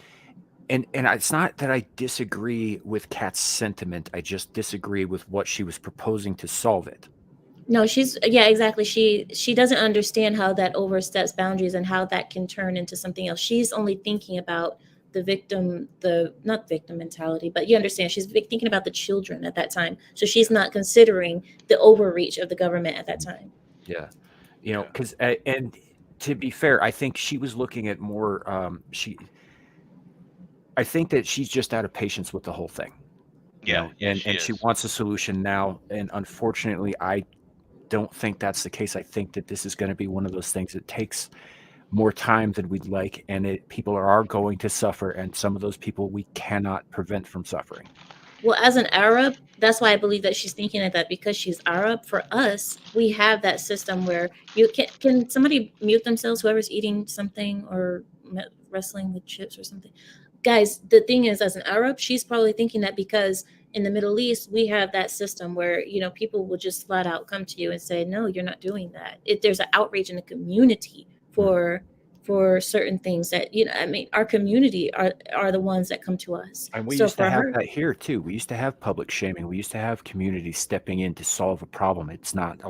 Speaker 2: and it's not that I disagree with Kat's sentiment. I just disagree with what she was proposing to solve it.
Speaker 4: No, exactly. She doesn't understand how that oversteps boundaries and how that can turn into something else. She's only thinking about not victim mentality, but you understand, she's thinking about the children at that time. So she's not considering the overreach of the government at that time.
Speaker 2: Yeah. Because, and to be fair, I think she was looking at more, I think that she's just out of patience with the whole thing. And she wants a solution now. And unfortunately, I don't think that's the case. I think that this is going to be one of those things that takes more time than we'd like, and people are going to suffer, and some of those people we cannot prevent from suffering.
Speaker 4: Well, as an Arab, that's why I believe that she's thinking of that, because she's Arab. For us, we have that system where you can somebody mute themselves, whoever's eating something or wrestling with chips or something. Guys, the thing is, as an Arab, she's probably thinking that because in the Middle East, we have that system where, people will just flat out come to you and say, no, you're not doing that. There's an outrage in the community for certain things that, I mean, our community are the ones that come to us.
Speaker 2: And we
Speaker 4: So
Speaker 2: used to
Speaker 4: for
Speaker 2: have
Speaker 4: her,
Speaker 2: that here too. We used to have public shaming. We used to have communities stepping in to solve a problem. It's not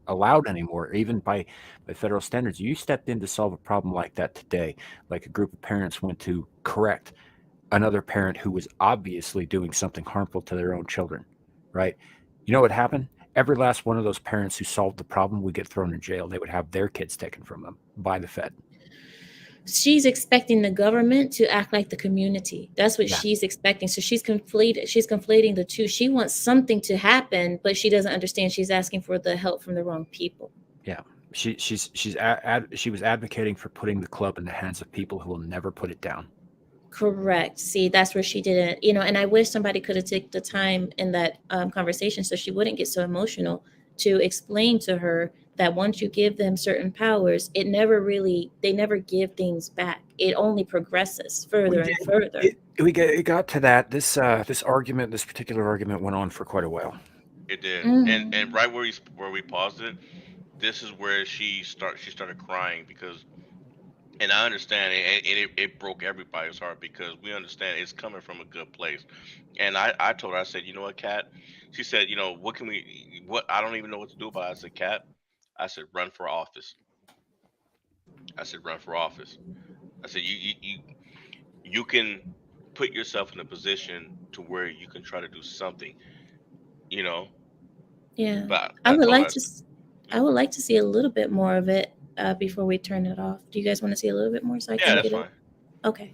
Speaker 2: allowed anymore, even by federal standards. You stepped in to solve a problem like that today, like a group of parents went to correct another parent who was obviously doing something harmful to their own children, right? You know what happened? Every last one of those parents who solved the problem would get thrown in jail. They would have their kids taken from them by the Fed.
Speaker 4: she's expecting the government to act like the community. That's what
Speaker 2: Yeah.
Speaker 4: she's expecting. So she's conflating the two. She wants something to happen, but she doesn't understand she's asking for the help from the wrong people.
Speaker 2: Yeah. She was advocating for putting the club in the hands of people who will never put it down.
Speaker 4: Correct. See, that's where she didn't, and I wish somebody could have taken the time in that conversation so she wouldn't get so emotional to explain to her that once you give them certain powers, they never give things back. It only progresses further and further.
Speaker 2: It got to that. This particular argument went on for quite a while.
Speaker 3: It did,
Speaker 4: Mm.
Speaker 3: and right where we paused it, this is where she started crying because, and I understand it, and it broke everybody's heart because we understand it's coming from a good place. And I told her, I said, you know what, Kat? She said, what I don't even know what to do about it. I said, Kat, I said, run for office. I said, run for office. I said, you can put yourself in a position to where you can try to do something, you know.
Speaker 4: Yeah,
Speaker 3: But
Speaker 4: I
Speaker 3: I
Speaker 4: would
Speaker 3: told
Speaker 4: like
Speaker 3: her,
Speaker 4: to. I would like to see a little bit more of it before we turn it off. Do you guys want to see a little bit more so I
Speaker 3: yeah,
Speaker 4: can
Speaker 3: that's
Speaker 4: get it?
Speaker 3: fine.
Speaker 4: Okay.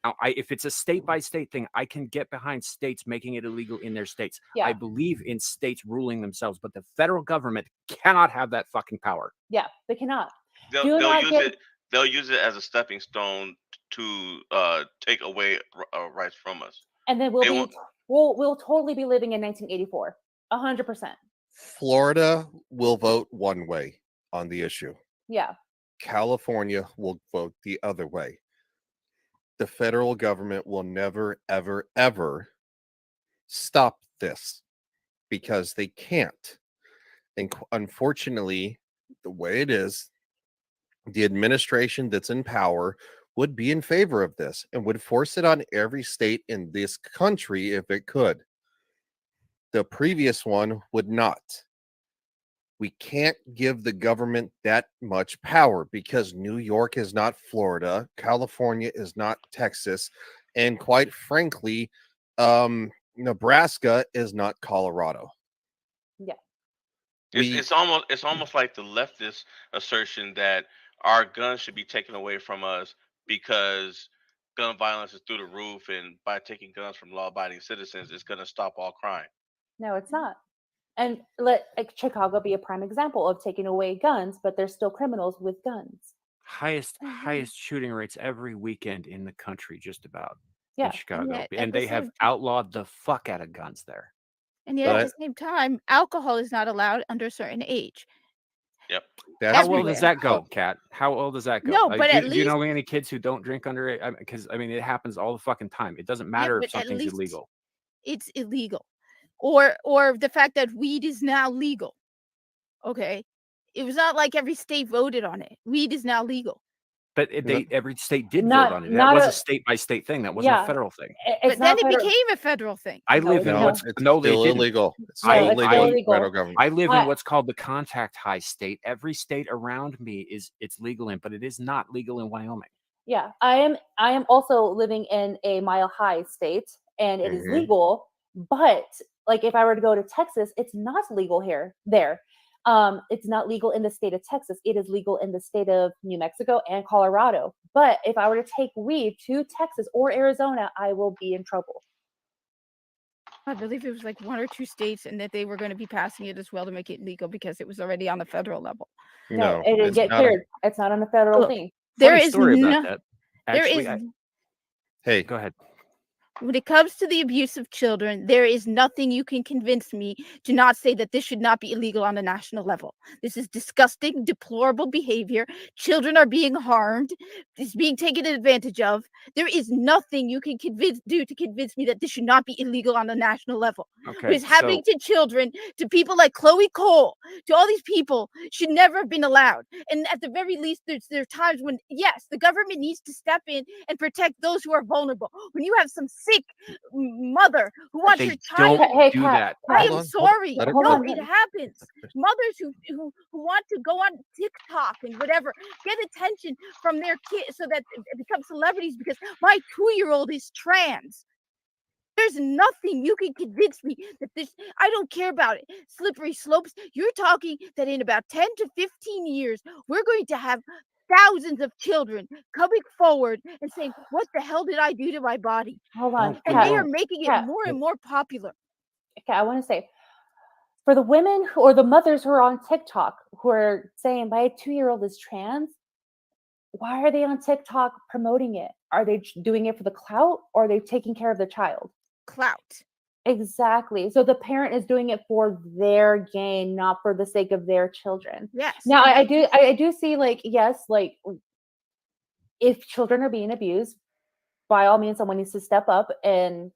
Speaker 2: Now, if it's a state-by-state thing, I can get behind states making it illegal in their states.
Speaker 6: Yeah.
Speaker 2: I believe in states ruling themselves, but the federal government cannot have that fucking power.
Speaker 6: Yeah, they cannot.
Speaker 3: They'll use it as a stepping stone to take away rights from us.
Speaker 6: And then we'll totally be living in 1984. 100%.
Speaker 8: Florida will vote one way on the issue.
Speaker 6: Yeah.
Speaker 8: California will vote the other way. The federal government will never, ever, ever stop this because they can't. And unfortunately, the way it is, the administration that's in power would be in favor of this and would force it on every state in this country if it could. The previous one would not. We can't give the government that much power because New York is not Florida, California is not Texas, and quite frankly, Nebraska is not Colorado.
Speaker 6: Yeah.
Speaker 3: It's almost like the leftist assertion that our guns should be taken away from us because gun violence is through the roof, and by taking guns from law-abiding citizens, it's going to stop all crime.
Speaker 6: No, it's not. And let Chicago be a prime example of taking away guns, but there's still criminals with guns.
Speaker 2: Highest shooting rates every weekend in the country, just about.
Speaker 6: Yeah.
Speaker 2: In Chicago,
Speaker 5: Yeah,
Speaker 2: and they have outlawed the fuck out of guns there.
Speaker 5: And yet, at the same time, alcohol is not allowed under a certain age.
Speaker 3: Yep.
Speaker 2: How old does that go, Kat? How old does that go?
Speaker 5: No, but at
Speaker 2: do
Speaker 5: least
Speaker 2: you know any kids who don't drink under? Because I mean, it happens all the fucking time. It doesn't matter if
Speaker 5: but at
Speaker 2: something's
Speaker 5: least
Speaker 2: illegal.
Speaker 5: it's illegal, or the fact that weed is now legal. Okay, it was not like every state voted on it. Weed is now legal.
Speaker 2: But every state did vote on it. That was a state-by-state thing. That wasn't a federal thing.
Speaker 5: But then it became a federal thing.
Speaker 2: I live in what's
Speaker 8: still illegal. It's still illegal. Federal government.
Speaker 2: I live in what's called the contact high state. Every state around me it's legal in, but it is not legal in Wyoming.
Speaker 6: Yeah, I am also living in a mile high state, and it is legal. But like, if I were to go to Texas, it's not legal there. It's not legal in the state of Texas. It is legal in the state of New Mexico and Colorado. But if I were to take weed to Texas or Arizona, I will be in trouble.
Speaker 5: I believe it was like 1 or 2 states, and that they were going to be passing it as well to make it legal because it was already on the federal level.
Speaker 6: No, it didn't get cleared. It's not on the federal thing.
Speaker 5: There is
Speaker 2: story about that. Actually,
Speaker 5: Hey,
Speaker 2: go ahead.
Speaker 5: When it comes to the abuse of children, there is nothing you can convince me to not say that this should not be illegal on a national level. This is disgusting, deplorable behavior. Children are being harmed. It's being taken advantage of. There is nothing you can do to convince me that this should not be illegal on a national level. What
Speaker 2: Okay,
Speaker 5: is happening
Speaker 2: so
Speaker 5: to children, to people like Chloe Cole, to all these people, should never have been allowed. And at the very least, there are times when, yes, the government needs to step in and protect those who are vulnerable. When you have some sick mother who wants her
Speaker 2: they
Speaker 5: child,
Speaker 2: don't
Speaker 6: Hey,
Speaker 2: do
Speaker 6: Kat,
Speaker 2: that.
Speaker 5: I
Speaker 8: Hold
Speaker 5: am
Speaker 8: on,
Speaker 5: sorry.
Speaker 8: let her
Speaker 6: hold
Speaker 5: No,
Speaker 6: on.
Speaker 5: it happens. Mothers who want to go on TikTok and whatever, get attention from their kids so that it becomes celebrities because my 2-year-old is trans. There's nothing you can convince me that this, I don't care about it. Slippery slopes. You're talking that in about 10 to 15 years, we're going to have thousands of children coming forward and saying, what the hell did I do to my body?
Speaker 6: Hold on.
Speaker 2: No,
Speaker 5: And
Speaker 2: we
Speaker 5: they are
Speaker 2: won't.
Speaker 5: making it
Speaker 6: Kat,
Speaker 5: more and more popular.
Speaker 6: I want to say, for the women or the mothers who are on TikTok who are saying my 2-year-old is trans, why are they on TikTok promoting it? Are they doing it for the clout, or are they taking care of the child?
Speaker 5: Clout.
Speaker 6: Exactly. So the parent is doing it for their gain, not for the sake of their children.
Speaker 5: Yes.
Speaker 6: Now I do see, like, yes, like, if children are being abused, by all means someone needs to step up and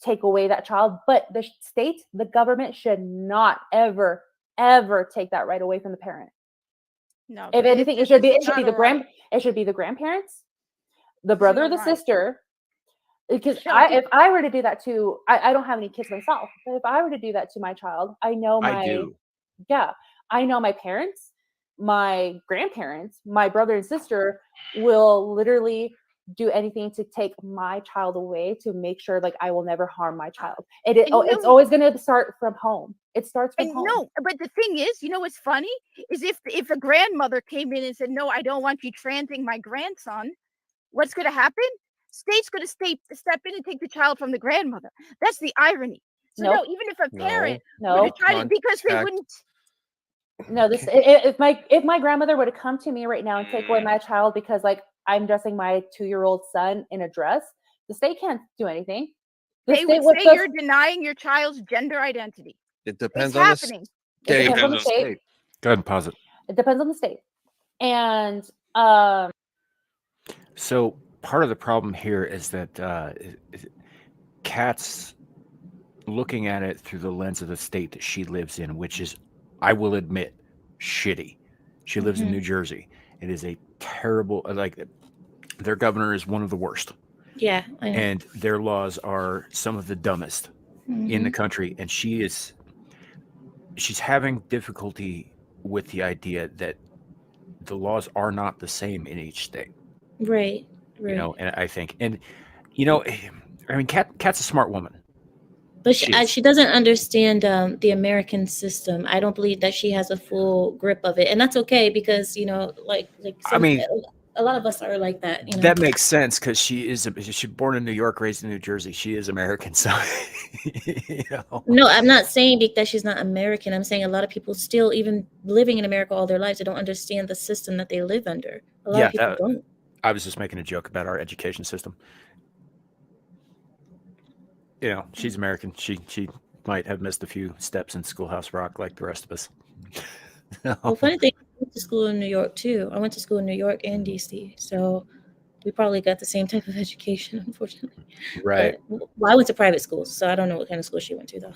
Speaker 6: take away that child, but the state, the government should not ever take that right away from the parent.
Speaker 5: No.
Speaker 6: If anything, it should be the grandparents, the brother,
Speaker 5: You're
Speaker 6: the
Speaker 5: right.
Speaker 6: sister. Because
Speaker 5: Sure.
Speaker 6: if I were to do that to, I don't have any kids myself, but if I were to do that to my child, I know
Speaker 2: I do.
Speaker 6: I know my parents, my grandparents, my brother and sister will literally do anything to take my child away to make sure, like, I will never harm my child. It's always going to start from home. It starts from home.
Speaker 5: No, but the thing is, you know what's funny is if a grandmother came in and said, "No, I don't want you transing my grandson," what's going to happen? State's going to step in and take the child from the grandmother. That's the irony. So
Speaker 6: Nope.
Speaker 5: no, even if a parent were
Speaker 6: No,
Speaker 5: to try to, because they
Speaker 8: Contact.
Speaker 5: wouldn't.
Speaker 6: no. This if my grandmother were to come to me right now and take away my child because, like, I'm dressing my 2-year-old son in a dress, the state can't do anything.
Speaker 5: They would say you're denying your child's gender identity.
Speaker 8: It depends
Speaker 5: It's
Speaker 8: on
Speaker 5: happening.
Speaker 6: It
Speaker 8: the
Speaker 6: depends on the
Speaker 3: Depends on
Speaker 6: state.
Speaker 2: Go ahead and pause it.
Speaker 6: It depends on the state. And
Speaker 2: So part of the problem here is that Kat's looking at it through the lens of the state that she lives in, which is, I will admit, shitty. She lives in New Jersey. It is a terrible, like, their governor is one of the worst.
Speaker 4: Yeah, I know.
Speaker 2: And their laws are some of the dumbest in the country. And she's having difficulty with the idea that the laws are not the same in each state.
Speaker 4: Right.
Speaker 2: You know, and I think, and you know, I mean, Kat's a smart woman.
Speaker 4: But she doesn't understand the American system. I don't believe that she has a full grip of it, and that's okay because, you know, like
Speaker 2: I mean,
Speaker 4: a lot of us are like that. You know?
Speaker 2: That makes sense because she's born in New York, raised in New Jersey. She is American, so you know.
Speaker 4: No, I'm not saying that she's not American. I'm saying a lot of people still, even living in America all their lives, they don't understand the system that they live under. A lot of people don't.
Speaker 2: I was just making a joke about our education system. You know, she's American. She might have missed a few steps in Schoolhouse Rock like the rest of us.
Speaker 4: Well, funny thing, I went to school in New York too. I went to school in New York and DC, so we probably got the same type of education, unfortunately.
Speaker 2: Right.
Speaker 4: But, well, I went to private schools, so I don't know what kind of school she went to, though.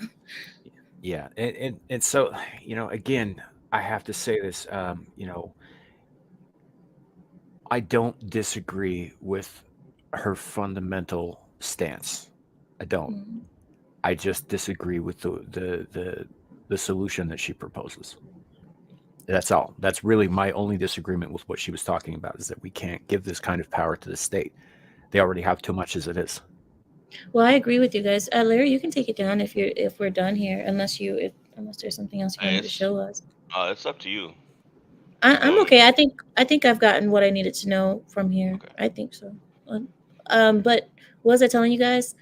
Speaker 2: Yeah, and so, you know, again, I have to say this. You know, I don't disagree with her fundamental stance. I don't. I just disagree with the solution that she proposes. That's all. That's really my only disagreement with what she was talking about, is that we can't give this kind of power to the state. They already have too much as it is.
Speaker 4: Well, I agree with you guys. Larry, you can take it down if we're done here, unless there's something else you wanted to show us.
Speaker 3: It's up to you.
Speaker 4: I'm okay. I think I've gotten what I needed to know from here.
Speaker 3: Okay.
Speaker 4: I think so. But what was I telling you guys?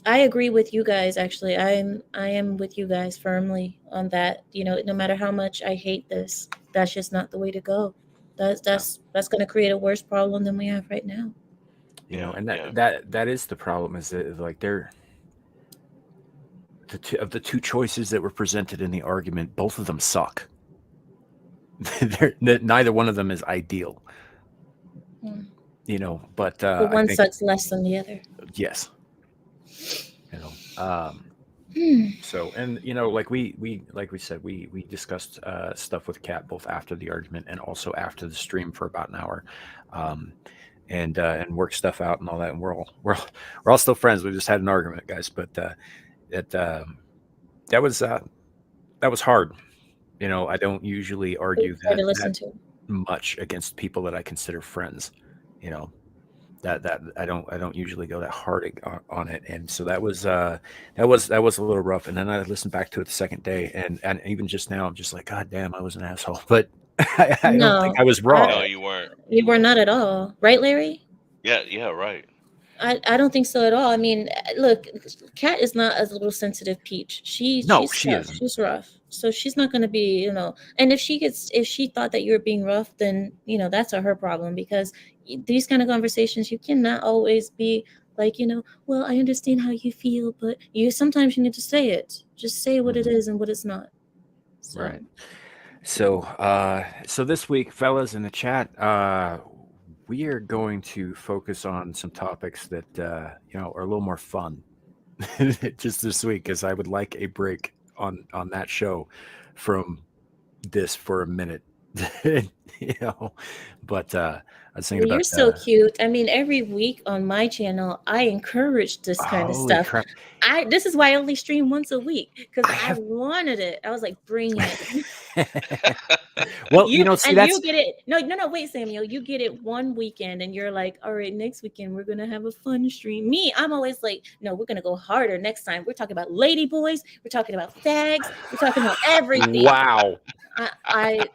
Speaker 4: I agree with you guys. Actually, I am with you guys firmly on that. You know, no matter how much I hate this, that's just not the way to go. That's going to create a worse problem than we have right now.
Speaker 2: You know,
Speaker 3: Yeah,
Speaker 2: and
Speaker 3: yeah.
Speaker 2: that is the problem, is that like they're of the two choices that were presented in the argument, both of them suck. Neither one of them is ideal.
Speaker 4: Hmm.
Speaker 2: You know, but
Speaker 4: But
Speaker 2: I
Speaker 4: one
Speaker 2: think
Speaker 4: sucks less than the other.
Speaker 2: yes. You know,
Speaker 4: Hmm.
Speaker 2: so, and you know, like we like we said, we discussed stuff with Kat both after the argument and also after the stream for about an hour, um, and work stuff out and all that. And we're all still friends. We just had an argument, guys, but it that was hard. You know, I don't usually argue
Speaker 4: It's hard to
Speaker 2: that
Speaker 4: listen to.
Speaker 2: much against people that I consider friends. You know, that I don't usually go that hard on it, and so that was a little rough. And then I listened back to it the second day, and even just now I'm just like, God damn, I was an asshole. But I don't think
Speaker 4: No,
Speaker 2: I was
Speaker 3: No,
Speaker 2: wrong.
Speaker 3: you weren't.
Speaker 4: you were not at all, right, Larry?
Speaker 3: Yeah, yeah, right.
Speaker 4: I don't think so at all. I mean, look, Kat is not a little sensitive peach.
Speaker 2: No,
Speaker 4: She's
Speaker 2: she
Speaker 4: tough.
Speaker 2: isn't.
Speaker 4: She's rough. So she's not going to be, And if she thought that you were being rough, then that's her problem, because these kind of conversations, you cannot always be like, well, I understand how you feel, but sometimes you need to say it. Just say what it is and what it's not. So.
Speaker 2: Right. So this week, fellas, in the chat, we are going to focus on some topics that are a little more fun just this week, because I would like a break on that show from this for a minute. But I was thinking
Speaker 4: Well, you're
Speaker 2: about
Speaker 4: so cute. I mean, every week on my channel, I encourage this kind of
Speaker 2: holy
Speaker 4: stuff.
Speaker 2: crap.
Speaker 4: This is why I only stream once a week, because
Speaker 2: I
Speaker 4: I
Speaker 2: have
Speaker 4: wanted it. I was like, bring it.
Speaker 2: well,
Speaker 4: You
Speaker 2: see,
Speaker 4: and
Speaker 2: that's
Speaker 4: you get it. No, wait, Samuel. You get it one weekend, and you're like, all right, next weekend we're gonna have a fun stream. Me, I'm always like, no, we're gonna go harder next time. We're talking about lady boys. We're talking about fags. We're talking about everything.
Speaker 2: wow.
Speaker 4: I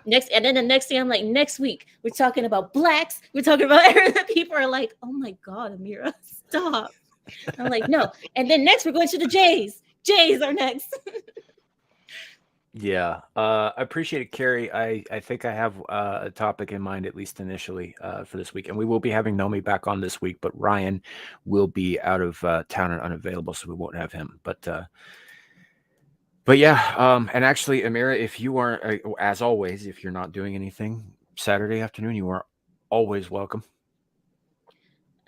Speaker 4: and then the next thing I'm like, next week we're talking about blacks. We're talking about everything. People are like, oh my God, Amira, stop. I'm like, no. And then next we're going to the Jays. Jays are next.
Speaker 2: Yeah, I appreciate it, Carrie. I think I have a topic in mind, at least initially, for this week, and we will be having Nomi back on this week, but Ryan will be out of town and unavailable, so we won't have him. But yeah, and actually, Amira, if you are, as always, if you're not doing anything Saturday afternoon, you are always welcome.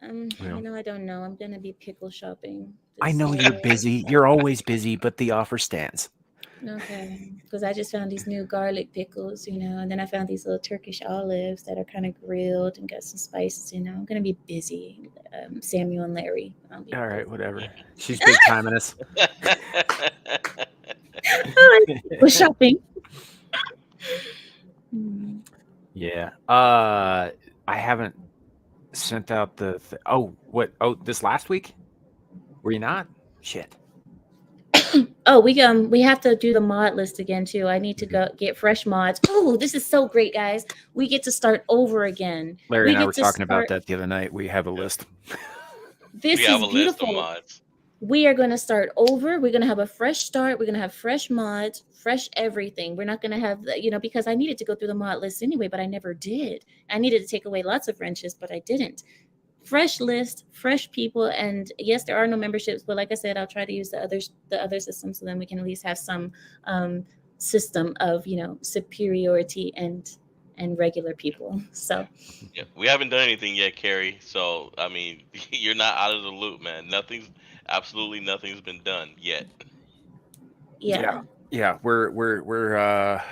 Speaker 4: I don't know. I'm gonna be pickle shopping.
Speaker 2: I know you're busy. You're always busy, but the offer stands.
Speaker 4: Okay, because I just found these new garlic pickles, and then I found these little Turkish olives that are kind of grilled and got some spices. I'm gonna be busy. Samuel and Larry.
Speaker 2: All right, whatever. She's big timing us.
Speaker 4: We're shopping.
Speaker 2: Yeah. I haven't sent out the. This last week? Were you not? Shit.
Speaker 4: Oh, we have to do the mod list again too. I need to go get fresh mods. Oh, this is so great, guys. We get to start over again.
Speaker 2: Larry and I were talking about that the other night. We have a list.
Speaker 4: This
Speaker 3: we have
Speaker 4: is
Speaker 3: a
Speaker 4: beautiful.
Speaker 3: list of mods.
Speaker 4: We are going to start over. We're going to have a fresh start. We're going to have fresh mods, fresh everything. We're not going to have, because I needed to go through the mod list anyway, but I never did. I needed to take away lots of friendships, but I didn't. Fresh list, fresh people, and yes, there are no memberships, but like I said, I'll try to use the other system, so then we can at least have some system of superiority and regular people. So
Speaker 3: yeah, we haven't done anything yet, Carrie. So I mean, you're not out of the loop, man. Absolutely nothing's been done yet.
Speaker 4: Yeah.
Speaker 2: We're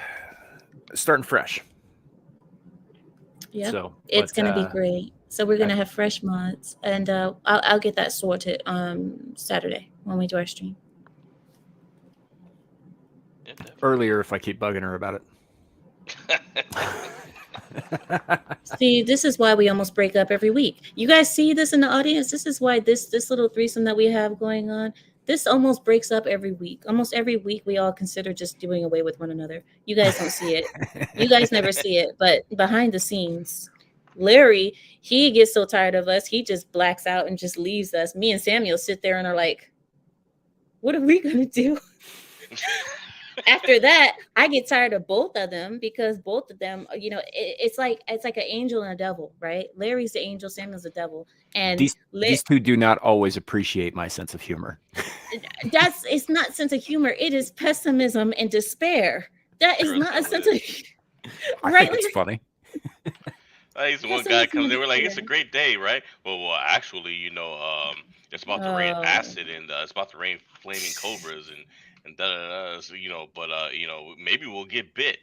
Speaker 2: starting fresh.
Speaker 4: Yeah,
Speaker 2: so
Speaker 4: it's gonna be great. So we're gonna have fresh mods, and I'll get that sorted Saturday when we do our stream.
Speaker 3: Yeah,
Speaker 2: earlier if I keep bugging her about it.
Speaker 4: See, this is why we almost break up every week. You guys see this in the audience? This is why this little threesome that we have going on, this almost breaks up every week. Almost every week we all consider just doing away with one another. You guys don't see it. You guys never see it, but behind the scenes, Larry, he gets so tired of us, he just blacks out and just leaves us. Me and Samuel sit there and are like, what are we gonna do? after that, I get tired of both of them because both of them, it's like an angel and a devil, right? Larry's the angel, Samuel's the devil, and
Speaker 2: These two do not always appreciate my sense of humor.
Speaker 4: it's not sense of humor. It is pessimism and despair. That is not a sense of
Speaker 2: I
Speaker 4: right.
Speaker 2: think it's funny.
Speaker 3: One guy comes in, we're like, it's a great day, right? Well, actually, it's about to rain acid and it's about to rain flaming cobras and da da da. So, but maybe we'll get bit.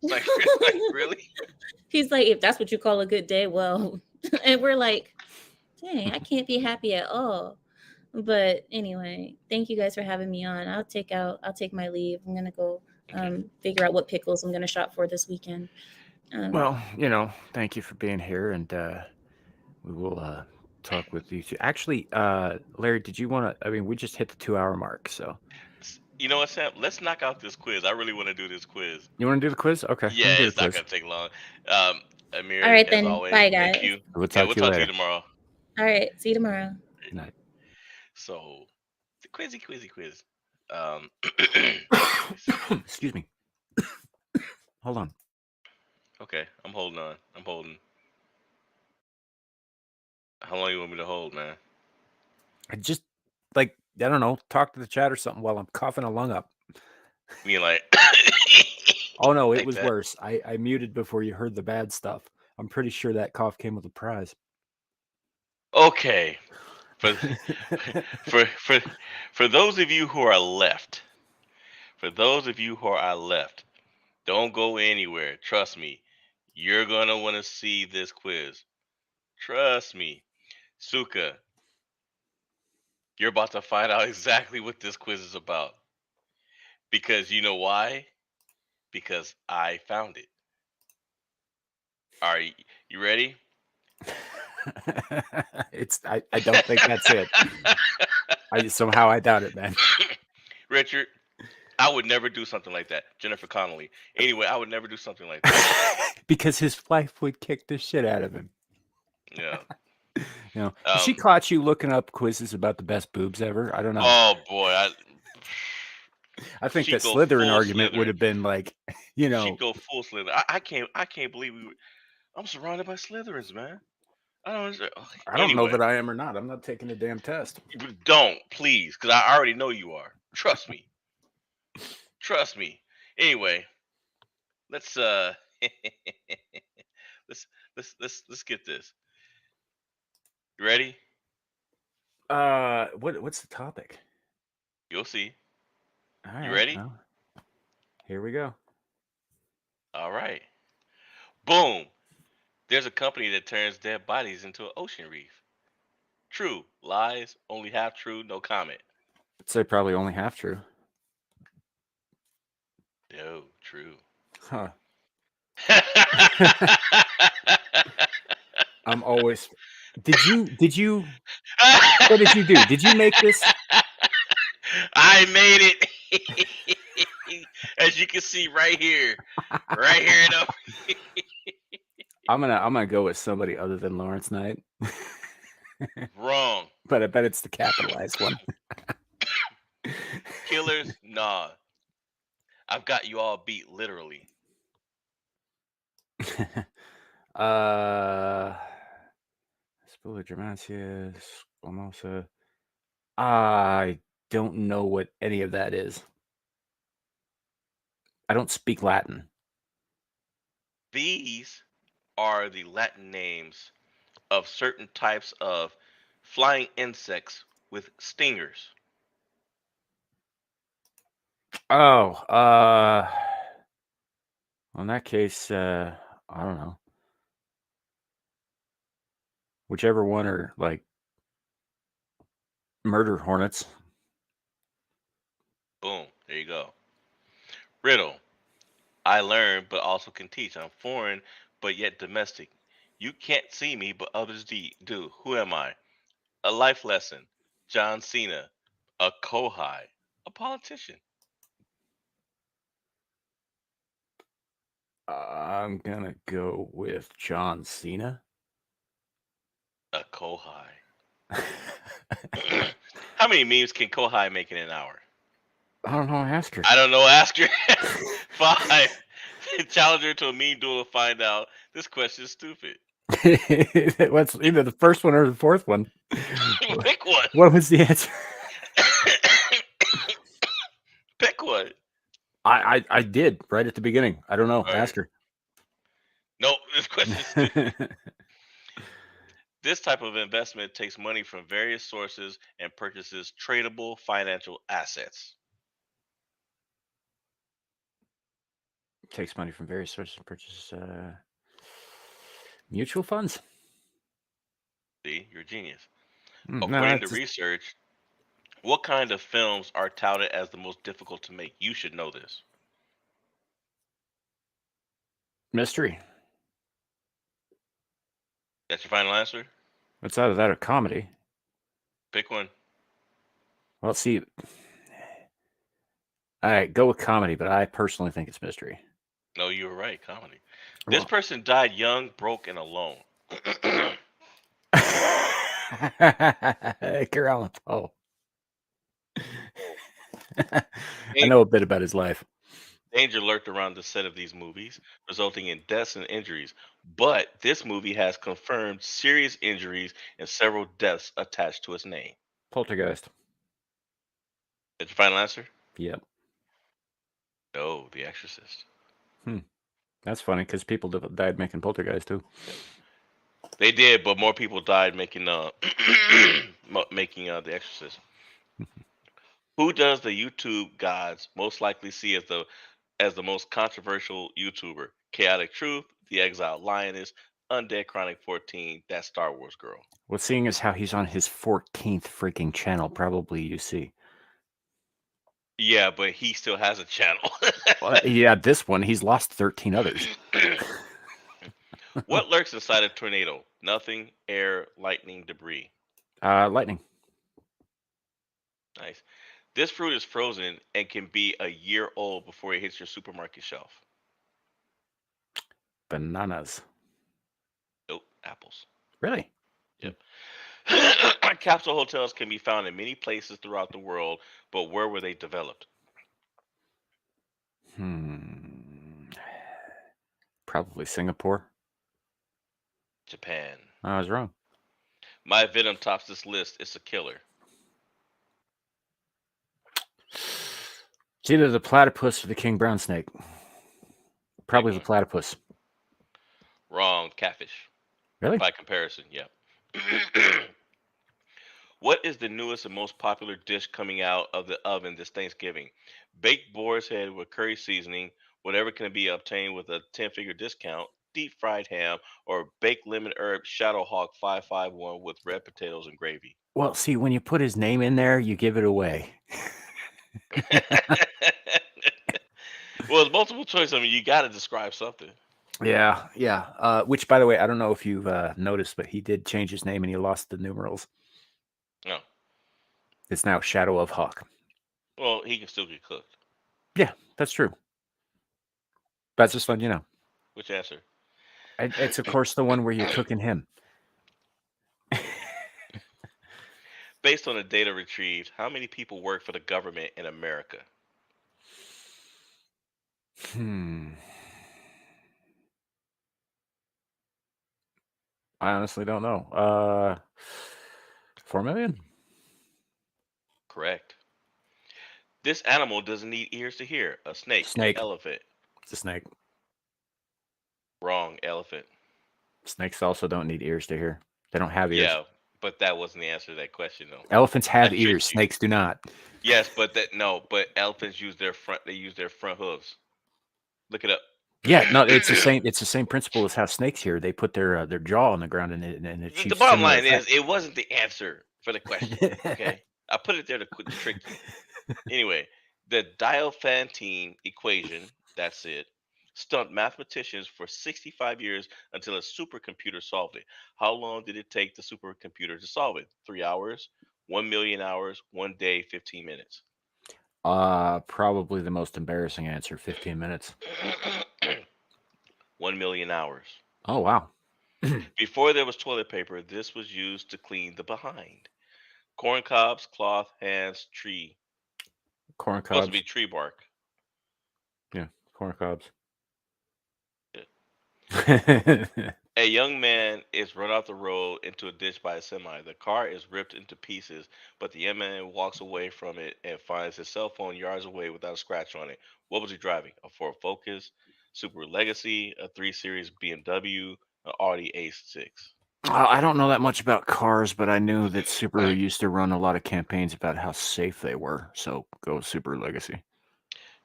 Speaker 3: It's like, really?
Speaker 4: He's like, if that's what you call a good day, well, and we're like, dang, I can't be happy at all. But anyway, thank you guys for having me on. I'll take my leave. I'm gonna go figure out what pickles I'm gonna shop for this weekend.
Speaker 2: Well, thank you for being here, and we will talk with you too. Actually, Larry, did you want to? I mean, we just hit the 2-hour mark, so.
Speaker 3: You know what, Sam? Let's knock out this quiz. I really want to do this quiz.
Speaker 2: You want to do the quiz? Okay.
Speaker 3: Yeah, it's not gonna take long. Amir,
Speaker 4: all right,
Speaker 3: as
Speaker 4: then.
Speaker 3: always,
Speaker 4: Bye, guys.
Speaker 3: thank you.
Speaker 2: We'll talk to you later.
Speaker 3: tomorrow.
Speaker 4: All right, see you tomorrow.
Speaker 2: Good night.
Speaker 3: So, the quiz.
Speaker 2: Excuse me. Hold on.
Speaker 3: Okay, I'm holding on. How long you want me to hold, man?
Speaker 2: I just I don't know, talk to the chat or something while I'm coughing a lung up.
Speaker 3: You mean like?
Speaker 2: Oh no, it
Speaker 3: like
Speaker 2: was
Speaker 3: that?
Speaker 2: worse. I muted before you heard the bad stuff. I'm pretty sure that cough came with a prize.
Speaker 3: Okay. For those of you who are left, don't go anywhere. Trust me, you're gonna want to see this quiz. Trust me, Suka. You're about to find out exactly what this quiz is about. Because you know why? Because I found it. Are you ready?
Speaker 2: I don't think that's it. I doubt it, man.
Speaker 3: Richard, I would never do something like that. Jennifer Connelly. Anyway, I would never do something like that.
Speaker 2: Because his wife would kick the shit out of him.
Speaker 3: Yeah.
Speaker 2: She caught you looking up quizzes about the best boobs ever. I don't know.
Speaker 3: Oh boy,
Speaker 2: I think the Slytherin argument would have been like,
Speaker 3: She'd go full Slytherin. I can't believe I'm surrounded by Slytherins, man. I don't understand.
Speaker 2: I don't know that I am or not. I'm not taking a damn test.
Speaker 3: Don't, please, because I already know you are. Trust me. Trust me. Anyway, let's let's get this. You ready?
Speaker 2: What's the topic?
Speaker 3: You'll see.
Speaker 2: All right,
Speaker 3: you ready?
Speaker 2: Well, here we go.
Speaker 3: All right. Boom. There's a company that turns dead bodies into an ocean reef. True. Lies. Only half true. No comment.
Speaker 2: I'd say probably only half true.
Speaker 3: No, true.
Speaker 2: Huh. I'm always. Did you? What did you do? Did you make this?
Speaker 3: I made it. As you can see right here.
Speaker 2: I'm gonna go with somebody other than Lawrence Knight.
Speaker 3: Wrong.
Speaker 2: But I bet it's the capitalized one.
Speaker 3: Killers, nah. I've got you all beat, literally.
Speaker 2: Spilla Germancius, Formosa. I don't know what any of that is. I don't speak Latin.
Speaker 3: These are the Latin names of certain types of flying insects with stingers.
Speaker 2: Oh, in that case, I don't know. Whichever one are like murder hornets.
Speaker 3: Boom, there you go. Riddle. I learn, but also can teach. I'm foreign, but yet domestic. You can't see me, but others do. Who am I? A life lesson. John Cena. A Kohai. A politician.
Speaker 2: I'm gonna go with John Cena.
Speaker 3: A Kohai. How many memes can Kohai make in an hour?
Speaker 2: I don't know. Ask her.
Speaker 3: I don't know. Ask her. 5. Challenge her to a mean duel to find out. This question is stupid.
Speaker 2: What's either the first one or the fourth one?
Speaker 3: Pick one.
Speaker 2: What was the answer?
Speaker 3: Pick one.
Speaker 2: I did right at the beginning. I don't know.
Speaker 3: All right.
Speaker 2: Ask her.
Speaker 3: Nope. This question is stupid. This type of investment takes money from various sources and purchases tradable financial assets.
Speaker 2: Takes money from various sources and purchases mutual funds.
Speaker 3: See, you're a genius.
Speaker 2: No,
Speaker 3: According to
Speaker 2: it's
Speaker 3: research, what kind of films are touted as the most difficult to make? You should know this.
Speaker 2: mystery.
Speaker 3: That's your final answer?
Speaker 2: What's out of that a comedy?
Speaker 3: Pick one.
Speaker 2: Well, see, all right, go with comedy, but I personally think it's mystery.
Speaker 3: No, you were right. Comedy. This
Speaker 2: Well-
Speaker 3: person died young, broke, and alone.
Speaker 2: Edgar Allan Poe. I know a bit about his life.
Speaker 3: Danger lurked around the set of these movies, resulting in deaths and injuries. But this movie has confirmed serious injuries and several deaths attached to its name.
Speaker 2: Poltergeist.
Speaker 3: That's your final answer?
Speaker 2: Yep.
Speaker 3: No, The Exorcist.
Speaker 2: That's funny because people died making Poltergeist too.
Speaker 3: They did, but more people died making making The Exorcist. Who does the YouTube gods most likely see as the most controversial YouTuber? Chaotic Truth, The Exiled Lioness, Undead Chronic 14, that Star Wars girl.
Speaker 2: Well, seeing as how he's on his 14th freaking channel, probably you see.
Speaker 3: Yeah, but he still has a channel.
Speaker 2: Well, yeah, this one he's lost 13 others.
Speaker 3: What lurks inside a tornado? Nothing, air, lightning, debris.
Speaker 2: Lightning.
Speaker 3: Nice. This fruit is frozen and can be a year old before it hits your supermarket shelf.
Speaker 2: Bananas.
Speaker 3: Nope, apples.
Speaker 2: Really?
Speaker 3: Yep. Capsule hotels can be found in many places throughout the world, but where were they developed?
Speaker 2: Probably Singapore.
Speaker 3: Japan.
Speaker 2: I was wrong.
Speaker 3: My venom tops this list. It's a killer.
Speaker 2: It's either the platypus or the king brown snake. Probably the
Speaker 3: one.
Speaker 2: platypus.
Speaker 3: Wrong. Catfish.
Speaker 2: Really?
Speaker 3: By comparison, yeah. What is the newest and most popular dish coming out of the oven this Thanksgiving? Baked boar's head with curry seasoning, whatever can be obtained with a 10-figure discount, deep fried ham, or baked lemon herb Shadowhawk 551 with red potatoes and gravy.
Speaker 2: Well, see, when you put his name in there, you give it away.
Speaker 3: Well, it's multiple choice. I mean, you got to describe something.
Speaker 2: Yeah. Which, by the way, I don't know if you've noticed, but he did change his name and he lost the numerals.
Speaker 3: No.
Speaker 2: It's now Shadow of Hawk.
Speaker 3: Well, he can still get cooked.
Speaker 2: Yeah, that's true. That's just fun, you know.
Speaker 3: Which answer?
Speaker 2: It's, of course, the one where you're cooking him.
Speaker 3: Based on the data retrieved, how many people work for the government in America?
Speaker 2: I honestly don't know. 4 million?
Speaker 3: Correct. This animal doesn't need ears to hear. A snake.
Speaker 2: Snake.
Speaker 3: Elephant.
Speaker 2: It's a snake.
Speaker 3: Wrong. Elephant.
Speaker 2: Snakes also don't need ears to hear. They don't have ears.
Speaker 3: Yeah, but that wasn't the answer to that question, though.
Speaker 2: Elephants have
Speaker 3: I tricked
Speaker 2: ears.
Speaker 3: you.
Speaker 2: Snakes do not.
Speaker 3: Yes, but but elephants use their front. They use their front hooves. Look it up.
Speaker 2: Yeah, no, it's the same. It's the same principle as how snakes here. They put their jaw on the ground and it
Speaker 3: The
Speaker 2: achieves
Speaker 3: bottom
Speaker 2: similar
Speaker 3: line
Speaker 2: effect.
Speaker 3: is, it wasn't the answer for the question. Okay, I put it there to trick you. Anyway, the Diophantine equation. That's it. Stumped mathematicians for 65 years until a supercomputer solved it. How long did it take the supercomputer to solve it? 3 hours, 1 million hours, 1 day, 15 minutes.
Speaker 2: Probably the most embarrassing answer. 15 minutes.
Speaker 3: 1 million hours.
Speaker 2: Oh wow.
Speaker 3: Before there was toilet paper, this was used to clean the behind. Corn cobs, cloth, hands, tree.
Speaker 2: Corn
Speaker 3: Supposed to
Speaker 2: cobs.
Speaker 3: be tree bark.
Speaker 2: Yeah, corn cobs.
Speaker 3: A young man is run off the road into a ditch by a semi. The car is ripped into pieces, but the young man walks away from it and finds his cell phone yards away without a scratch on it. What was he driving? A Ford Focus, Subaru Legacy, a 3 Series BMW, an Audi A6.
Speaker 2: I don't know that much about cars, but I knew that Subaru used to run a lot of campaigns about how safe they were. So go with Subaru Legacy.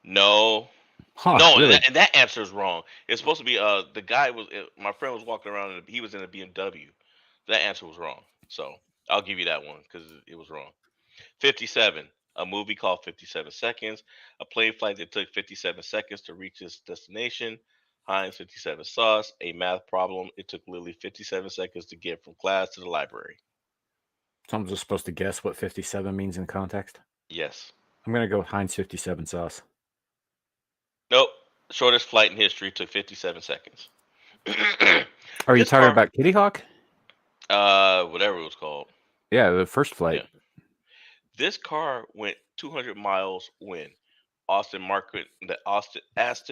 Speaker 3: No.
Speaker 2: Huh,
Speaker 3: No,
Speaker 2: really?
Speaker 3: and that answer is wrong. It's supposed to be the guy was my friend was walking around and he was in a BMW. That answer was wrong. So I'll give you that one because it was wrong. 57. A movie called 57 Seconds. A plane flight that took 57 seconds to reach its destination. Heinz 57 sauce. A math problem. It took literally 57 seconds to get from class to the library.
Speaker 2: Someone's just supposed to guess what 57 means in context.
Speaker 3: Yes.
Speaker 2: I'm going to go with Heinz 57 sauce.
Speaker 3: Nope. Shortest flight in history took 57 seconds.
Speaker 2: Are you
Speaker 3: This
Speaker 2: talking
Speaker 3: car,
Speaker 2: about Kitty Hawk?
Speaker 3: whatever it was called.
Speaker 2: Yeah, the first flight.
Speaker 3: Yeah. This car went 200 miles when Aston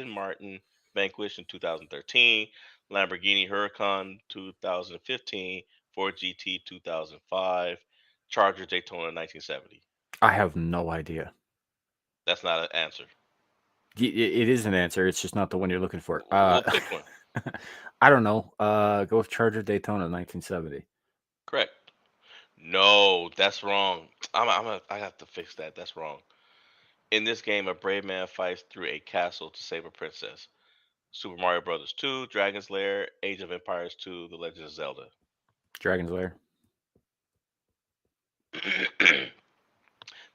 Speaker 3: Martin Vanquish in 2013, Lamborghini Huracan 2015, Ford GT 2005, Charger Daytona 1970.
Speaker 2: I have no idea.
Speaker 3: That's not an answer.
Speaker 2: It is an answer. It's just not the one you're looking for.
Speaker 3: We'll pick one.
Speaker 2: I don't know. Go with Charger Daytona 1970.
Speaker 3: Correct. No, that's wrong. I have to fix that. That's wrong. In this game, a brave man fights through a castle to save a princess. Super Mario Brothers 2, Dragon's Lair, Age of Empires 2, The Legend of Zelda.
Speaker 2: Dragon's Lair.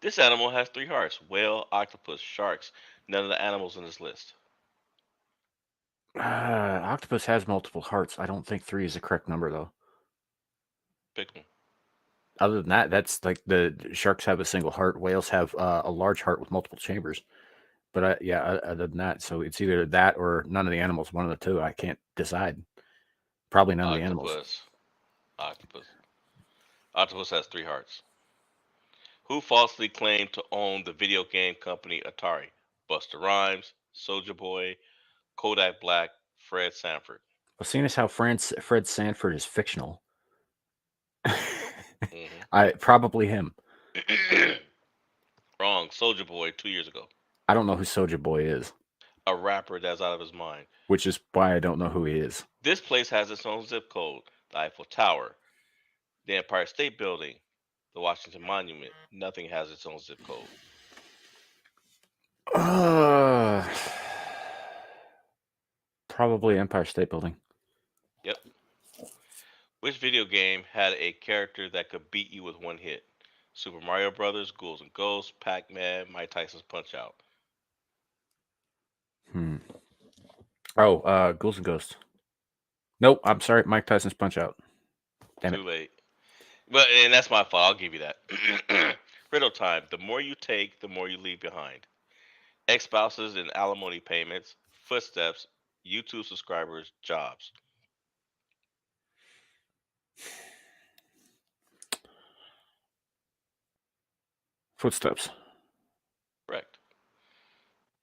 Speaker 3: This animal has 3 hearts: whale, octopus, sharks. None of the animals in this list.
Speaker 2: Octopus has multiple hearts. I don't think 3 is the correct number, though.
Speaker 3: Pick one.
Speaker 2: Other than that, that's like the sharks have a single heart. Whales have a large heart with multiple chambers. But other than that, so it's either that or none of the animals. One of the two. I can't decide. Probably none of the animals.
Speaker 3: Octopus. Octopus has 3 hearts. Who falsely claimed to own the video game company Atari? Buster Rhymes, Soulja Boy, Kodak Black, Fred Sanford.
Speaker 2: Well, seeing as how Fred Sanford is fictional,
Speaker 3: Mhm.
Speaker 2: probably him.
Speaker 3: Wrong. Soulja Boy 2 years ago.
Speaker 2: I don't know who Soulja Boy is,
Speaker 3: A rapper that's out of his mind.
Speaker 2: which is why I don't know who he is.
Speaker 3: This place has its own zip code. The Eiffel Tower, the Empire State Building, the Washington Monument. Nothing has its own zip code.
Speaker 2: Probably Empire State Building.
Speaker 3: Yep. Which video game had a character that could beat you with one hit? Super Mario Brothers, Ghouls and Ghosts, Pac-Man, Mike Tyson's Punch Out.
Speaker 2: Oh, Ghouls and Ghosts. Nope, I'm sorry, Mike Tyson's Punch Out. Damn
Speaker 3: Too late. And that's my fault. I'll give you that. Riddle time. The more you take, the more you leave behind. Ex-spouses and alimony payments, footsteps, YouTube subscribers, jobs.
Speaker 2: Footsteps.
Speaker 3: Correct.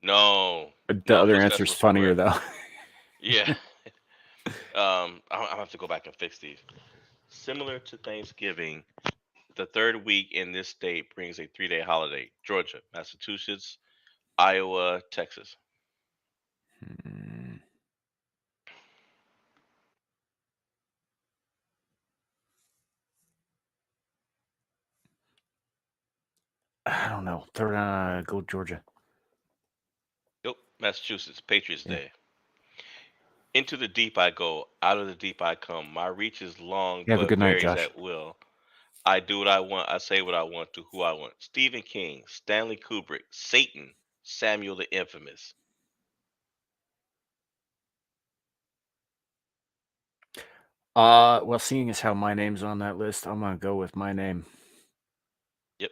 Speaker 3: No.
Speaker 2: The other
Speaker 3: Footsteps
Speaker 2: answer's
Speaker 3: was
Speaker 2: funnier,
Speaker 3: correct.
Speaker 2: though.
Speaker 3: Yeah. I'll have to go back and fix these. Similar to Thanksgiving, the third week in this state brings a 3-day holiday. Georgia, Massachusetts, Iowa, Texas.
Speaker 2: I don't know. Go Georgia.
Speaker 3: Nope, Massachusetts, Patriots Day. Into the deep I go, out of the deep I come. My reach is long,
Speaker 2: You have a
Speaker 3: but
Speaker 2: good night,
Speaker 3: varies
Speaker 2: Josh.
Speaker 3: at will. I do what I want. I say what I want to who I want. Stephen King, Stanley Kubrick, Satan, Samuel the Infamous.
Speaker 2: Well, seeing as how my name's on that list, I'm gonna go with my name.
Speaker 3: Yep.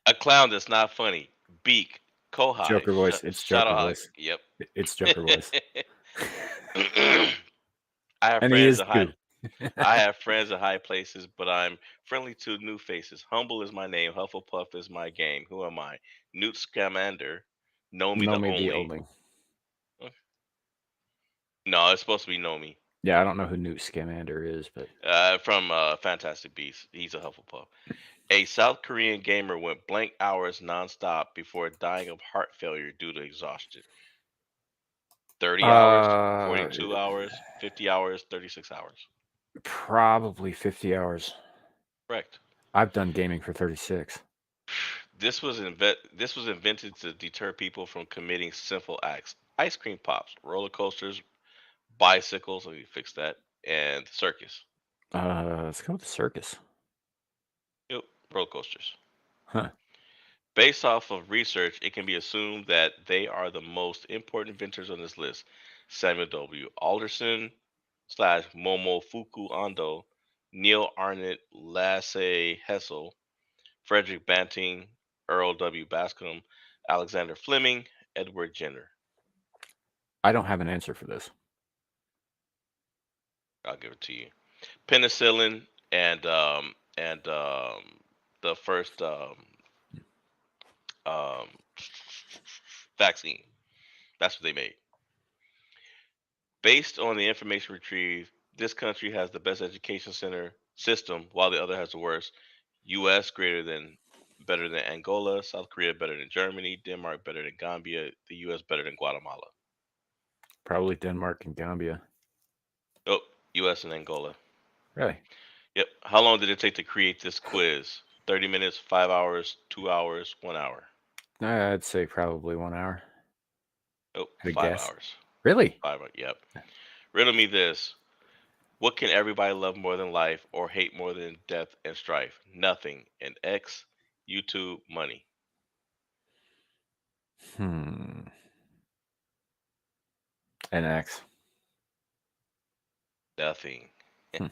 Speaker 3: A clown that's not funny. Beak, Kohai.
Speaker 2: Joker voice. It's Joker
Speaker 3: Shadowhawk.
Speaker 2: voice.
Speaker 3: Yep.
Speaker 2: It's Joker voice.
Speaker 3: I have
Speaker 2: And he
Speaker 3: friends
Speaker 2: is
Speaker 3: in high.
Speaker 2: too.
Speaker 3: I have friends in high places, but I'm friendly to new faces. Humble is my name. Hufflepuff is my game. Who am I? Newt Scamander, Nomi the
Speaker 2: Nomi the
Speaker 3: Only.
Speaker 2: only.
Speaker 3: No, it's supposed to be Nomi.
Speaker 2: Yeah, I don't know who Newt Scamander is, but
Speaker 3: From Fantastic Beasts. He's a Hufflepuff. A South Korean gamer went blank hours nonstop before dying of heart failure due to exhaustion. 30 hours, 42 hours, 50 hours, 36 hours.
Speaker 2: probably 50 hours.
Speaker 3: Correct.
Speaker 2: I've done gaming for 36.
Speaker 3: This was invented to deter people from committing sinful acts. Ice cream pops, roller coasters, bicycles, let me fix that, and circus.
Speaker 2: Let's go with the circus.
Speaker 3: Yep, roller coasters.
Speaker 2: Huh.
Speaker 3: Based off of research, it can be assumed that they are the most important inventors on this list. Samuel W. Alderson / Momofuku Ando, Neil Arnott Lasse Hessel, Frederick Banting, Earl W. Bascom, Alexander Fleming, Edward Jenner.
Speaker 2: I don't have an answer for this.
Speaker 3: I'll give it to you. Penicillin and the first um, vaccine. That's what they made. Based on the information retrieved, this country has the best education center system, while the other has the worst. U.S. better than Angola, South Korea better than Germany, Denmark better than Gambia, the U.S. better than Guatemala.
Speaker 2: Probably Denmark and Gambia.
Speaker 3: Oh, U.S. and Angola.
Speaker 2: Really?
Speaker 3: Yep. How long did it take to create this quiz? 30 minutes, 5 hours, 2 hours, 1 hour.
Speaker 2: I'd say probably 1 hour.
Speaker 3: Oh,
Speaker 2: I'd
Speaker 3: 5
Speaker 2: guess.
Speaker 3: hours.
Speaker 2: Really?
Speaker 3: 5 hours. Yep. Riddle me this. What can everybody love more than life or hate more than death and strife? Nothing. An X, YouTube, money.
Speaker 2: An X.
Speaker 3: Nothing.
Speaker 2: Hmm.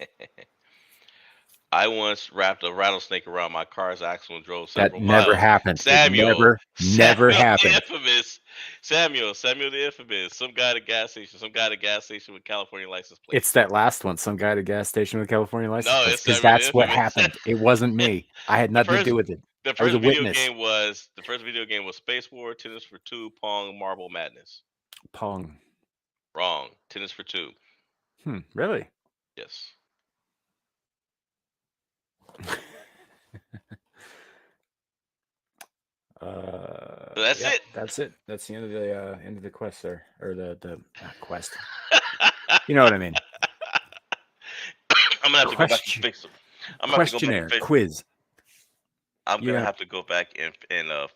Speaker 3: I once wrapped a rattlesnake around my car's axle and drove
Speaker 2: That
Speaker 3: several
Speaker 2: never
Speaker 3: miles.
Speaker 2: happened.
Speaker 3: Samuel.
Speaker 2: Never
Speaker 3: The
Speaker 2: happened.
Speaker 3: infamous. Samuel the infamous. Some guy at a gas station with California license plate.
Speaker 2: It's that last one. Some guy at a gas station with a California license
Speaker 3: No,
Speaker 2: plate.
Speaker 3: it's
Speaker 2: Because
Speaker 3: Samuel the
Speaker 2: that's what
Speaker 3: infamous.
Speaker 2: happened. It wasn't me. I had nothing to do with it.
Speaker 3: The
Speaker 2: I was
Speaker 3: first
Speaker 2: a
Speaker 3: video
Speaker 2: witness.
Speaker 3: game was Space War, Tennis for Two, Pong, Marble Madness.
Speaker 2: Pong.
Speaker 3: Wrong. Tennis for Two.
Speaker 2: Really?
Speaker 3: Yes. That's
Speaker 2: yep,
Speaker 3: it.
Speaker 2: That's it. That's the end of the quest there, or the quest. You know what I mean?
Speaker 3: I'm gonna have to go back and fix them.
Speaker 2: Questionnaire quiz.
Speaker 3: I'm gonna have to go back and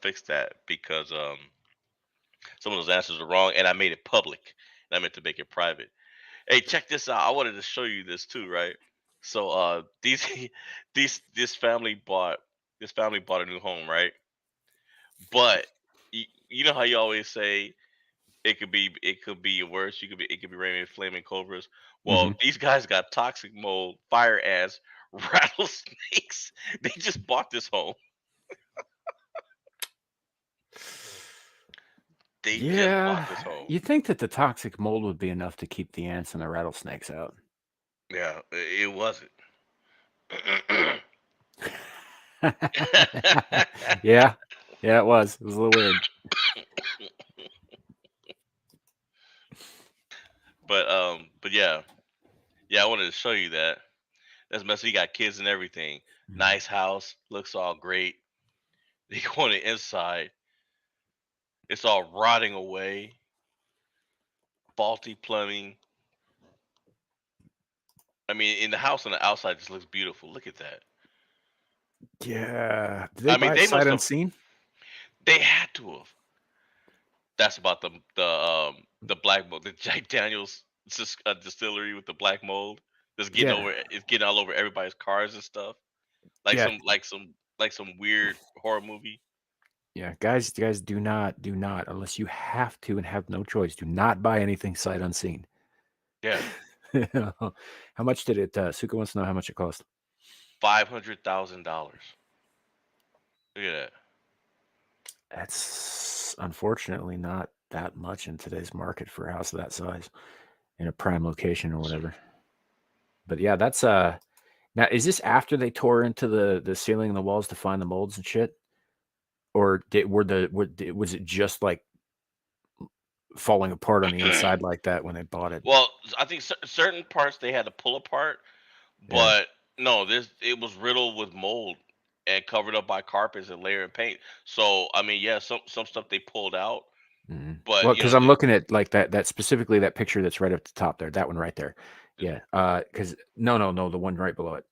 Speaker 3: fix that because some of those answers are wrong, and I made it public, and I meant to make it private. Hey, check this out. I wanted to show you this too, right? So this family bought a new home, right? But you know how you always say it could be worse. It could be raining flaming cobras. Well, these guys got toxic mold, fire ants, rattlesnakes. They just bought this home. They just bought this home.
Speaker 2: You think that the toxic mold would be enough to keep the ants and the rattlesnakes out?
Speaker 3: Yeah, it wasn't.
Speaker 2: yeah, it was. It was a little weird.
Speaker 3: But yeah, I wanted to show you that. That's messy. You got kids and everything. Nice house, looks all great. They go on the inside. It's all rotting away. Faulty plumbing. I mean, in the house on the outside just looks beautiful. Look at that.
Speaker 2: Yeah. Did they buy it sight unseen?
Speaker 3: They had to have. That's about the black mold, the Jack Daniels distillery with the black mold. It's getting all over everybody's cars and stuff. Like some weird horror movie.
Speaker 2: Yeah, guys, do not, unless you have to and have no choice, do not buy anything sight unseen.
Speaker 3: Yeah.
Speaker 2: How much did it? Suka wants to know how much it cost.
Speaker 3: $500,000. Look at that.
Speaker 2: That's unfortunately not that much in today's market for a house of that size in a prime location or whatever. But yeah, that's now is this after they tore into the ceiling and the walls to find the molds and shit? or was it just like falling apart on the inside like that when they bought it?
Speaker 3: Well, I think certain parts they had to pull apart,
Speaker 2: Yeah.
Speaker 3: but no, this it was riddled with mold and covered up by carpets and layer of paint. So I mean, yeah, some stuff they pulled out,
Speaker 2: Mhm.
Speaker 3: but
Speaker 2: Well, because I'm looking at like that specifically that picture that's right up the top there, that one right there. Yeah. Because no, the one right below it,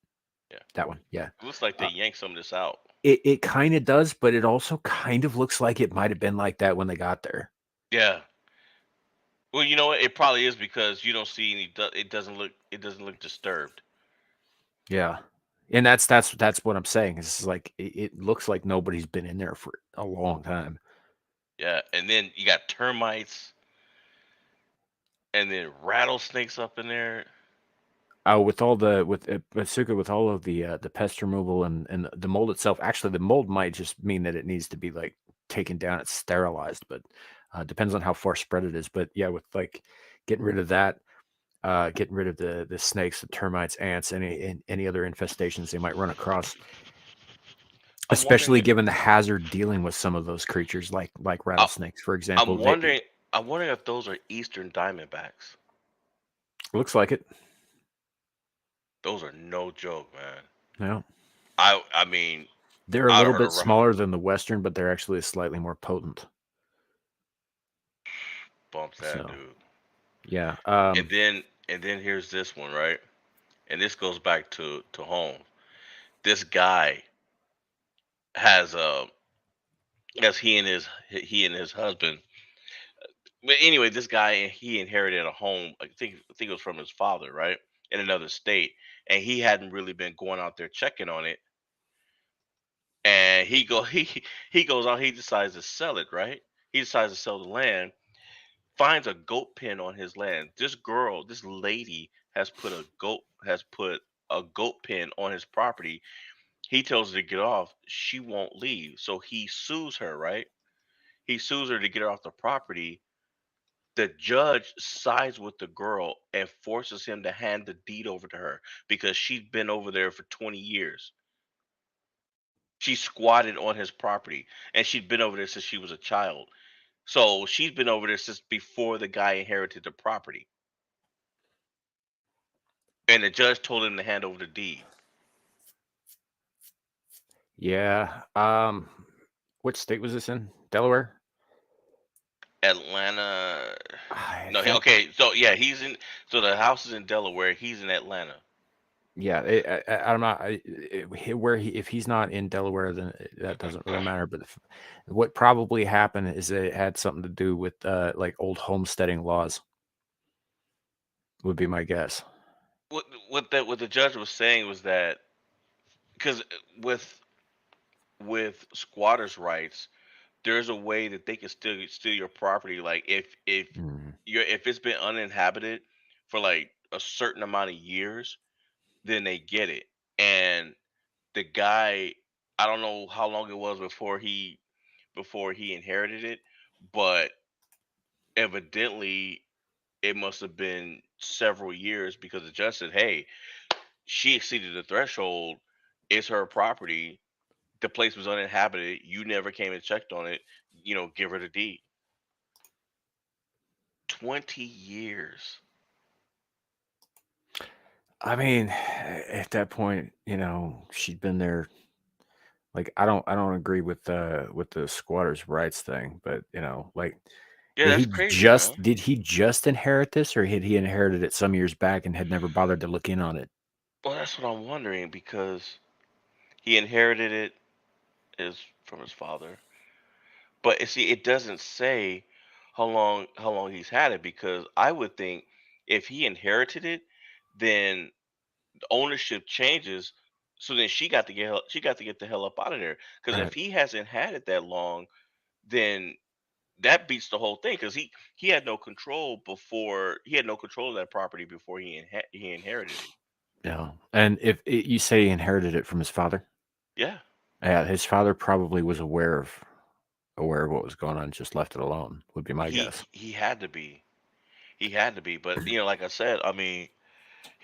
Speaker 3: yeah,
Speaker 2: that one. Yeah.
Speaker 3: it looks like they yanked some of this out.
Speaker 2: It kind of does, but it also kind of looks like it might have been like that when they got there.
Speaker 3: Yeah. Well, you know what? It probably is because you don't see any. It doesn't look disturbed.
Speaker 2: Yeah. And that's what I'm saying. It's like it looks like nobody's been in there for a long time.
Speaker 3: Yeah, and then you got termites, and then rattlesnakes up in there.
Speaker 2: Oh, with Basuka, with all of the pest removal and the mold itself. Actually, the mold might just mean that it needs to be like taken down, it's sterilized, but depends on how far spread it is. But yeah, with like getting rid of that, getting rid of the snakes, the termites, ants, any other infestations they might run across,
Speaker 3: I'm wondering.
Speaker 2: especially given the hazard dealing with some of those creatures like
Speaker 3: I,
Speaker 2: rattlesnakes, for
Speaker 3: I'm
Speaker 2: example.
Speaker 3: wondering. I'm wondering if those are eastern diamondbacks.
Speaker 2: Looks like it.
Speaker 3: Those are no joke, man.
Speaker 2: Yeah.
Speaker 3: I mean,
Speaker 2: They're a
Speaker 3: I'd
Speaker 2: little
Speaker 3: have heard
Speaker 2: bit
Speaker 3: a
Speaker 2: smaller than the western, but they're actually slightly more potent.
Speaker 3: bump that
Speaker 2: So
Speaker 3: dude.
Speaker 2: yeah.
Speaker 3: And then here's this one, right? And this goes back to home. This guy has as he and his husband. But anyway, this guy he inherited a home. I think it was from his father, right, in another state, and he hadn't really been going out there checking on it. And he goes out. He decides to sell it, right? He decides to sell the land. Finds a goat pen on his land. This lady, has put a goat pen on his property. He tells her to get off. She won't leave, so he sues her. Right? He sues her to get her off the property. The judge sides with the girl and forces him to hand the deed over to her because she's been over there for 20 years. She squatted on his property and she'd been over there since she was a child. So she's been over there since before the guy inherited the property. And the judge told him to hand over the deed.
Speaker 2: Yeah. What state was this in? Delaware?
Speaker 3: Atlanta.
Speaker 2: I
Speaker 3: No,
Speaker 2: think.
Speaker 3: okay. So yeah, he's in. So the house is in Delaware. He's in Atlanta.
Speaker 2: Yeah, I'm not. If he's not in Delaware, then that doesn't really matter. But what probably happened is it had something to do with like old homesteading laws. Would be my guess.
Speaker 3: What the judge was saying was that because with squatters' rights, there's a way that they can still steal your property. Like
Speaker 2: Mhm.
Speaker 3: if it's been uninhabited for like a certain amount of years, then they get it. And the guy, I don't know how long it was before he inherited it, but evidently it must have been several years because the judge said, "Hey, she exceeded the threshold. It's her property. The place was uninhabited. You never came and checked on it. Give her the deed." 20 years.
Speaker 2: I mean, at that point, she'd been there. Like, I don't agree with the squatters' rights thing, but like,
Speaker 3: Yeah, that's crazy, man.
Speaker 2: did he just inherit this, or had he inherited it some years back and had never bothered to look in on it?
Speaker 3: Well, that's what I'm wondering because he inherited it is from his father. But see, it doesn't say how long he's had it because I would think if he inherited it, then the ownership changes. So then she got to get the hell up out of there. Because if
Speaker 2: Right.
Speaker 3: he hasn't had it that long, then that beats the whole thing. Because he had no control before he had no control of that property before he inherited it.
Speaker 2: Yeah. And if you say he inherited it from his father,
Speaker 3: Yeah,
Speaker 2: yeah, his father probably was aware of what was going on, just left it alone. Would be my guess.
Speaker 3: he had to be. He had to be. But like I said, I mean,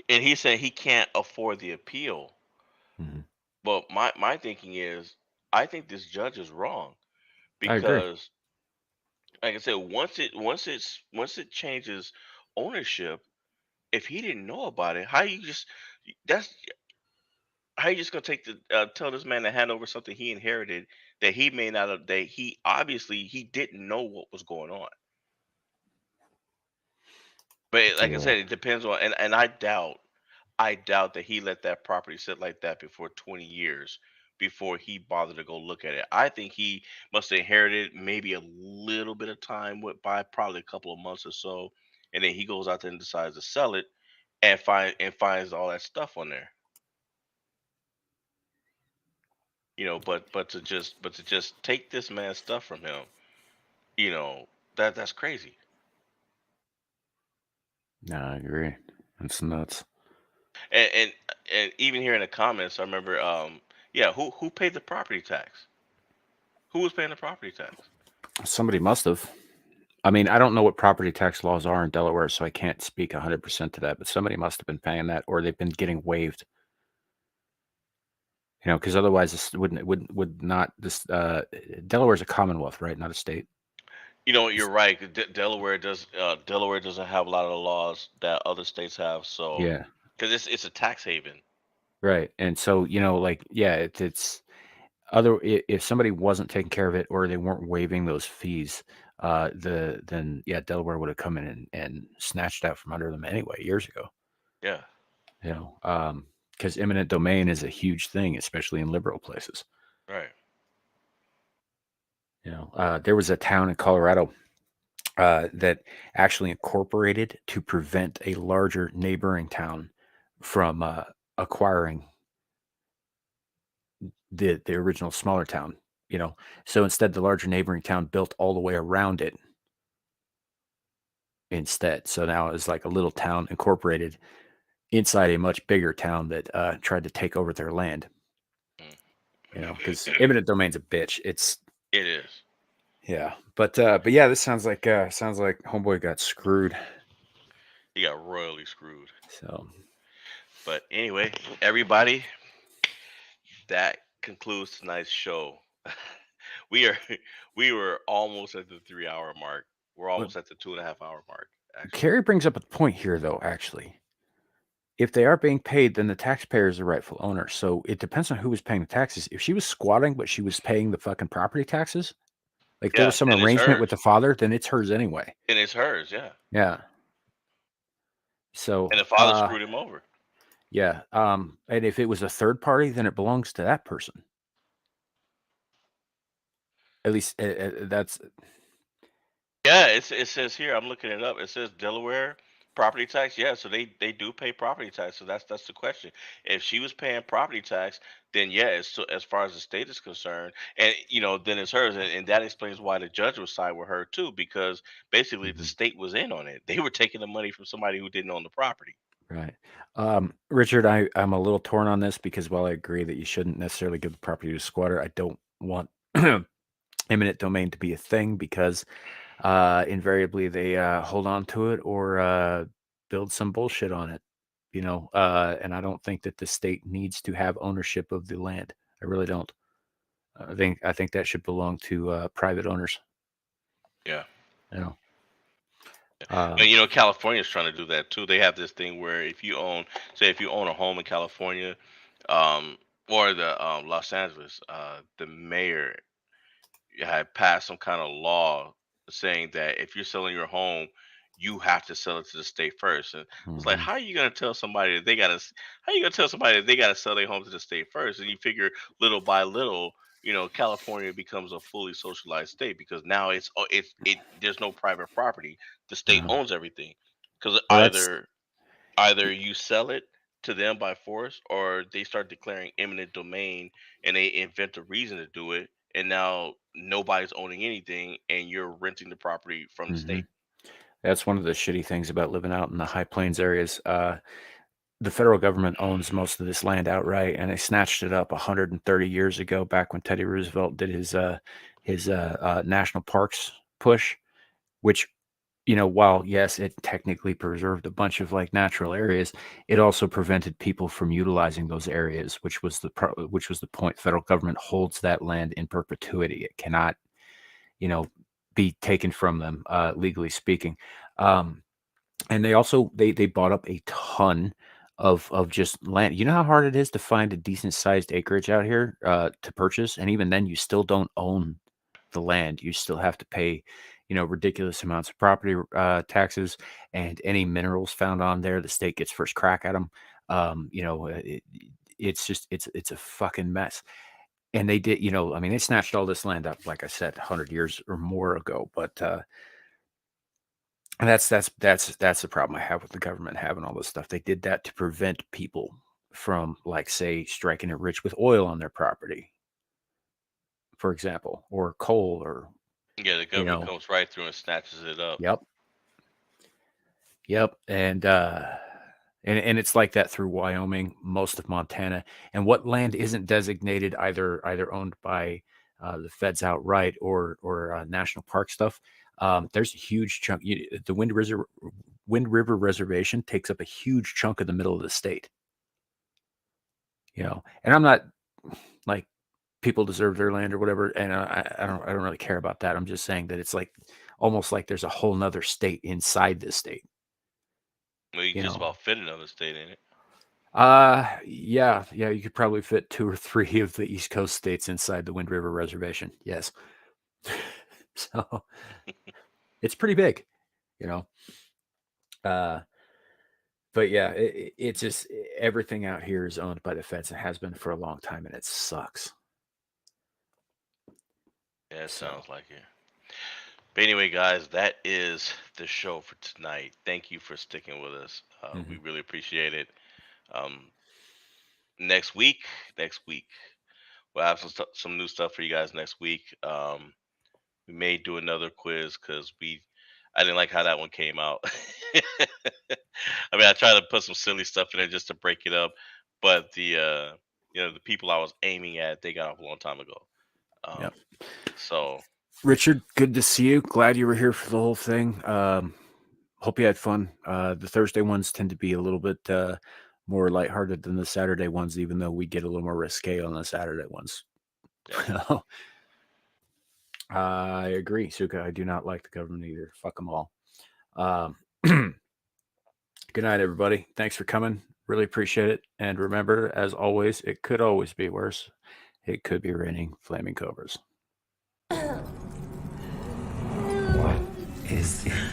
Speaker 3: and he said he can't afford the appeal.
Speaker 2: Mhm.
Speaker 3: But my thinking is, I think this judge is wrong
Speaker 2: I agree.
Speaker 3: because, like I said, once it changes ownership, if he didn't know about it, that's how you just gonna take the tell this man to hand over something he inherited that he may not have, that he obviously he didn't know what was going on. But like I
Speaker 2: Yeah.
Speaker 3: said, it depends on, and I doubt that he let that property sit like that before 20 years before he bothered to go look at it. I think he must have inherited, maybe a little bit of time went by, probably a couple of months or so, and then he goes out there and decides to sell it and finds all that stuff on there. But to just take this man's stuff from him, that's crazy.
Speaker 2: No, I agree. That's nuts.
Speaker 3: And and even here in the comments, I remember, yeah, who paid the property tax? Who was paying the property tax?
Speaker 2: Somebody must have. I mean, I don't know what property tax laws are in Delaware, so I can't speak 100% to that, but somebody must have been paying that, or they've been getting waived. Because otherwise this would not this Delaware's a commonwealth, right? Not a state.
Speaker 3: You know what? You're right. Delaware doesn't have a lot of the laws that other states have. So
Speaker 2: Yeah,
Speaker 3: because it's a tax haven.
Speaker 2: right. And so like yeah, it's if somebody wasn't taking care of it or they weren't waiving those fees, then yeah, Delaware would have come in and snatched out from under them anyway years ago.
Speaker 3: Yeah.
Speaker 2: Because eminent domain is a huge thing, especially in liberal places.
Speaker 3: Right.
Speaker 2: There was a town in Colorado that actually incorporated to prevent a larger neighboring town from acquiring the original smaller town. So instead, the larger neighboring town built all the way around it instead. So now it's like a little town incorporated inside a much bigger town that tried to take over their land. Because eminent domain's a bitch.
Speaker 3: It is.
Speaker 2: Yeah, but yeah, this sounds like homeboy got screwed.
Speaker 3: He got royally screwed.
Speaker 2: So,
Speaker 3: but anyway, everybody, that concludes tonight's show. we were almost at the 3 hour mark. We're almost at the 2.5 hour mark. Actually.
Speaker 2: Carrie brings up a point here, though. Actually, if they are being paid, then the taxpayer is the rightful owner. So it depends on who was paying the taxes. If she was squatting, but she was paying the fucking property taxes, like there was some arrangement with the father, then it's hers anyway.
Speaker 3: And it's hers, yeah.
Speaker 2: Yeah. So.
Speaker 3: And the father screwed him over.
Speaker 2: Yeah. And if it was a third party, then it belongs to that person. At least that's.
Speaker 3: Yeah, it says here. I'm looking it up. It says Delaware property tax. Yeah, so they do pay property tax. So that's the question. If she was paying property tax, then yeah, as far as the state is concerned, and then it's hers, and that explains why the judge was side with her too, because basically the state was in on it. They were taking the money from somebody who didn't own the property.
Speaker 2: Right. Richard, I'm a little torn on this because while I agree that you shouldn't necessarily give the property to a squatter, I don't want eminent domain to be a thing because invariably they hold on to it or build some bullshit on it, and I don't think that the state needs to have ownership of the land. I really don't. I think that should belong to private owners.
Speaker 3: Yeah.
Speaker 2: And
Speaker 3: California is trying to do that too. They have this thing where if you own a home in California, or the Los Angeles, the mayor had passed some kind of law saying that if you're selling your home, you have to sell it to the state first. And it's like, how are you gonna tell somebody that they gotta? How are you gonna tell somebody that they gotta sell their home to the state first? And you figure little by little, California becomes a fully socialized state because now there's no private property. The state owns everything because either you sell it to them by force or they start declaring eminent domain and they invent a reason to do it, and now nobody's owning anything and you're renting the property from the state.
Speaker 2: That's one of the shitty things about living out in the high plains areas. The federal government owns most of this land outright, and they snatched it up 130 years ago, back when Teddy Roosevelt did his national parks push, which, while yes, it technically preserved a bunch of like natural areas, it also prevented people from utilizing those areas, which was the point. Federal government holds that land in perpetuity. It cannot be taken from them, legally speaking. And they also they bought up a ton of just land. You know how hard it is to find a decent sized acreage out here to purchase, and even then, you still don't own the land. You still have to pay, ridiculous amounts of property taxes, and any minerals found on there, the state gets first crack at them. It's just it's a fucking mess. And they did, I mean, they snatched all this land up, like I said, 100 years or more ago. But and that's the problem I have with the government having all this stuff. They did that to prevent people from, like, say, striking it rich with oil on their property, for example, or coal, or
Speaker 3: Yeah, the government comes right through and snatches it up.
Speaker 2: Yep. And it's like that through Wyoming, most of Montana, and what land isn't designated either owned by the feds outright or national park stuff. There's a huge chunk. The Wind River Reservation takes up a huge chunk of the middle of the state. And I'm not like, people deserve their land or whatever, and I don't really care about that. I'm just saying that it's like almost like there's a whole nother state inside this state.
Speaker 3: Well, you can just about fit another state in it.
Speaker 2: Yeah, you could probably fit 2 or 3 of the East Coast states inside the Wind River Reservation. Yes. So it's pretty big, but yeah, it's just everything out here is owned by the feds and has been for a long time, and it sucks.
Speaker 3: Yeah, it sounds like it. But anyway, guys, that is the show for tonight. Thank you for sticking with us. We really appreciate it. Next week, we'll have some new stuff for you guys next week. We may do another quiz because I didn't like how that one came out. I mean, I tried to put some silly stuff in there just to break it up, but the people I was aiming at, they got off a long time ago.
Speaker 2: Yep.
Speaker 3: So,
Speaker 2: Richard, good to see you. Glad you were here for the whole thing. Hope you had fun. The Thursday ones tend to be a little bit more lighthearted than the Saturday ones, even though we get a little more risque on the Saturday ones. Yeah. I agree, Suka. I do not like the government either. Fuck them all. Good night, everybody. Thanks for coming. Really appreciate it. And remember, as always, it could always be worse. It could be raining flaming cobras.
Speaker 1: What is it?